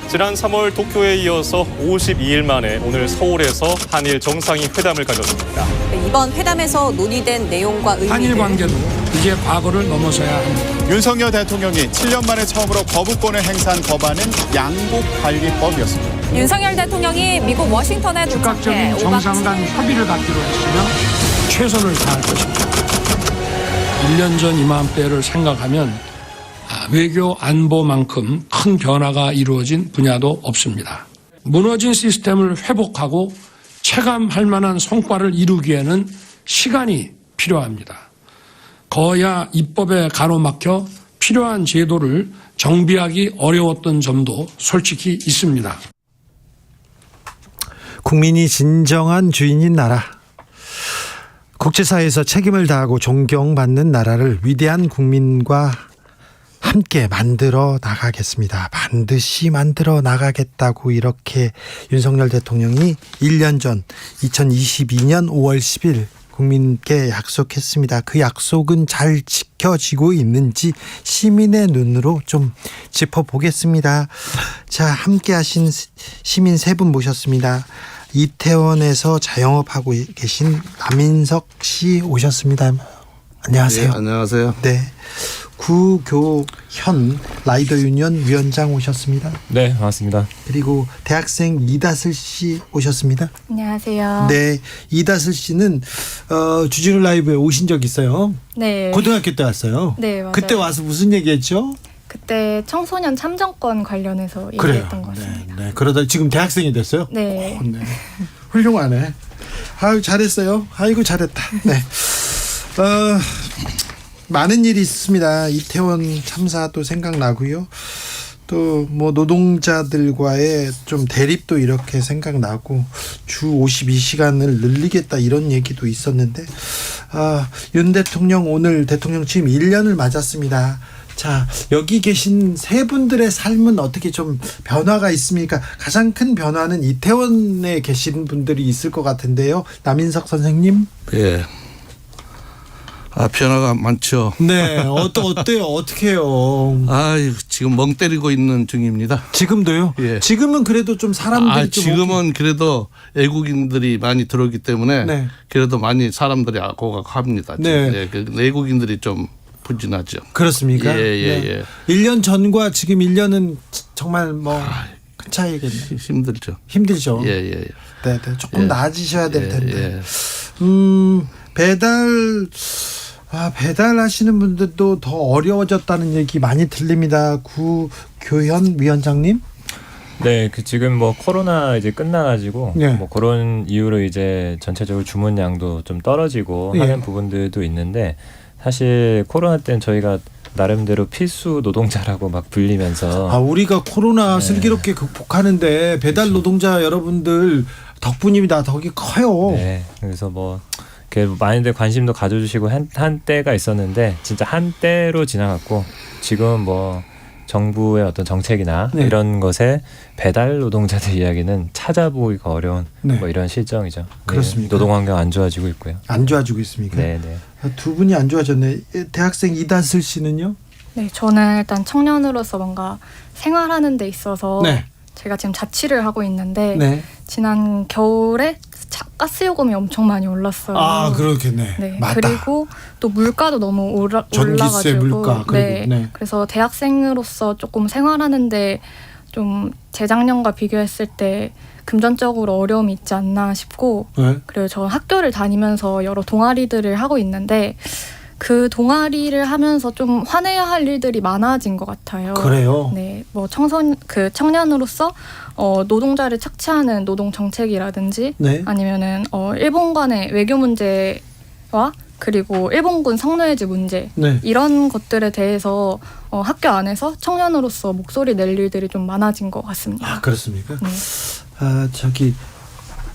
지난 3월 도쿄에 이어서 52일 만에 오늘 서울에서 한일 정상이 회담을 가졌습니다. 이번 회담에서 논의된 내용과 의미를 한일 관계도 이제 과거를 넘어서야 합니다. 윤석열 대통령이 7년 만에 처음으로 거부권을 행사한 법안은 양국관리법이었습니다. 윤석열 대통령이 미국 워싱턴에 도착해 즉각적인 정상 간 협의를 갖기로 했으며 최선을 다할 것입니다. 1년 전 이맘때를 생각하면 외교 안보만큼 큰 변화가 이루어진 분야도 없습니다. 무너진 시스템을 회복하고 체감할 만한 성과를 이루기에는 시간이 필요합니다. 거야 입법에 가로막혀 필요한 제도를 정비하기 어려웠던 점도 솔직히 있습니다. 국민이 진정한 주인인 나라. 국제사회에서 책임을 다하고 존경받는 나라를 위대한 국민과 함께 만들어 나가겠습니다. 반드시 만들어 나가겠다고 이렇게 윤석열 대통령이 1년 전 2022년 5월 10일 국민께 약속했습니다. 그 약속은 잘 지켜지고 있는지 시민의 눈으로 좀 짚어보겠습니다. 자, 함께 하신 시민 세 분 모셨습니다. 이태원에서 자영업하고 계신 남인석 씨 오셨습니다. 안녕하세요. 네, 안녕하세요. 네. 구교현 라이더 유니언 위원장 오셨습니다. 네, 반갑습니다. 그리고 대학생 이다슬 씨 오셨습니다. 안녕하세요. 네, 이다슬 씨는 주진우 라이브에 오신 적 있어요. 네. 고등학교 때 왔어요. 네, 맞아요. 그때 와서 무슨 얘기했죠? 그때 청소년 참정권 관련해서 얘기했던 것 같습니다. 네. 그러다 지금 대학생이 됐어요? 네. 네. 훌륭하네. 아유, 잘했어요. 아이고, 잘했다. 네. 많은 일이 있습니다. 이태원 참사도 생각나고요. 또 뭐 노동자들과의 좀 대립도 이렇게 생각나고 주 52시간을 늘리겠다 이런 얘기도 있었는데 윤 대통령 오늘 대통령 취임 1년을 맞았습니다. 자, 여기 계신 세 분들의 삶은 어떻게 좀 변화가 있습니까? 가장 큰 변화는 이태원에 계신 분들이 있을 것 같은데요. 남인석 선생님. 예. 변화가 많죠. 네, 어때요? 어떻게 해요? 지금 멍 때리고 있는 중입니다. 지금도요? 예. 지금은 그래도 좀 사람들이 좀 지금은 그래도 외국인들이 많이 들어오기 때문에 네. 그래도 많이 사람들이 고각합니다. 네. 예, 그 외국인들이 좀 부진하죠. 그렇습니까? 예. 1년 전과 지금 1년은 정말 뭐 큰 차이겠네요. 힘들죠. 예. 네, 조금 나아지셔야 될 텐데. 예. 배달하시는 분들도 더 어려워졌다는 얘기 많이 들립니다. 구교현 위원장님. 네, 지금 뭐 코로나 이제 끝나가지고 네. 뭐 그런 이유로 이제 전체적으로 주문량도 좀 떨어지고 하는 부분들도 있는데 사실 코로나 때는 저희가 나름대로 필수 노동자라고 막 불리면서 우리가 코로나 슬기롭게 극복하는데 배달 노동자 여러분들 덕분입니다. 덕이 커요. 네, 그래서 뭐 많이들 관심도 가져주시고 한 때가 있었는데 진짜 한때로 지나갔고 지금 뭐 정부의 어떤 정책이나 이런 것에 배달 노동자들 이야기는 찾아보기가 어려운 뭐 이런 실정이죠. 그렇습니까? 노동 환경 안 좋아지고 있고요. 안 좋아지고 있습니까? 네. 두 분이 안 좋아졌네. 대학생 이다슬 씨는요? 네, 저는 일단 청년으로서 뭔가 생활하는 데 있어서 제가 지금 자취를 하고 있는데 지난 겨울에 가스요금이 엄청 많이 올랐어요. 그렇겠네. 네. 맞다. 그리고 또 물가도 너무 전기세, 올라가지고 물가. 그래서 대학생으로서 조금 생활하는데 좀 재작년과 비교했을 때 금전적으로 어려움이 있지 않나 싶고 그리고 저는 학교를 다니면서 여러 동아리들을 하고 있는데 그 동아리를 하면서 좀 화내야 할 일들이 많아진 것 같아요. 그래요? 네, 뭐 청년으로서 노동자를 착취하는 노동 정책이라든지 아니면은 일본간의 외교 문제와 그리고 일본군 성노예제 문제 이런 것들에 대해서 학교 안에서 청년으로서 목소리 낼 일들이 좀 많아진 것 같습니다. 그렇습니까? 네.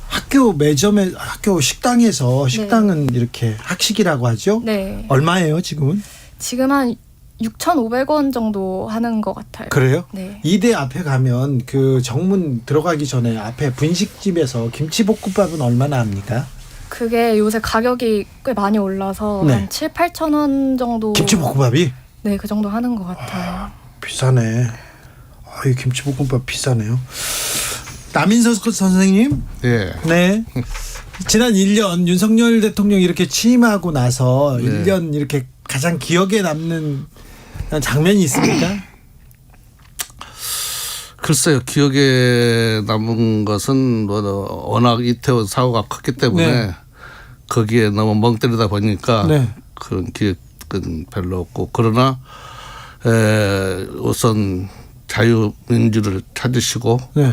학교 매점에 학교 식당에서 식당은 이렇게 학식이라고 하죠? 네. 얼마예요 지금은? 지금 한 6,500원 정도 하는 것 같아요. 그래요? 네. 이대 앞에 가면 그 정문 들어가기 전에 앞에 분식집에서 김치볶음밥은 얼마나 합니까? 그게 요새 가격이 꽤 많이 올라서 한 7,000~8,000원 정도. 김치볶음밥이? 네, 그 정도 하는 것 같아요. 비싸네. 이 김치볶음밥 비싸네요. 남인석 선생님. 예. 네. 지난 1년 윤석열 대통령이 이렇게 취임하고 나서 네. 1년 이렇게 가장 기억에 남는 장면이 있습니까? 글쎄요. 기억에 남은 것은 워낙 이태원 사고가 컸기 때문에 네. 거기에 너무 멍 때리다 보니까 네. 그런 기억은 별로 없고, 그러나 우선 자유민주를 찾으시고 네.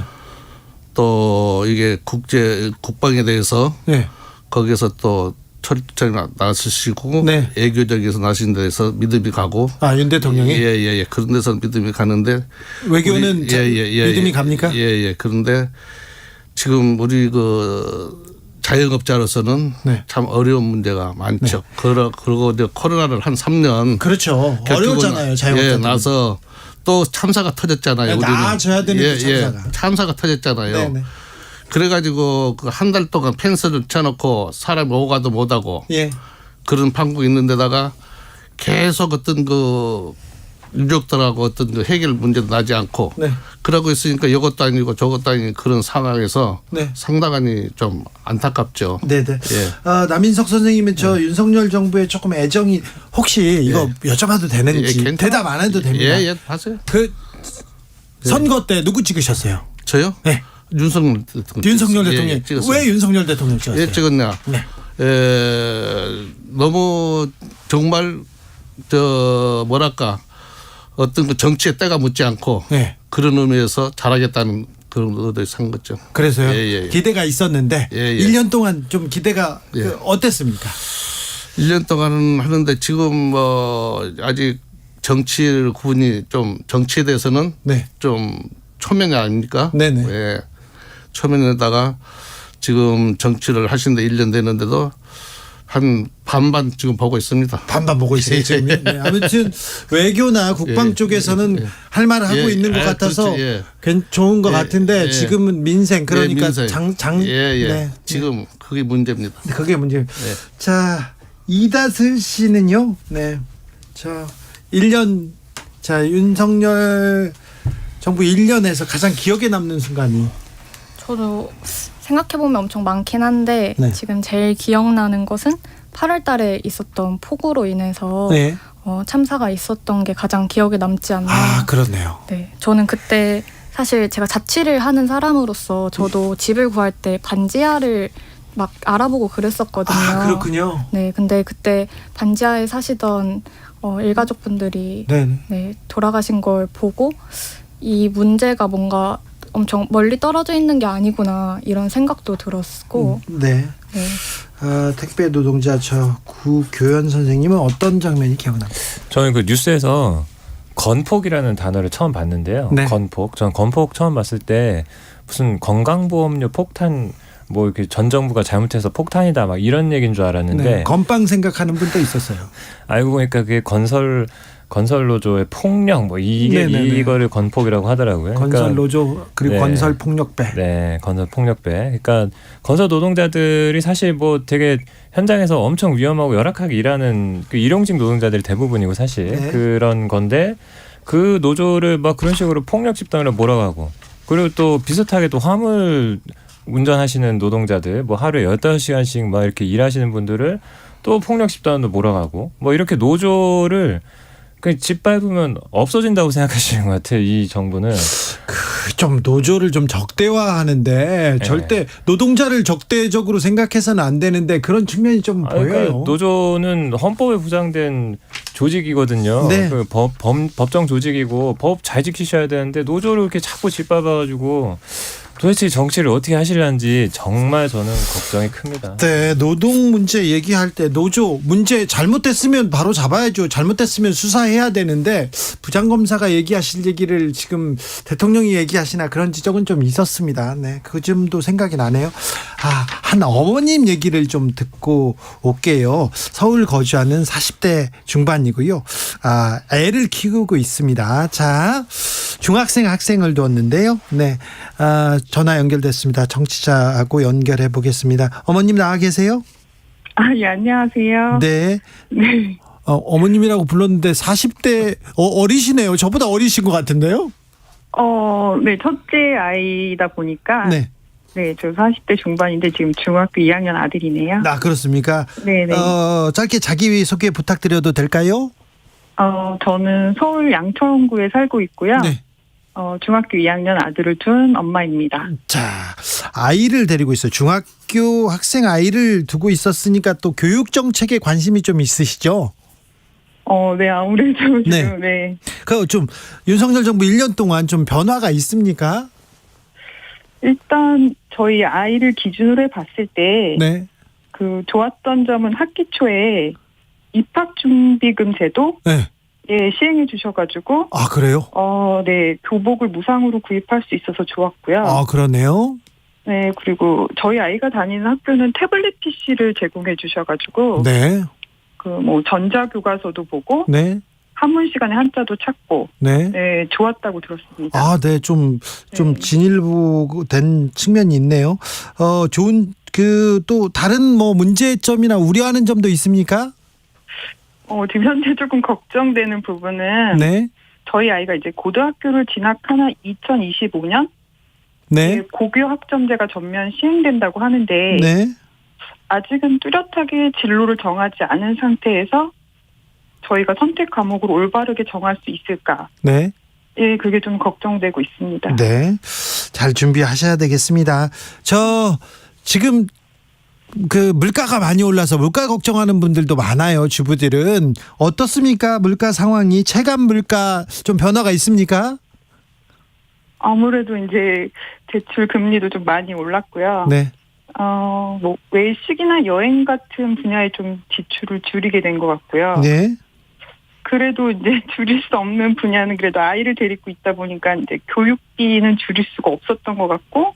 또 이게 국방에 대해서 네. 거기서 또 철저히 나서시고 네. 애교적에서 나신 데서 믿음이 가고. 윤 대통령이? 예. 그런 데서 믿음이 가는데. 외교는 믿음이 갑니까? 예. 그런데 지금 우리 자영업자로서는 네. 참 어려운 문제가 많죠. 그리고 이제 코로나를 한 3년. 그렇죠. 어려웠잖아요. 자영업자. 나서 또 참사가 터졌잖아요. 우리는. 나아져야 되는 참사가. 참사가 터졌잖아요. 네네. 그래가지고 한 달 동안 펜스를 쳐놓고 사람이 오가도 못하고. 예. 그런 판국이 있는 데다가 계속 어떤 유족들하고 어떤 해결 문제도 나지 않고. 네. 그러고 있으니까 이것도 아니고 저것도 아닌 그런 상황에서 네. 상당히 좀 안타깝죠. 네네. 예. 남인석 선생님은 윤석열 정부에 조금 애정이 혹시 이거 여쭤봐도 되는지 대답 안 해도 됩니다. 예, 하세요. 선거 때 누구 찍으셨어요? 저요? 네. 윤석열 대통령. 왜 윤석열 대통령 찍었어요? 왜 찍었냐? 네. 너무 정말 어떤 정치에 때가 묻지 않고 네. 그런 의미에서 잘하겠다는 그런 의도에 산 거죠. 그래서요? 예. 기대가 있었는데 1년 동안 좀 기대가 어땠습니까? 1년 동안은 하는데 지금 아직 정치 구분이 좀 정치에 대해서는 좀 초면이 아닙니까? 네네. 예. 초면에다가 지금 정치를 하시는데 1년 되는데도 한 반반 지금 보고 있습니다. 반반 보고 있어요 지금. 네. 아무튼 외교나 국방 쪽에서는 할 말을 하고 있는 것 같아서 좋은 것 같은데 지금은 민생 그러니까 민생. 네. 지금 그게 문제입니다. 그게 문제. 자 이다슬 씨는요. 네. 자 1년 윤석열 정부 1년에서 가장 기억에 남는 순간이. 저도 생각해보면 엄청 많긴 한데 지금 제일 기억나는 것은 8월 달에 있었던 폭우로 인해서 참사가 있었던 게 가장 기억에 남지 않나. 그렇네요. 네, 저는 그때 사실 제가 자취를 하는 사람으로서 저도 집을 구할 때 반지하를 막 알아보고 그랬었거든요. 그렇군요. 네, 근데 그때 반지하에 사시던 일가족분들이 돌아가신 걸 보고 이 문제가 뭔가 엄청 멀리 떨어져 있는 게 아니구나 이런 생각도 들었고. 택배 노동자 구교연 선생님은 어떤 장면이 기억납니까? 저는 그 뉴스에서 건폭이라는 단어를 처음 봤는데요. 건폭. 전 건폭 처음 봤을 때 무슨 건강보험료 폭탄 이렇게 전 정부가 잘못해서 폭탄이다 막 이런 얘기인 줄 알았는데 건빵 생각하는 분도 있었어요. 알고 보니까 그게 건설노조의 폭력 이거를 건폭이라고 하더라고요. 건설노조 그리고 건설폭력배. 네, 건설폭력배. 그러니까 건설 노동자들이 사실 되게 현장에서 엄청 위험하고 열악하게 일하는 그 일용직 노동자들이 대부분이고 사실 그런 건데 그 노조를 막 그런 식으로 폭력 집단으로 몰아가고 그리고 또 비슷하게 또 화물 운전하시는 노동자들 하루에 15시간씩 막 이렇게 일하시는 분들을 또 폭력 집단으로 몰아가고 이렇게 노조를 집 밟으면 없어진다고 생각하시는 것 같아요. 이 정부는. 좀 노조를 좀 적대화하는데 절대 노동자를 적대적으로 생각해서는 안 되는데 그런 측면이 좀 보여요. 그러니까 노조는 헌법에 보장된 조직이거든요. 그 법정 조직이고 법 잘 지키셔야 되는데 노조를 이렇게 자꾸 짓밟아가지고 도대체 정치를 어떻게 하시려는지 정말 저는 걱정이 큽니다. 네, 노동 문제 얘기할 때 노조 문제 잘못됐으면 바로 잡아야죠. 잘못됐으면 수사해야 되는데 부장검사가 얘기하실 얘기를 지금 대통령이 얘기하시나 그런 지적은 좀 있었습니다. 네, 그 점도 생각이 나네요. 한 어머님 얘기를 좀 듣고 올게요. 서울 거주하는 40대 중반이고요. 애를 키우고 있습니다. 자, 중학생 학생을 두었는데요. 네. 전화 연결됐습니다. 정치자하고 연결해 보겠습니다. 어머님 나와 계세요? 예, 안녕하세요. 네. 어머님이라고 불렀는데 40대 어리시네요. 저보다 어리신 것 같은데요? 네, 첫째 아이다 보니까. 네. 네, 저 40대 중반인데 지금 중학교 2학년 아들이네요. 그렇습니까? 네네. 짧게 자기소개 부탁드려도 될까요? 저는 서울 양천구에 살고 있고요. 네. 중학교 2학년 아들을 둔 엄마입니다. 자, 아이를 데리고 있어요. 중학교 학생 아이를 두고 있었으니까 또 교육 정책에 관심이 좀 있으시죠? 네, 아무래도 지금, 네. 좀 윤석열 정부 1년 동안 좀 변화가 있습니까? 일단 저희 아이를 기준으로 해봤을 때, 그 좋았던 점은 학기 초에 입학준비금 제도, 시행해 주셔가지고, 그래요? 네, 교복을 무상으로 구입할 수 있어서 좋았고요. 그러네요. 네, 그리고 저희 아이가 다니는 학교는 태블릿 PC를 제공해 주셔가지고, 전자교과서도 보고, 한문 시간에 한자도 찾고, 좋았다고 들었습니다. 네, 좀 진일보된 측면이 있네요. 좋은 또 다른 문제점이나 우려하는 점도 있습니까? 지금 현재 조금 걱정되는 부분은, 저희 아이가 이제 고등학교를 진학하나 2025년, 고교 학점제가 전면 시행된다고 하는데, 아직은 뚜렷하게 진로를 정하지 않은 상태에서 저희가 선택 과목을 올바르게 정할 수 있을까? 그게 좀 걱정되고 있습니다. 네, 잘 준비하셔야 되겠습니다. 지금 물가가 많이 올라서 물가 걱정하는 분들도 많아요. 주부들은 어떻습니까? 물가 상황이 체감 물가 좀 변화가 있습니까? 아무래도 이제 대출 금리도 좀 많이 올랐고요. 외식이나 여행 같은 분야에 좀 지출을 줄이게 된 것 같고요. 그래도 이제 줄일 수 없는 분야는 그래도 아이를 데리고 있다 보니까 이제 교육비는 줄일 수가 없었던 것 같고,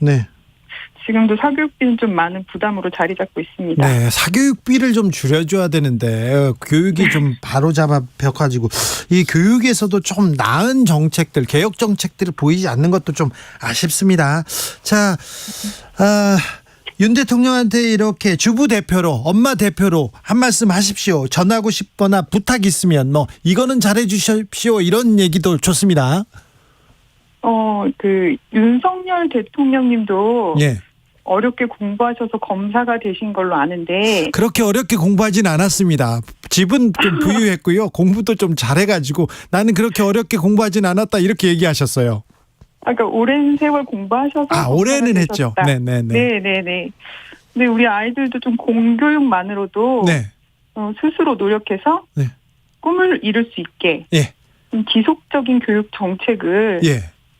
지금도 사교육비는 좀 많은 부담으로 자리 잡고 있습니다. 네, 사교육비를 좀 줄여줘야 되는데 교육이 좀 바로잡아 펴가지고 이 교육에서도 좀 나은 정책들, 개혁 정책들을 보이지 않는 것도 좀 아쉽습니다. 자, 윤 대통령한테 이렇게 주부 대표로, 엄마 대표로 한 말씀 하십시오. 전하고 싶거나 부탁 있으면 이거는 잘해 주십시오. 이런 얘기도 좋습니다. 윤석열 대통령님도 어렵게 공부하셔서 검사가 되신 걸로 아는데. 그렇게 어렵게 공부하진 않았습니다. 집은 좀 부유했고요. 공부도 좀 잘해가지고 나는 그렇게 어렵게 공부하진 않았다 이렇게 얘기하셨어요. 그러니까 오랜 세월 공부하셔서. 올해는 했죠. 네네네. 근데 우리 아이들도 좀 공교육만으로도 스스로 노력해서 꿈을 이룰 수 있게 좀 지속적인 교육 정책을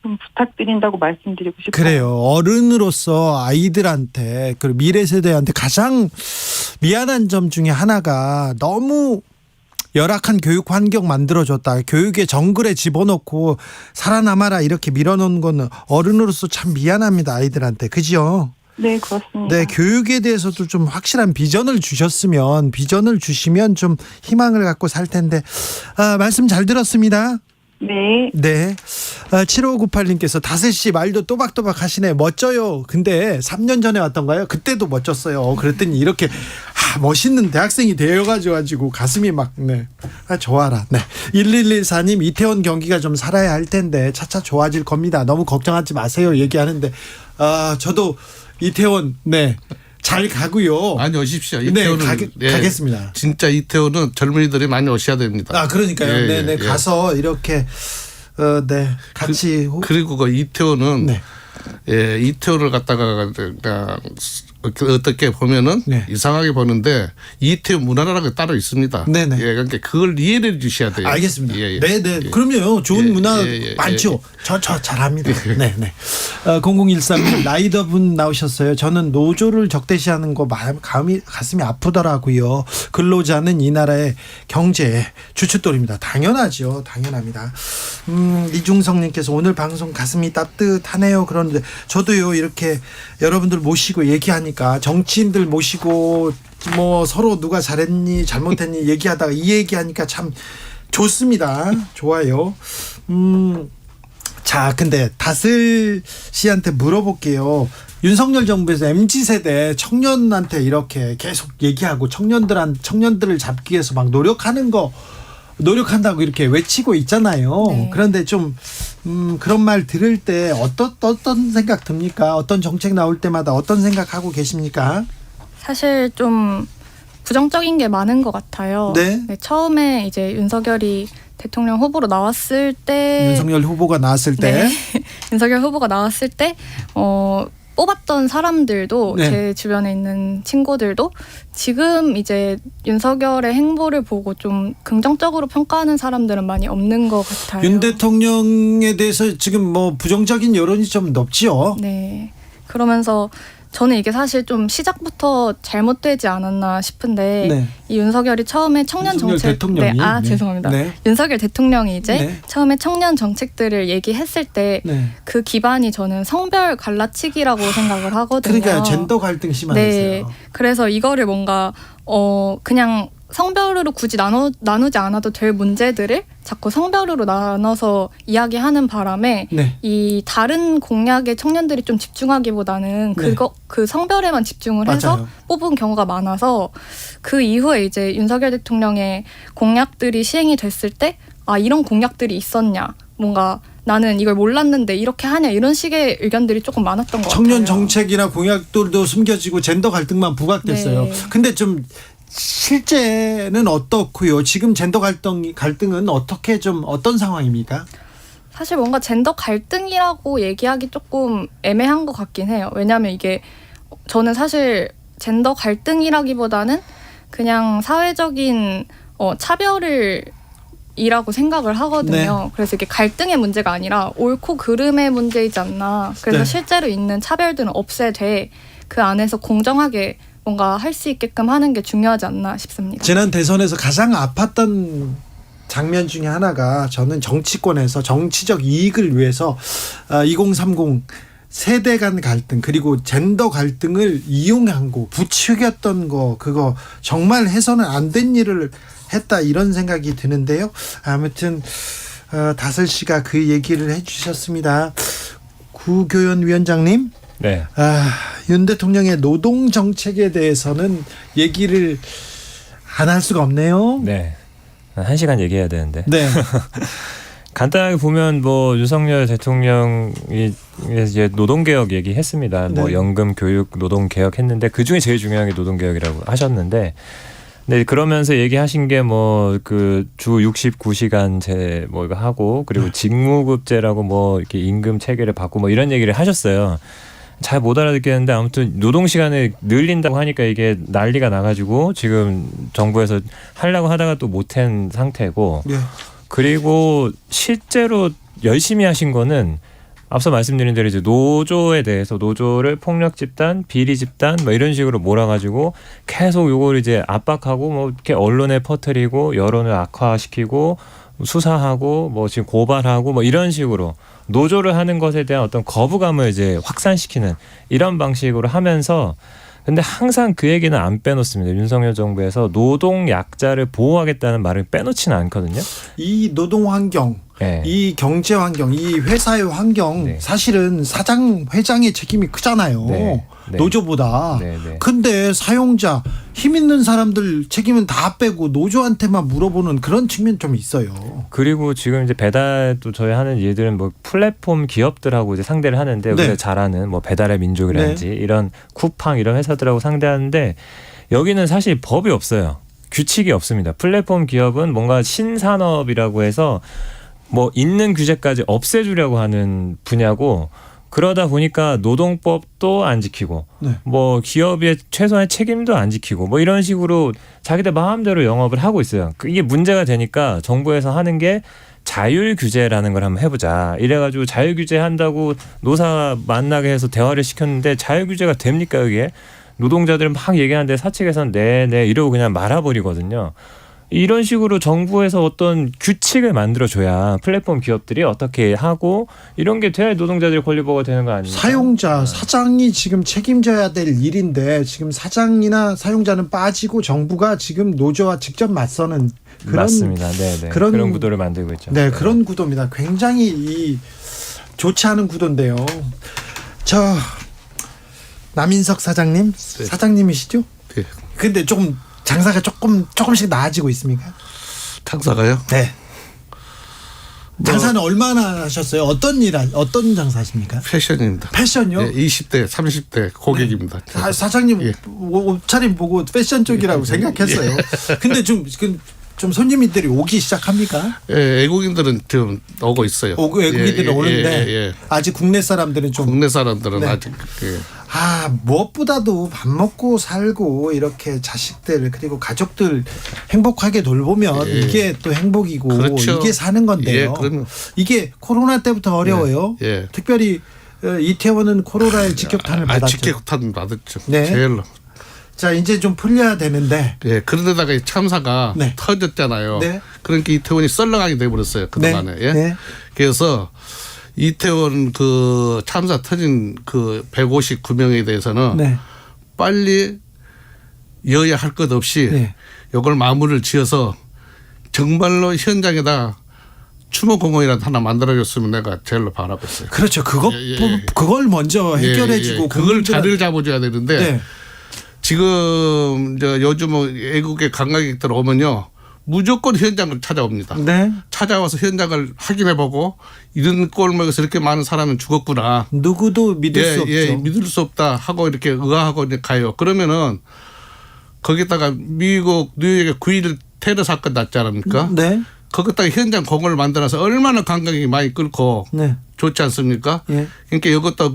좀 부탁드린다고 말씀드리고 싶어요. 그래요. 어른으로서 아이들한테 그리고 미래 세대한테 가장 미안한 점 중에 하나가 너무 열악한 교육 환경 만들어줬다. 교육의 정글에 집어넣고 살아남아라 이렇게 밀어놓은 거는 어른으로서 참 미안합니다. 아이들한테. 그죠? 네, 그렇습니다. 네, 교육에 대해서도 좀 확실한 비전을 주시면 좀 희망을 갖고 살 텐데. 말씀 잘 들었습니다. 네. 7598님께서 다슬씨 말도 또박또박 하시네. 멋져요. 근데 3년 전에 왔던가요? 그때도 멋졌어요. 그랬더니 이렇게 멋있는 대학생이 되어가지고 가슴이 막 좋아라. 1114님 이태원 경기가 좀 살아야 할 텐데 차차 좋아질 겁니다. 너무 걱정하지 마세요. 얘기하는데 저도 이태원 잘 가고요. 많이 오십시오. 이태원은 가겠습니다. 진짜 이태원은 젊은이들이 많이 오셔야 됩니다. 그러니까요. 가서 이렇게 같이 그리고 그 이태원은 이태원을 갖다가 어떻게 보면은 이상하게 보는데 이태원 문화라는 게 따로 있습니다. 그러니까 그걸 이해해 주셔야 돼요. 알겠습니다. 그럼요. 좋은 문화 많죠. 저 잘합니다. 0013 라이더분 나오셨어요. 저는 노조를 적대시하는 거 가슴이 아프더라고요. 근로자는 이 나라의 경제의 주춧돌입니다. 당연합니다. 이중성님께서 오늘 방송 가슴이 따뜻하네요. 그런데 저도요 이렇게 여러분들 모시고 얘기하니까 정치인들 모시고 서로 누가 잘했니 잘못했니 얘기하다가 이 얘기하니까 참 좋습니다. 좋아요. 자, 근데 다슬 씨한테 물어볼게요. 윤석열 정부에서 MZ세대 청년한테 이렇게 계속 얘기하고 청년들을 잡기 위해서 막 노력한다고 이렇게 외치고 있잖아요. 그런데 좀 그런 말 들을 때 어떤 생각 듭니까? 어떤 정책 나올 때마다 어떤 생각하고 계십니까? 사실 좀 부정적인 게 많은 것 같아요. 네. 처음에 이제 윤석열 후보가 나왔을 때 윤석열 후보가 나왔을 때 뽑았던 사람들도 네. 제 주변에 있는 친구들도 지금 이제 윤석열의 행보를 보고 좀 긍정적으로 평가하는 사람들은 많이 없는 것 같아요. 윤 대통령에 대해서 지금 뭐 부정적인 여론이 좀 높지요. 네. 그러면서 저는 이게 사실 좀 시작부터 잘못되지 않았나 싶은데 네. 이 윤석열이 처음에 청년 정책 대통령이. 죄송합니다. 네. 윤석열 대통령이 이제 네. 처음에 청년 정책들을 얘기했을 때 그 기반이 저는 성별 갈라치기라고 생각을 하거든요. 그러니까 젠더 갈등 심하겠어요. 네. 그래서 이거를 뭔가 그냥 성별으로 굳이 나누지 않아도 될 문제들을 자꾸 성별으로 나눠서 이야기하는 바람에 네. 이 다른 공약에 청년들이 좀 집중하기보다는 네. 그 성별에만 집중을 해서 맞아요. 뽑은 경우가 많아서 그 이후에 이제 윤석열 대통령의 공약들이 시행이 됐을 때 이런 공약들이 있었냐, 뭔가 나는 이걸 몰랐는데 이렇게 하냐, 이런 식의 의견들이 조금 많았던 것 같아요. 청년 정책이나 공약들도 숨겨지고 젠더 갈등만 부각됐어요. 네. 근데 좀 실제는 어떻고요? 지금 젠더 갈등은 어떻게 좀 어떤 상황입니까? 사실 뭔가 젠더 갈등이라고 얘기하기 조금 애매한 것 같긴 해요. 왜냐하면 이게 저는 사실 젠더 갈등이라기보다는 그냥 사회적인 차별을 이라고 생각을 하거든요. 네. 그래서 이게 갈등의 문제가 아니라 옳고 그름의 문제이지 않나. 그래서 네. 실제로 있는 차별들은 없애되 그 안에서 공정하게 뭔가 할 수 있게끔 하는 게 중요하지 않나 싶습니다. 지난 대선에서 가장 아팠던 장면 중에 하나가 저는 정치권에서 정치적 이익을 위해서 2030 세대 간 갈등 그리고 젠더 갈등을 이용하고 부추겼던 거, 그거 정말 해서는 안 된 일을 했다, 이런 생각이 드는데요. 아무튼 다슬 씨가 그 얘기를 해주셨습니다. 구교연 위원장님, 네. 윤 대통령의 노동 정책에 대해서는 얘기를 안 할 수가 없네요. 네. 1시간 얘기해야 되는데. 네. 간단하게 보면 뭐 윤석열 대통령이 이제 노동개혁 얘기했습니다. 뭐 네. 연금, 교육, 노동개혁 했는데 그 중에 제일 중요한 게 노동개혁이라고 하셨는데, 네, 그러면서 얘기하신 게 뭐 그 주 69시간제 뭐 이거 하고, 그리고 직무급제라고 뭐 이렇게 임금 체계를 바꾸고 뭐 이런 얘기를 하셨어요. 잘 못 알아듣겠는데 아무튼 노동 시간을 늘린다고 하니까 이게 난리가 나가지고 지금 정부에서 하려고 하다가 또 못한 상태고, 네. 그리고 실제로 열심히 하신 거는 앞서 말씀드린 대로 이제 노조에 대해서 노조를 폭력 집단, 비리 집단 뭐 이런 식으로 몰아가지고 계속 요걸 이제 압박하고 뭐 이렇게 언론에 퍼뜨리고 여론을 악화시키고 수사하고 뭐 지금 고발하고 뭐 이런 식으로 노조를 하는 것에 대한 어떤 거부감을 이제 확산시키는 이런 방식으로 하면서, 근데 항상 그 얘기는 안 빼놓습니다. 윤석열 정부에서 노동 약자를 보호하겠다는 말을 빼놓지는 않거든요. 이 노동 환경, 네. 이 경제 환경, 이 회사의 환경, 네. 사실은 회장의 책임이 크잖아요. 네. 네. 노조보다. 네, 네. 근데 사용자, 힘 있는 사람들 책임은 다 빼고 노조한테만 물어보는 그런 측면 좀 있어요. 그리고 지금 이제 배달도 저희 하는 일들은 뭐 플랫폼 기업들하고 이제 상대를 하는데, 네. 우리가 잘 아는 뭐 배달의 민족이라든지 이런 쿠팡 이런 회사들하고 상대하는데, 여기는 사실 법이 없어요. 규칙이 없습니다. 플랫폼 기업은 뭔가 신산업이라고 해서 뭐 있는 규제까지 없애주려고 하는 분야고, 그러다 보니까 노동법도 안 지키고, 네. 뭐 기업의 최소한의 책임도 안 지키고 뭐 이런 식으로 자기들 마음대로 영업을 하고 있어요. 이게 문제가 되니까 정부에서 하는 게 자율 규제라는 걸 한번 해보자. 이래가지고 자율 규제 한다고 노사 만나게 해서 대화를 시켰는데, 자율 규제가 됩니까 이게? 노동자들 막 얘기하는데 사측에서는 네 이러고 그냥 말아버리거든요. 이런 식으로 정부에서 어떤 규칙을 만들어줘야 플랫폼 기업들이 어떻게 하고 이런 게 돼야 노동자들의 권리보호가 되는 거 아닙니까? 사용자, 사장이 지금 책임져야 될 일인데 지금 사장이나 사용자는 빠지고 정부가 지금 노조와 직접 맞서는 그런, 맞습니다. 네네. 그런 구도를 만들고 있죠. 네, 그런 구도입니다. 굉장히 좋지 않은 구도인데요. 남인석 사장님, 네. 사장님이시죠? 네. 근데 조금 장사가 조금씩 나아지고 있습니까? 장사가요? 네. 장사는 얼마나 하셨어요? 어떤 장사십니까? 패션입니다. 패션요? 예, 20대, 30대 고객입니다. 사장님 옷차림 보고 패션 쪽이라고 생각했어요. 근데 좀 손님들이 오기 시작합니까? 예, 외국인들은 좀 오고 있어요. 외국인들은 오는데 아직 국내 사람들은 국내 사람들은 아직 무엇보다도 밥 먹고 살고 이렇게 자식들 그리고 가족들 행복하게 돌보면 이게 또 행복이고 그렇죠. 이게 사는 건데요. 이게 코로나 때부터 어려워요. 특별히 이태원은 코로나의 직격탄을 받았죠. 직격탄 받았죠. 네. 제일로. 자, 이제 좀 풀려야 되는데. 그런데다가 이 참사가 터졌잖아요. 그러니까 이태원이 썰렁하게 돼버렸어요. 그동안에. 그래서 이태원 그 참사 터진 그 159명에 대해서는 빨리 여야 할 것 없이 이걸 마무리를 지어서 정말로 현장에다 추모공원이라도 하나 만들어줬으면 내가 제일로 바라고 있어요. 그렇죠. 그걸 먼저 해결해주고 그걸 자리를 잡아줘야 되는데 지금 요즘 외국의 관광객들 오면요. 무조건 현장을 찾아옵니다. 찾아와서 현장을 확인해보고 이런 꼴목에서 이렇게 많은 사람은 죽었구나. 누구도 믿을 수 없죠. 믿을 수 없다 하고 이렇게 의아하고 가요. 그러면은 거기다가 미국 뉴욕에 9.11 테러 사건 났지 않습니까? 거기다가 현장 공원을 만들어서 얼마나 관광객이 많이 끌고 좋지 않습니까? 그러니까 이것도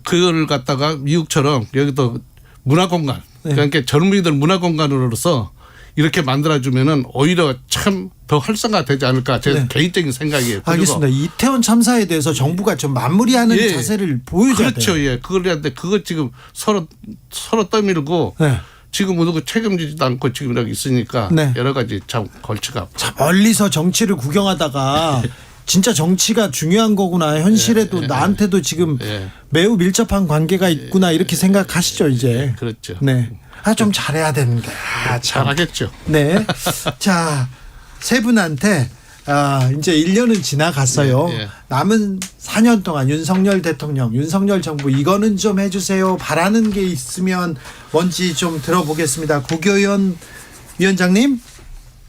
그걸 갖다가 미국처럼 여기도 문화공간 그러니까 젊은이들 문화공간으로서 이렇게 만들어주면은 오히려 참 더 활성화되지 않을까 제 개인적인 생각이에요. 알겠습니다. 이태원 참사에 대해서 정부가 좀 마무리하는 자세를 보여줘야 그렇죠. 돼요. 그걸 해야 돼. 그거 지금 서로 떠밀고 지금 누구 책임지지도 않고 지금 여기 있으니까 여러 가지 참 골치가 아프죠. 멀리서 정치를 구경하다가 진짜 정치가 중요한 거구나. 현실에도 나한테도 지금 매우 밀접한 관계가 있구나 이렇게 생각하시죠 이제. 그렇죠. 좀 잘해야 되는데. 잘하겠죠. 자, 세 분한테 이제 1년은 지나갔어요. 남은 4년 동안 윤석열 대통령, 윤석열 정부 이거는 좀 해주세요. 바라는 게 있으면 뭔지 좀 들어보겠습니다. 국교위원 위원장님.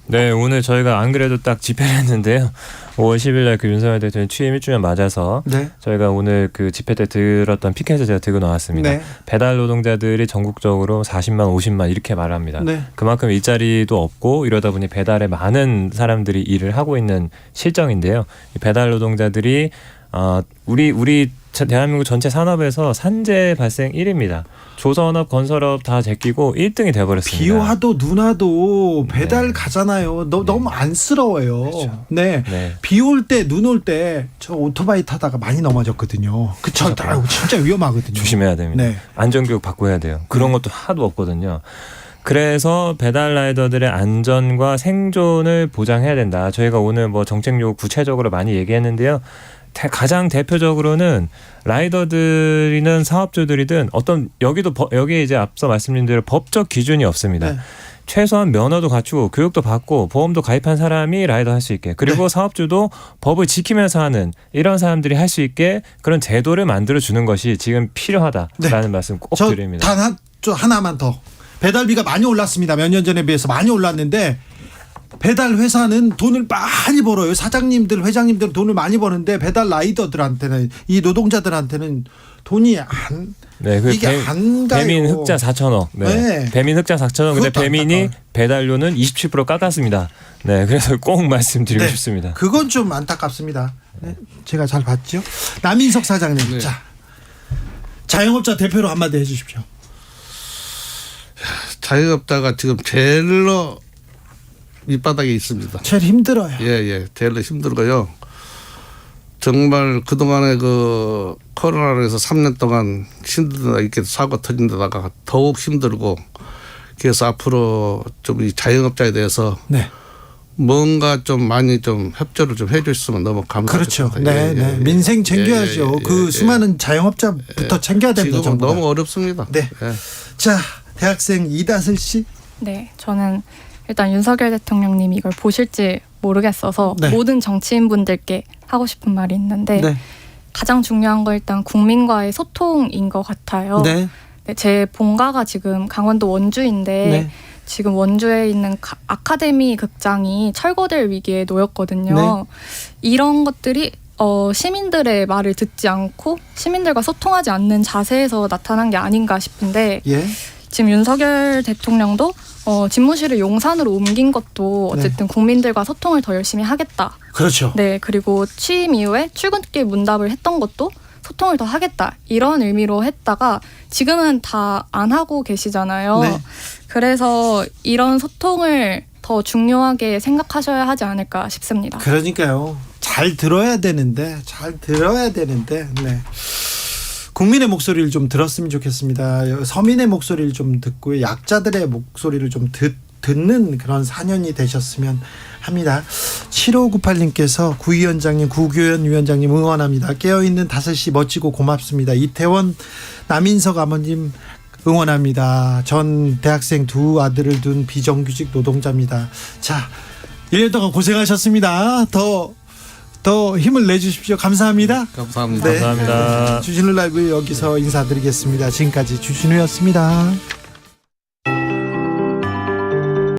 네, 오늘 저희가 안 그래도 딱 집회를 했는데요. 5월 10일 날 그 윤석열 대통령 취임 1주년 맞아서 저희가 오늘 그 집회 때 들었던 피켓을 제가 들고 나왔습니다. 배달 노동자들이 전국적으로 40만, 50만 이렇게 말합니다. 그만큼 일자리도 없고 이러다 보니 배달에 많은 사람들이 일을 하고 있는 실정인데요. 이 배달 노동자들이 우리 대한민국 전체 산업에서 산재 발생 1위입니다. 조선업, 건설업 다 제끼고 1등이 돼버렸습니다. 비 와도 눈 와도 배달 가잖아요. 너무 안쓰러워요. 그렇죠. 비 올 때, 눈 올 때 저 오토바이 타다가 많이 넘어졌거든요. 진짜 위험하거든요. 조심해야 됩니다. 안전교육 받고 해야 돼요. 그런 것도 하도 없거든요. 그래서 배달 라이더들의 안전과 생존을 보장해야 된다. 저희가 오늘 뭐 정책 요구 구체적으로 많이 얘기했는데요. 가장 대표적으로는 라이더들이든 사업주들이든 여기 이제 앞서 말씀드린 대로 법적 기준이 없습니다. 최소한 면허도 갖추고 교육도 받고 보험도 가입한 사람이 라이더 할 수 있게 그리고 사업주도 법을 지키면서 하는 이런 사람들이 할 수 있게 그런 제도를 만들어 주는 것이 지금 필요하다라는 말씀 꼭 드립니다. 하나만 더. 배달비가 많이 올랐습니다. 몇 년 전에 비해서 많이 올랐는데 배달 회사는 돈을 많이 벌어요. 사장님들, 회장님들은 돈을 많이 버는데 배달 라이더들한테는 이 노동자들한테는 돈이 안 가요. 배민 흑자 4천억. 배민 흑자 4천억. 근데 배민이 배달료는 27% 깎았습니다. 그래서 꼭 말씀드리고 싶습니다. 그건 좀 안타깝습니다. 제가 잘 봤죠. 남인석 사장님. 자, 자영업자 대표로 한마디 해주십시오. 자영업자가 지금 제일로 밑바닥에 있습니다. 제일 힘들어요. 제일 힘들고요. 정말 그동안에 그 코로나로 해서 3년 동안 힘들다 이렇게 사고 터진 데다가 더욱 힘들고 그래서 앞으로 좀 이 자영업자에 대해서 뭔가 좀 많이 좀 협조를 좀 해주셨으면 너무 감사하겠습니다. 그렇죠. 민생 챙겨야죠. 수많은 자영업자부터 챙겨야 됩니다. 지금 너무 어렵습니다. 자, 대학생 이다슬 씨. 네, 저는 일단 윤석열 대통령님이 이걸 보실지 모르겠어서 모든 정치인분들께 하고 싶은 말이 있는데 가장 중요한 건 일단 국민과의 소통인 것 같아요. 제 본가가 지금 강원도 원주인데 지금 원주에 있는 아카데미 극장이 철거될 위기에 놓였거든요. 네. 이런 것들이 시민들의 말을 듣지 않고 시민들과 소통하지 않는 자세에서 나타난 게 아닌가 싶은데 예. 지금 윤석열 대통령도 집무실을 용산으로 옮긴 것도 어쨌든 국민들과 소통을 더 열심히 하겠다. 그렇죠. 네, 그리고 취임 이후에 출근길 문답을 했던 것도 소통을 더 하겠다. 이런 의미로 했다가 지금은 다 안 하고 계시잖아요. 네. 그래서 이런 소통을 더 중요하게 생각하셔야 하지 않을까 싶습니다. 그러니까요. 잘 들어야 되는데 네. 국민의 목소리를 좀 들었으면 좋겠습니다. 서민의 목소리를 좀 듣고 약자들의 목소리를 좀 듣는 그런 4년이 되셨으면 합니다. 7598님께서 구위원장님, 구교연 위원장님 응원합니다. 깨어있는 5시 멋지고 고맙습니다. 이태원 남인석 아버님 응원합니다. 전 대학생 2 아들을 둔 비정규직 노동자입니다. 자, 1년 동안 고생하셨습니다. 더 힘을 내주십시오. 감사합니다. 감사합니다. 네. 감사합니다. 주진우 라이브 여기서 인사드리겠습니다. 지금까지 주진우였습니다.